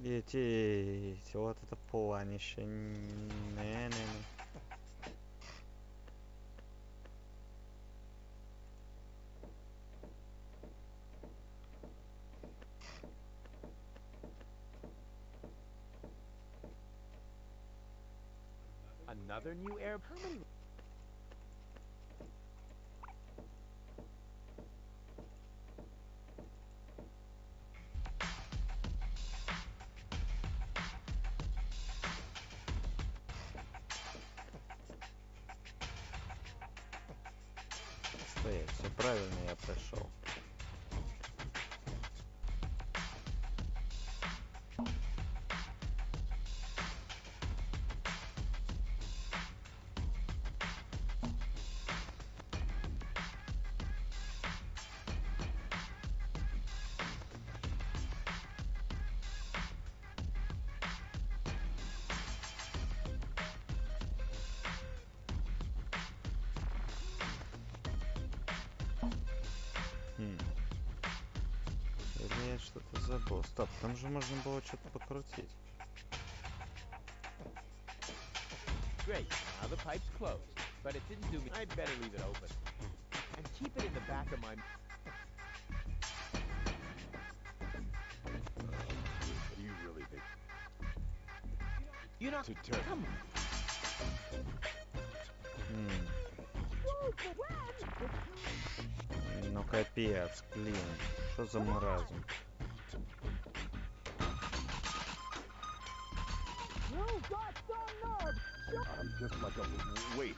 Speaker 1: Еть, вот это планище. Не-не-не.
Speaker 2: Another new air. How many?
Speaker 1: Стоять, все правильно я прошел. Или я что-то забыл. Стоп, там же можно было что-то покрутить.
Speaker 2: Great. Now the pipe's closed, but it didn't do me. I'd better leave it open and keep it in the back of my.
Speaker 3: You really think?
Speaker 2: You know. Come on.
Speaker 1: Ну капец, блин. Что за маразм?
Speaker 3: I'm just like a... Wait.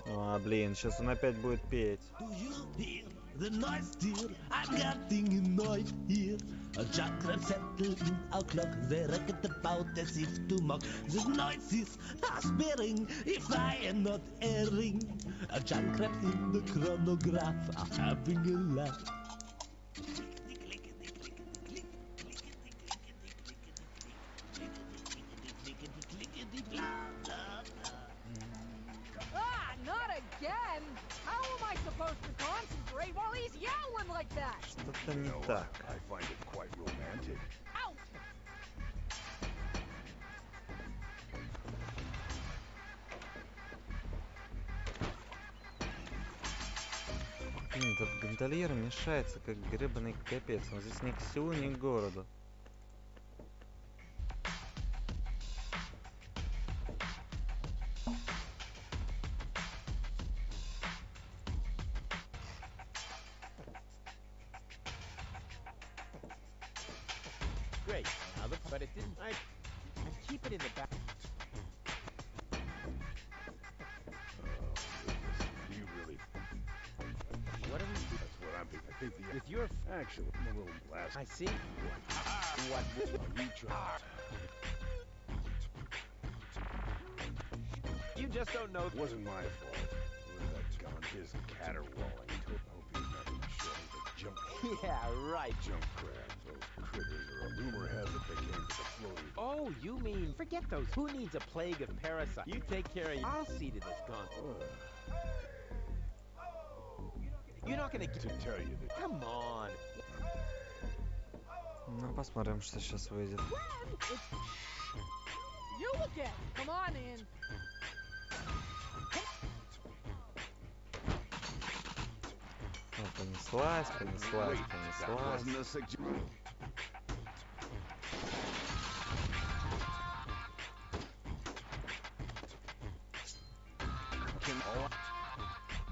Speaker 1: А, блин, сейчас он опять будет петь.
Speaker 11: The noise dear, I'm getting annoyed here. A jackrabbit settled in our clock. They racket about as if to mock. The noise is aspirating, if I am not erring. A jackrabbit in the chronograph are having a laugh.
Speaker 10: Ah, not again! How am I supposed to concentrate while he's yowling like that?
Speaker 1: Что-то не так.
Speaker 3: I find it quite romantic.
Speaker 10: Out!
Speaker 1: Блин, этот гондольер мешается, как гребаный капец. Он здесь ни к селу, ни к городу.
Speaker 2: Great. Now the. But it didn't. I'd keep it in the back.
Speaker 3: You really...
Speaker 2: What are we?
Speaker 3: That's what I'm thinking. I think the...
Speaker 2: With your.
Speaker 3: Actually, I'm a little blast.
Speaker 2: I see. What?
Speaker 3: You try.
Speaker 2: You just don't know.
Speaker 3: It wasn't my fault. It was that gone his caterwauling. I hope he's not going to show me the junk...
Speaker 2: Yeah, right.
Speaker 3: Junk crabs. Those critters are a rumor has it they came to the floating...
Speaker 2: Oh, you mean forget those. Who needs a plague of parasites? You take care of. I'll see to this gone. You're not gonna get
Speaker 3: To tell you the...
Speaker 2: Come on.
Speaker 1: Ну, посмотрим, что сейчас выйдет.
Speaker 10: You again! Come on in!
Speaker 1: Ну, понеслась, понеслась,
Speaker 3: That
Speaker 1: понеслась.
Speaker 3: wasn't a suggestion.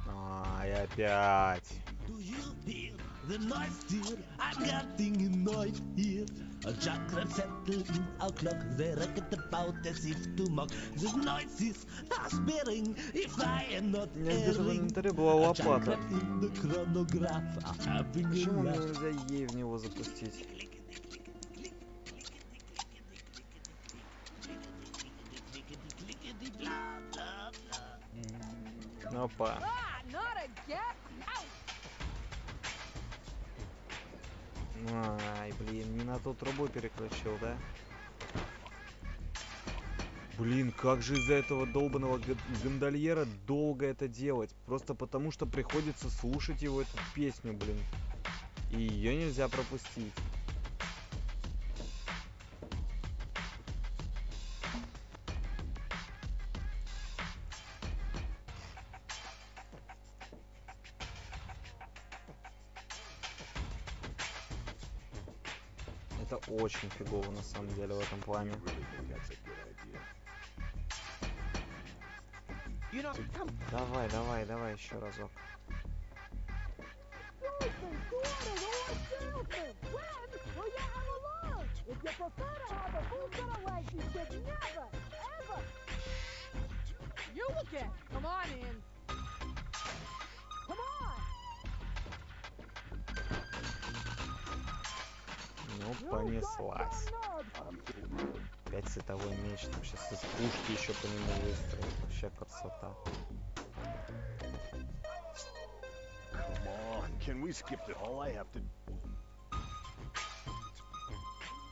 Speaker 1: Ай, опять.
Speaker 11: Do you hear the noise dear? I'm getting annoyed here. A jackrabbit settled in our clock. They racket about as if to mock. The noise is aspirating, if I am not
Speaker 1: У меня где-то в
Speaker 11: erring.
Speaker 1: инвентаре была
Speaker 11: A
Speaker 1: лопата.
Speaker 11: jackrabbit in the chronograph are having a
Speaker 1: Почему мне
Speaker 11: laugh.
Speaker 1: нельзя ей в него запустить? Опа.
Speaker 10: Ah, not again! Out!
Speaker 1: Ай, блин, не на ту трубу переключил, да? Блин, как же из-за этого долбанного гондольера долго это делать? Просто потому, что приходится слушать его эту песню, блин. И ее нельзя пропустить. Это очень фигово на самом деле в этом плане. Давай, давай, давай еще разок. Ну, понеслась. 5 световой меч, там сейчас из пушки еще по нему выстрелит. Вообще красота.
Speaker 3: Come on, can we skip it? All I have to...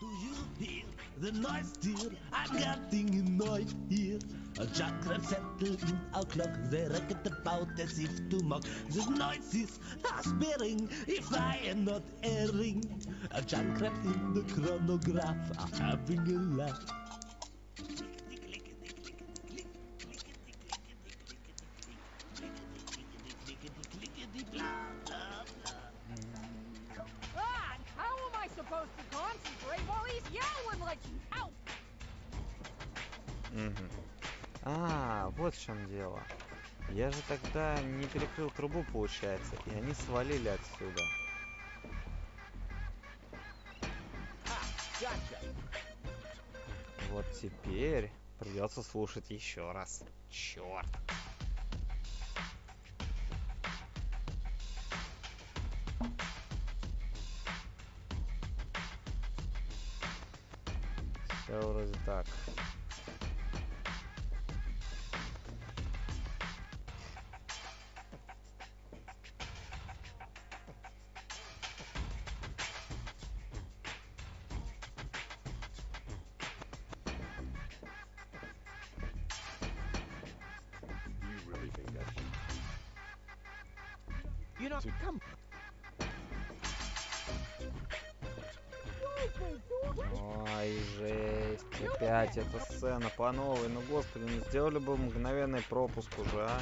Speaker 11: Do you hear the noise, dear? I've got thing noise here. A jackrabbit settled in our clock. They racket about as if to mock. The noises are sparing if I am not erring. A jackrabbit in the chronograph are having a laugh.
Speaker 1: А, вот в чем дело. Я же тогда не перекрыл трубу, получается, и они свалили отсюда. Вот теперь придется слушать еще раз. Черт. Все вроде так. Ой, жесть. Опять эта сцена по новой. Ну, господи, не сделали бы мгновенный пропуск уже, а?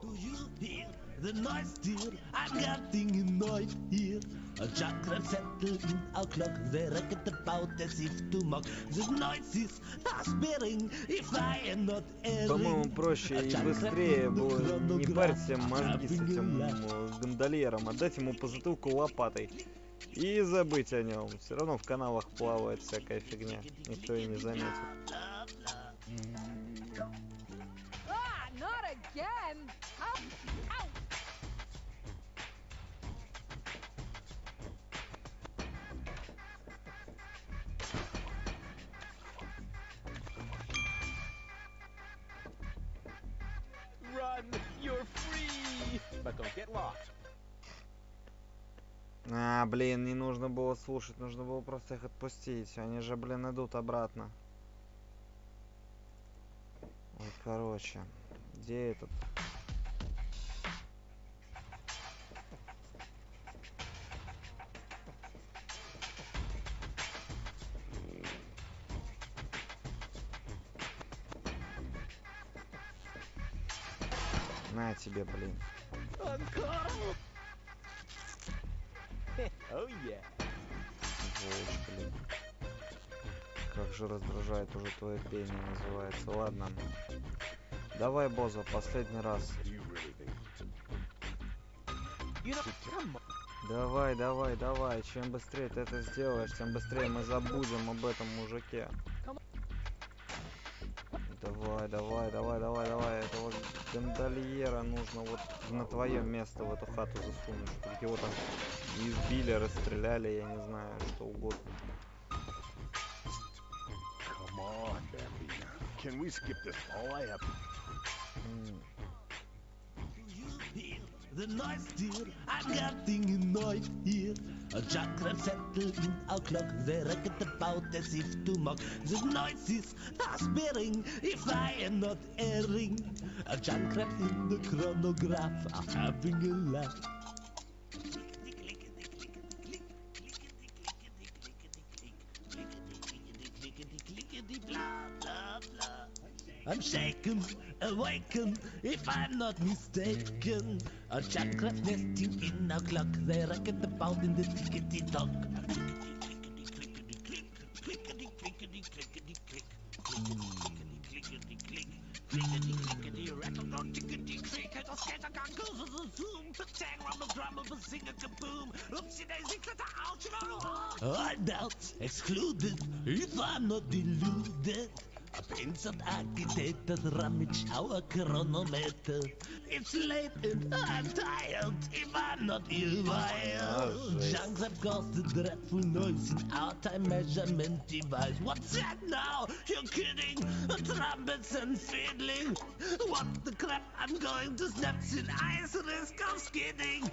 Speaker 11: Do you hear the noise, dear? I've got thing noise here. A jackrabbit settled in our clock. They racket about as if to mock. The noises are sparing if I am not erring.
Speaker 1: По-моему, проще и быстрее было не парить себе мозги с этим гондольером, а дать ему по затылку лопатой. И забыть о нем. Все равно в каналах плавает всякая фигня. Никто и не заметит.
Speaker 10: Not again!
Speaker 2: Run! You're free! But don't get lost.
Speaker 1: А, блин, не нужно было слушать, нужно было просто их отпустить. Они же, блин, идут обратно. Ой, короче, где этот? На тебе, блин.
Speaker 2: Oh yeah.
Speaker 1: Сволочь, блин. Как же раздражает уже твое пение, называется. Ладно. Давай, Боза, последний раз. Давай, давай, давай. Чем быстрее ты это сделаешь, тем быстрее мы забудем об этом мужике. Давай, давай, давай, давай, давай. Этого гондольера нужно вот на твое место в эту хату засунуть, чтобы его там избили, расстреляли, я не знаю, что угодно.
Speaker 3: Can we skip this? All I have.
Speaker 11: The noise dear, I'm getting noise here. A jackrabbit settled in our clock. They reckon about as if to mock. The noises are sparing if I am not erring. A jackrabbit in the chronograph are having a laugh. I'm shaken, awakened, if I'm not mistaken. A jackrabbit nesting in our clock. They reckon about in the tickety-tock. All doubts excluded, if I'm not deluded. A penciled agitator rummage our chronometer. It's late and I'm tired if I'm not ill-wired. Junks have caused a dreadful noise in our time measurement device. What's that now? You're kidding? Trumpets and fiddling. What the crap? I'm going to snap in ice, risk of skidding.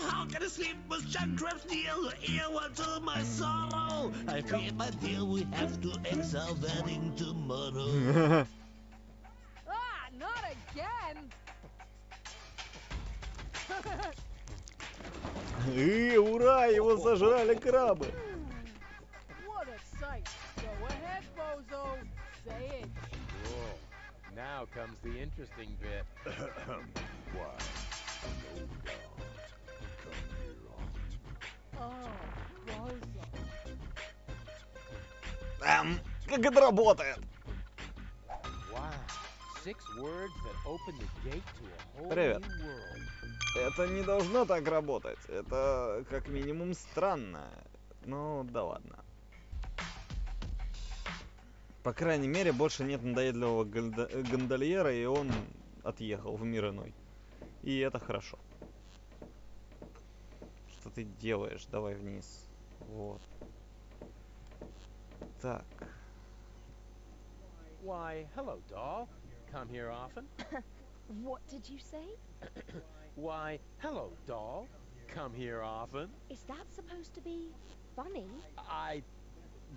Speaker 11: How can I sleep with junk traps near the earwell to my sorrow? I fear, my dear, we have to ex our wedding tomorrow.
Speaker 10: Ah, not again!
Speaker 1: Ура, его сожрали крабы.
Speaker 10: What a sight! Go ahead, bozo. Say it.
Speaker 2: Cool. Now comes the interesting bit.
Speaker 3: Why? No doubt. Come here often.
Speaker 10: Oh, bozo.
Speaker 1: Как это работает?
Speaker 2: Wow. 6 words that open the gate to a whole
Speaker 1: Привет.
Speaker 2: new world.
Speaker 1: Это не должно так работать. Это как минимум странно. Ну, да ладно. По крайней мере, больше нет надоедливого гондольера, и он отъехал в мир иной. И это хорошо. Что ты делаешь? Давай вниз. Вот. Так.
Speaker 2: Why, hello, doll. Come here often?
Speaker 9: What did you say?
Speaker 2: Why, hello, doll. Come here often?
Speaker 9: Is that supposed to be funny?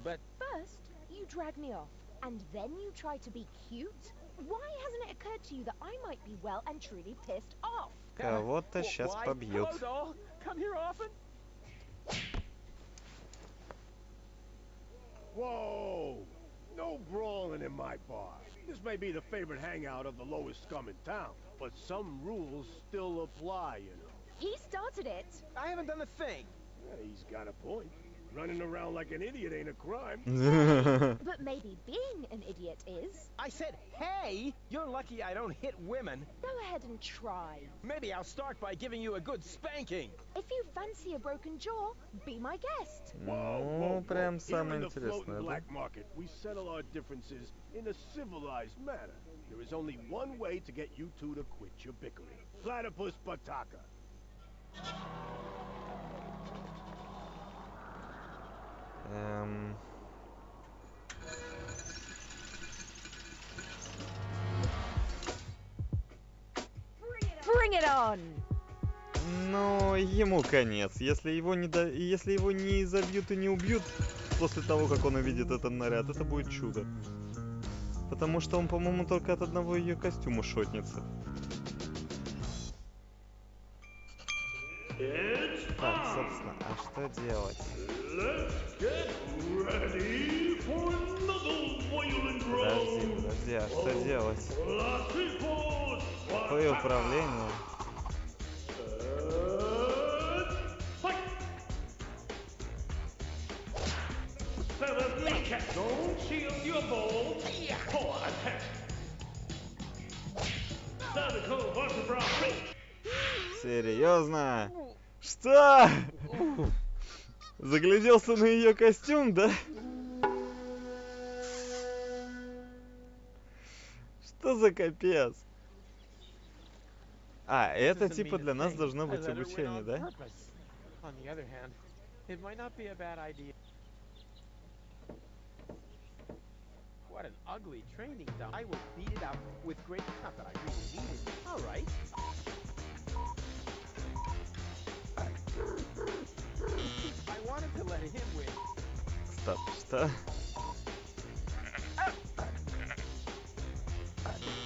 Speaker 2: But...
Speaker 9: First, you drag me off, and then you try to be cute? Why hasn't it occurred to you that I might be well and truly pissed off?
Speaker 1: Кого-то сейчас
Speaker 2: Why,
Speaker 1: побьют.
Speaker 2: hello, doll. Come here often?
Speaker 3: Whoa! No brawling in my bar. This may be the favorite hangout of the lowest scum in town, but some rules still apply, you know.
Speaker 9: He started it.
Speaker 2: I haven't done a thing.
Speaker 3: Yeah, he's got a point. Running around like an idiot ain't a crime.
Speaker 9: But maybe being an idiot is.
Speaker 2: I said, hey! You're lucky I don't hit women.
Speaker 9: Go ahead and try.
Speaker 2: Maybe I'll start by giving you a good spanking.
Speaker 9: If you fancy a broken jaw, be my guest.
Speaker 1: Ну, прям самое
Speaker 3: Here in the
Speaker 1: интересное,
Speaker 3: floating
Speaker 1: да?
Speaker 3: black market, we settle our differences in a civilized manner. There is only one way to get you two to quit your bickering. Platypus Pataka.
Speaker 9: Bring it on!
Speaker 1: Ну, ему конец. Если его не забьют и не убьют после того, как он увидит этот наряд, это будет чудо. Потому что он, по-моему, только от одного ее костюма шотнется. Так, собственно, а что делать? Подожди, а что делать? Какое управление? Серьезно? Что? Загляделся на ее костюм, да? Что за капец? А, это типа для нас должно быть обучение, да?
Speaker 2: On the other hand, it might not be a bad idea. What an ugly training dump. I will beat it out with great... Not that I really need it. All right. I wanted to let him win.
Speaker 1: Стоп, что?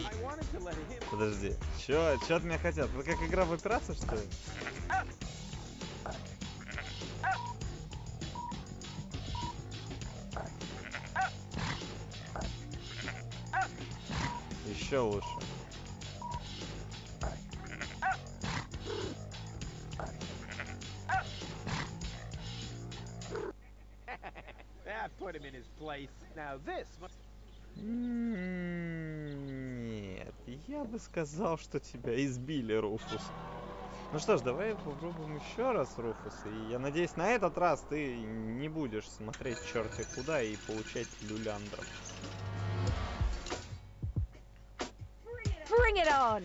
Speaker 2: I wanted to let him...
Speaker 1: Подожди, чё от меня хотят? Это как игра в операцию, что ли? Еще лучше.
Speaker 2: That put him in his place. Now this...
Speaker 1: Нет, я бы сказал, что тебя избили, Руфус. Ну что ж, давай попробуем еще раз, Руфус. И я надеюсь, на этот раз ты не будешь смотреть черти куда и получать люляндров.
Speaker 9: Bring it on!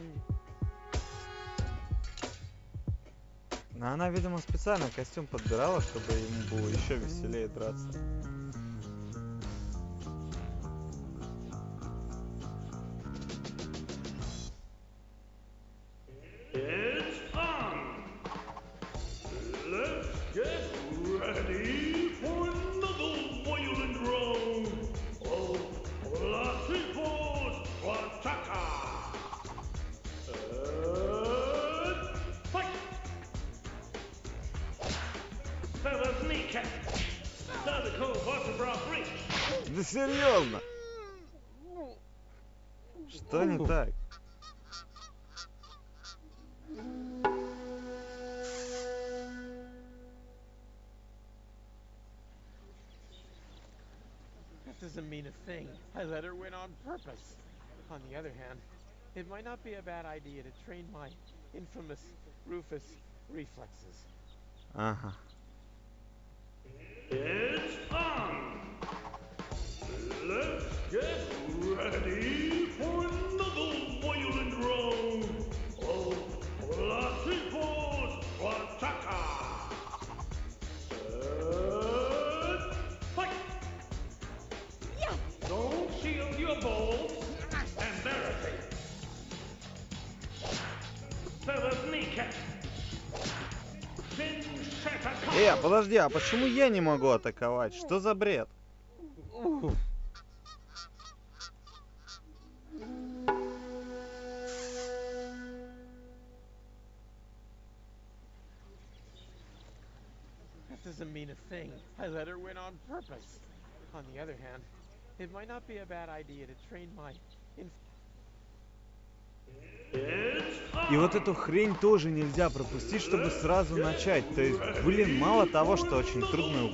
Speaker 1: Она, видимо, специально костюм подбирала, чтобы ему было еще веселее драться.
Speaker 8: It's on! Let's get ready for another violent round of Platypus Plataka! And fight! Seventh kneecap! Cervical vertebra breach!
Speaker 1: Да серьезно? Что не так?
Speaker 2: That doesn't mean a thing. I let her win on purpose. On the other hand, it might not be a bad idea to train my infamous Rufus reflexes.
Speaker 1: Ага.
Speaker 8: It's on! Let's get ready for another violent round of Platypus Plataka! And fight!
Speaker 9: Yeah!
Speaker 8: Don't shield your balls. Embarrassing. Seventh kneecap. Chin shatter.
Speaker 1: Подожди, а почему я не могу атаковать? Что за бред?
Speaker 2: That doesn't mean a thing. I let her win on purpose. On the other hand, it might not be a bad idea to train my
Speaker 1: И вот эту хрень тоже нельзя пропустить, чтобы сразу начать. То есть, блин, мало того, что очень трудно,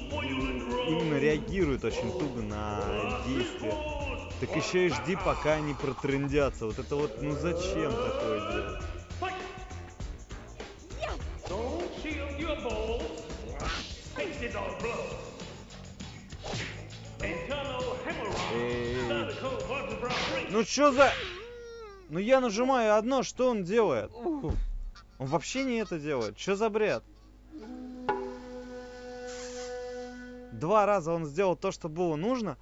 Speaker 1: именно реагирует очень туго на действия, так еще и жди, пока они протрындятся. Вот это вот, ну зачем такое делать? Ну чё за... Ну я нажимаю одно, что он делает? Он вообще не это делает. Что за бред? 2 раза он сделал то, что было нужно.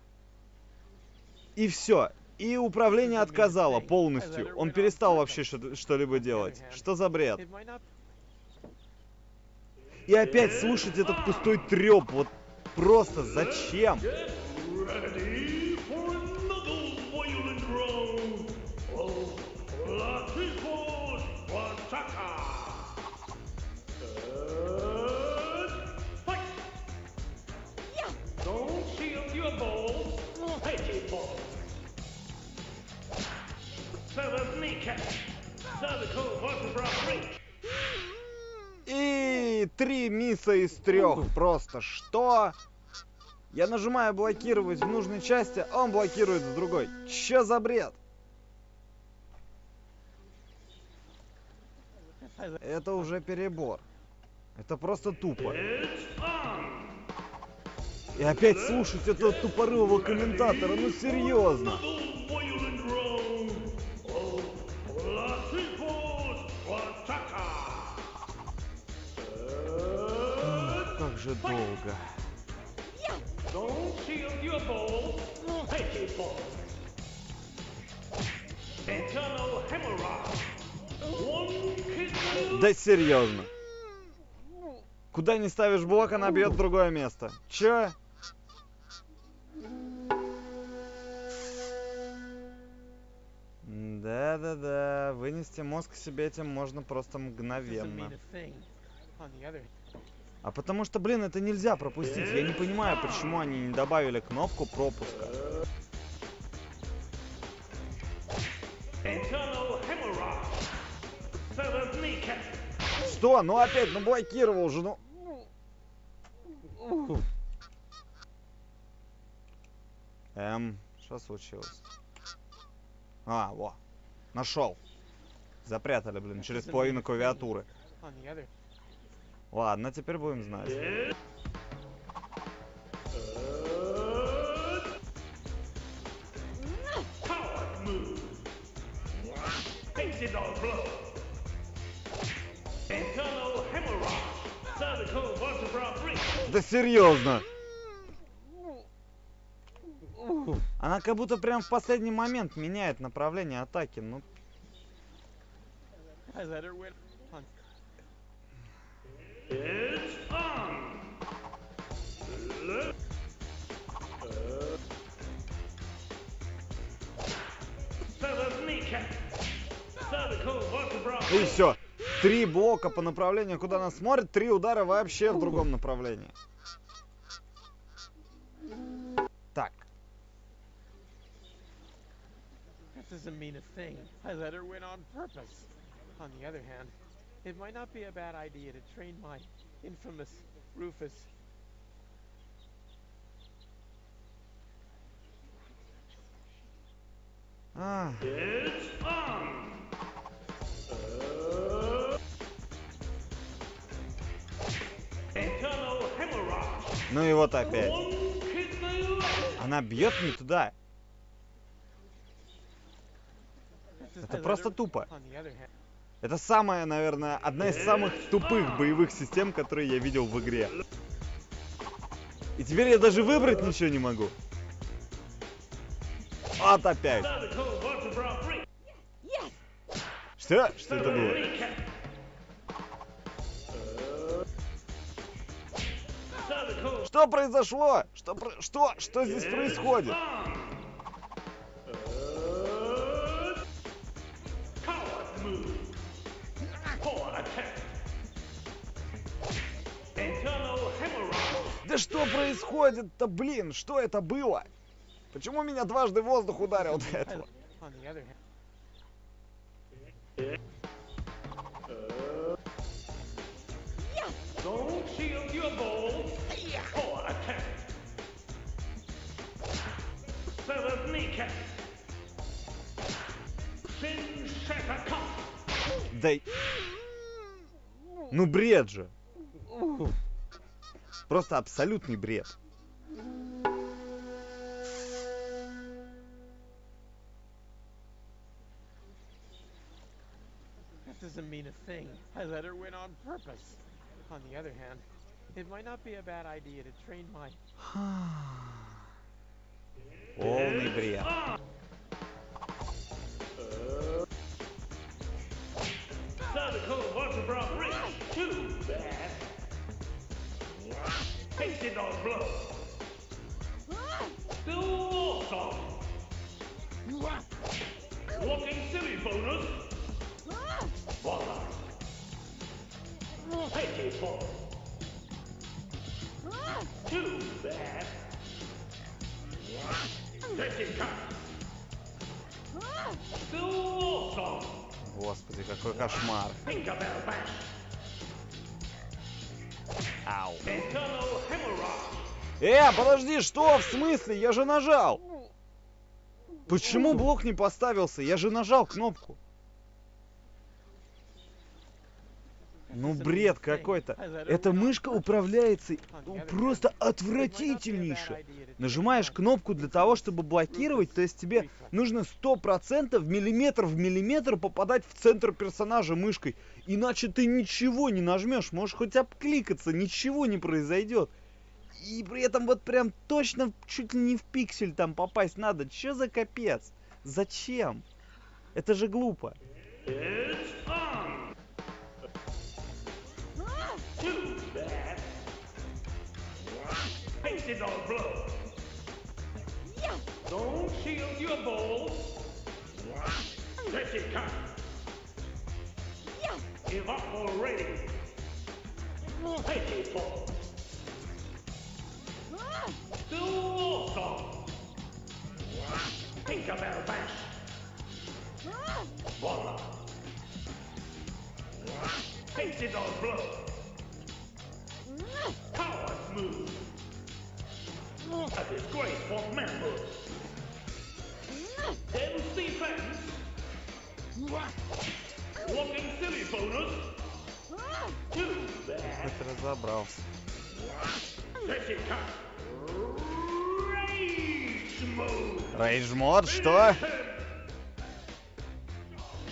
Speaker 1: И все. И управление отказало полностью. Он перестал вообще что-либо делать. Что за бред? И опять слушать этот пустой трёп. Вот просто зачем? И 3 мисса из 3. Просто что? Я нажимаю блокировать в нужной части, а он блокирует в другой. Чё за бред? Это уже перебор. Это просто тупо. И опять слушать этого тупорылого комментатора, ну серьезно. Как же долго. Да серьезно. Куда не ставишь блок, она бьет в другое место. Чё? Да-да-да, вынести мозг себе этим можно просто мгновенно. А потому что, блин, это нельзя пропустить. Я не понимаю, почему они не добавили кнопку пропуска. Что? Ну опять, ну блокировал же, ну... Что случилось? А, во. Нашел. Запрятали, блин, через половину клавиатуры. Ладно, теперь будем знать. Да серьезно? Она как будто прям в последний момент меняет направление атаки. Ну. И все. 3 блока по направлению, куда она смотрит, 3 удара вообще в другом направлении. Так.
Speaker 2: That doesn't mean a thing. I let her win on purpose. On the other hand, it might not be a bad idea to train my infamous Rufus.
Speaker 1: Ну и вот опять. Она бьет не туда. Это просто тупо. Это самая, наверное, одна из самых тупых боевых систем, которые я видел в игре. И теперь я даже выбрать ничего не могу. Вот опять. Что? Что это было? Что произошло? Что здесь происходит? Да что происходит-то, блин? Что это было? Почему меня дважды воздух ударил до этого? Да... Ну бред же. Просто абсолютный бред.
Speaker 2: That doesn't mean a thing. I let her win on purpose. On the other hand, it might not be a bad idea to train my...
Speaker 1: Полный бред.
Speaker 8: Looking silly bonus. Voila. Take it for. Too bad. Take it cut. Still awesome.
Speaker 1: Господи, какой кошмар. Ау. Подожди, что? В смысле? Я же нажал. Почему блок не поставился? Я же нажал кнопку. Ну бред какой-то. Эта мышка управляется просто отвратительнейше. Нажимаешь кнопку для того, чтобы блокировать, то есть тебе нужно 100% миллиметр в миллиметр попадать в центр персонажа мышкой. Иначе ты ничего не нажмешь, можешь хоть обкликаться, ничего не произойдет. И при этом вот прям точно чуть ли не в пиксель там попасть надо. Че за капец? Зачем? Это же глупо.
Speaker 7: It's on. Too bad. Pasted on blow. Don't shield your balls. Let it come. Give up already. Take it fall. Do awesome. Think about bash. Voila. Pasted on blow. Coward move. A disgrace for members. Devil's defense. Walking silly bonus. Too bad.
Speaker 1: Хоть разобрался.
Speaker 7: Let it come. Rage move.
Speaker 1: Рейдж мод, что?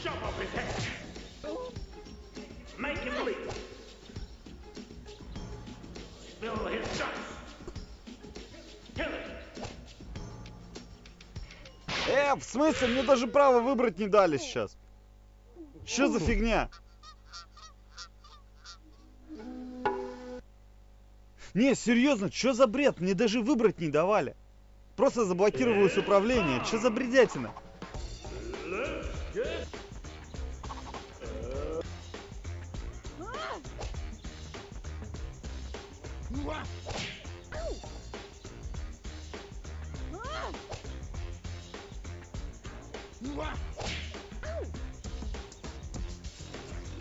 Speaker 7: Chop off his head. Make him bleed. Spill his guts. Kill him.
Speaker 1: В смысле? Мне даже право выбрать не дали сейчас. Что за фигня? Не, серьезно, что за бред? Мне даже выбрать не давали. Просто заблокировалось управление. Что за бредятина?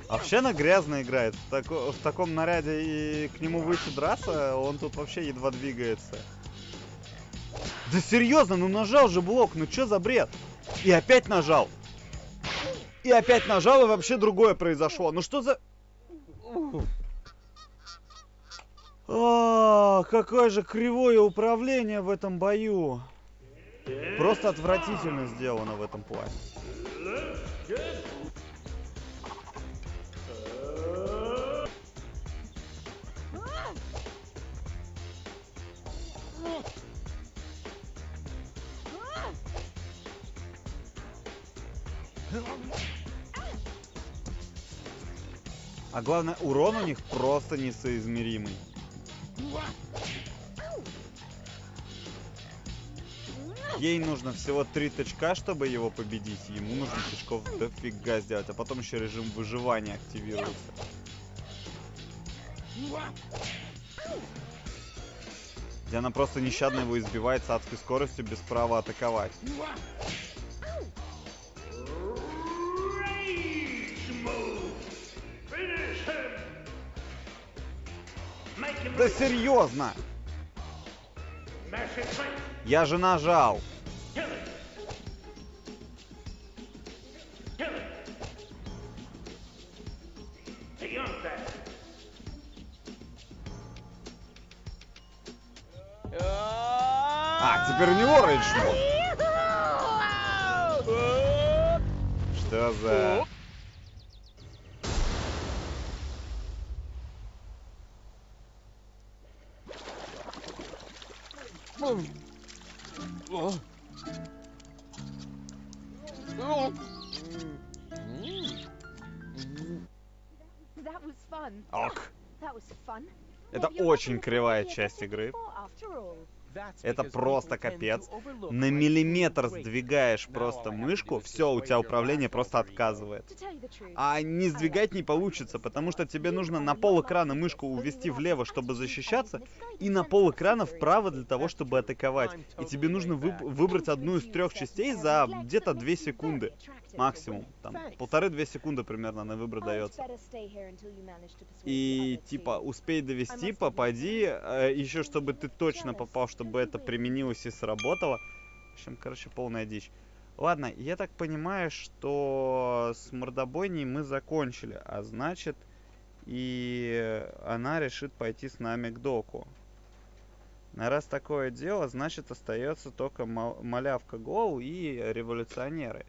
Speaker 1: Вообще она грязно играет. В таком наряде и к нему выйти драться, он тут вообще едва двигается. Да серьезно, ну нажал же блок, ну что за бред? И опять нажал. И опять нажал, и вообще другое произошло. Ну что за... Какое же кривое управление в этом бою. Просто отвратительно сделано в этом плане. А главное, урон у них просто несоизмеримый. Ей нужно всего 3 тычка, чтобы его победить. Ему нужно тычков дофига сделать, а потом еще режим выживания активируется. Где она просто нещадно его избивает с адской скоростью без права атаковать. Да серьезно! Я же нажал! А, теперь у него рейдж мод. Что за... Ок. Это очень кривая часть игры. Это просто капец. На миллиметр сдвигаешь просто мышку, все, у тебя управление просто отказывает. А не сдвигать не получится, потому что тебе нужно на пол экрана мышку увести влево, чтобы защищаться, и на пол экрана вправо для того, чтобы атаковать. И тебе нужно выбрать одну из 3 частей за где-то 2 секунды максимум. Там 1,5-2 секунды примерно на выбор дается. И типа успей довести, попади, еще чтобы ты точно попал, чтобы это применилось и сработало. В общем, короче, полная дичь. Ладно, я так понимаю, что с мордобойней мы закончили, а значит, и она решит пойти с нами к доку. А раз такое дело, значит, остается только малявка Гоу и революционеры.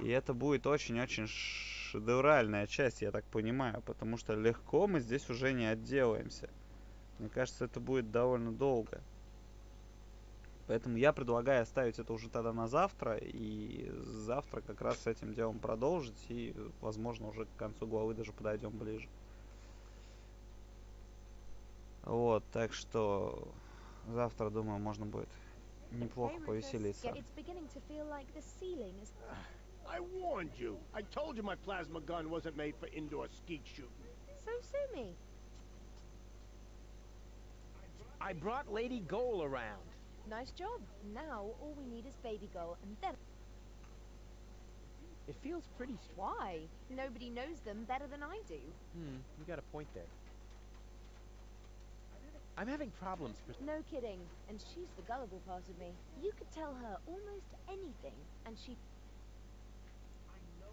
Speaker 1: И это будет очень-очень шедевральная часть, я так понимаю, потому что легко мы здесь уже не отделаемся. Мне кажется, это будет довольно долго. Поэтому я предлагаю оставить это уже тогда на завтра, и завтра как раз с этим делом продолжить, и, возможно, уже к концу главы даже подойдем ближе. Вот, так что завтра, думаю, можно будет неплохо повеселиться.
Speaker 4: I warned you. I told you my plasma gun wasn't made for indoor skeet shooting.
Speaker 9: So sue me.
Speaker 2: I brought Lady Goal around.
Speaker 9: Nice job. Now all we need is Baby Girl, and then...
Speaker 2: It feels pretty...
Speaker 9: Why? Nobody knows them better than I do.
Speaker 2: You got a point there. I'm having problems...
Speaker 9: No kidding. And she's the gullible part of me. You could tell her almost anything, and she...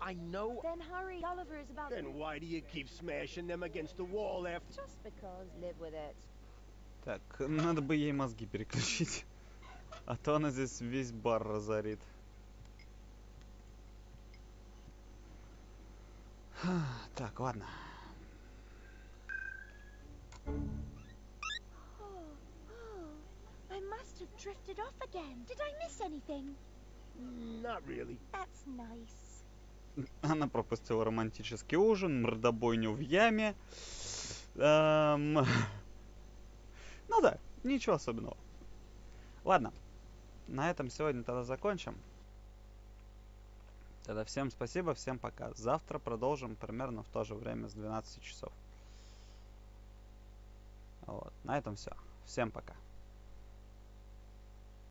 Speaker 2: I know...
Speaker 9: Then hurry. Gulliver is about...
Speaker 4: Then why do you keep smashing them against the wall after...
Speaker 9: Just because. Live with it.
Speaker 1: Так, надо бы ей мозги переключить. А то она здесь весь бар разорит. Так, ладно.
Speaker 9: I must have drifted off again. Did I miss anything?
Speaker 4: Not really.
Speaker 9: That's nice.
Speaker 1: Она пропустила романтический ужин, мордобойню в яме. Ну да, ничего особенного. Ладно, на этом сегодня тогда закончим. Тогда всем спасибо, всем пока. Завтра продолжим примерно в то же время с 12 часов. Вот, на этом все. Всем пока.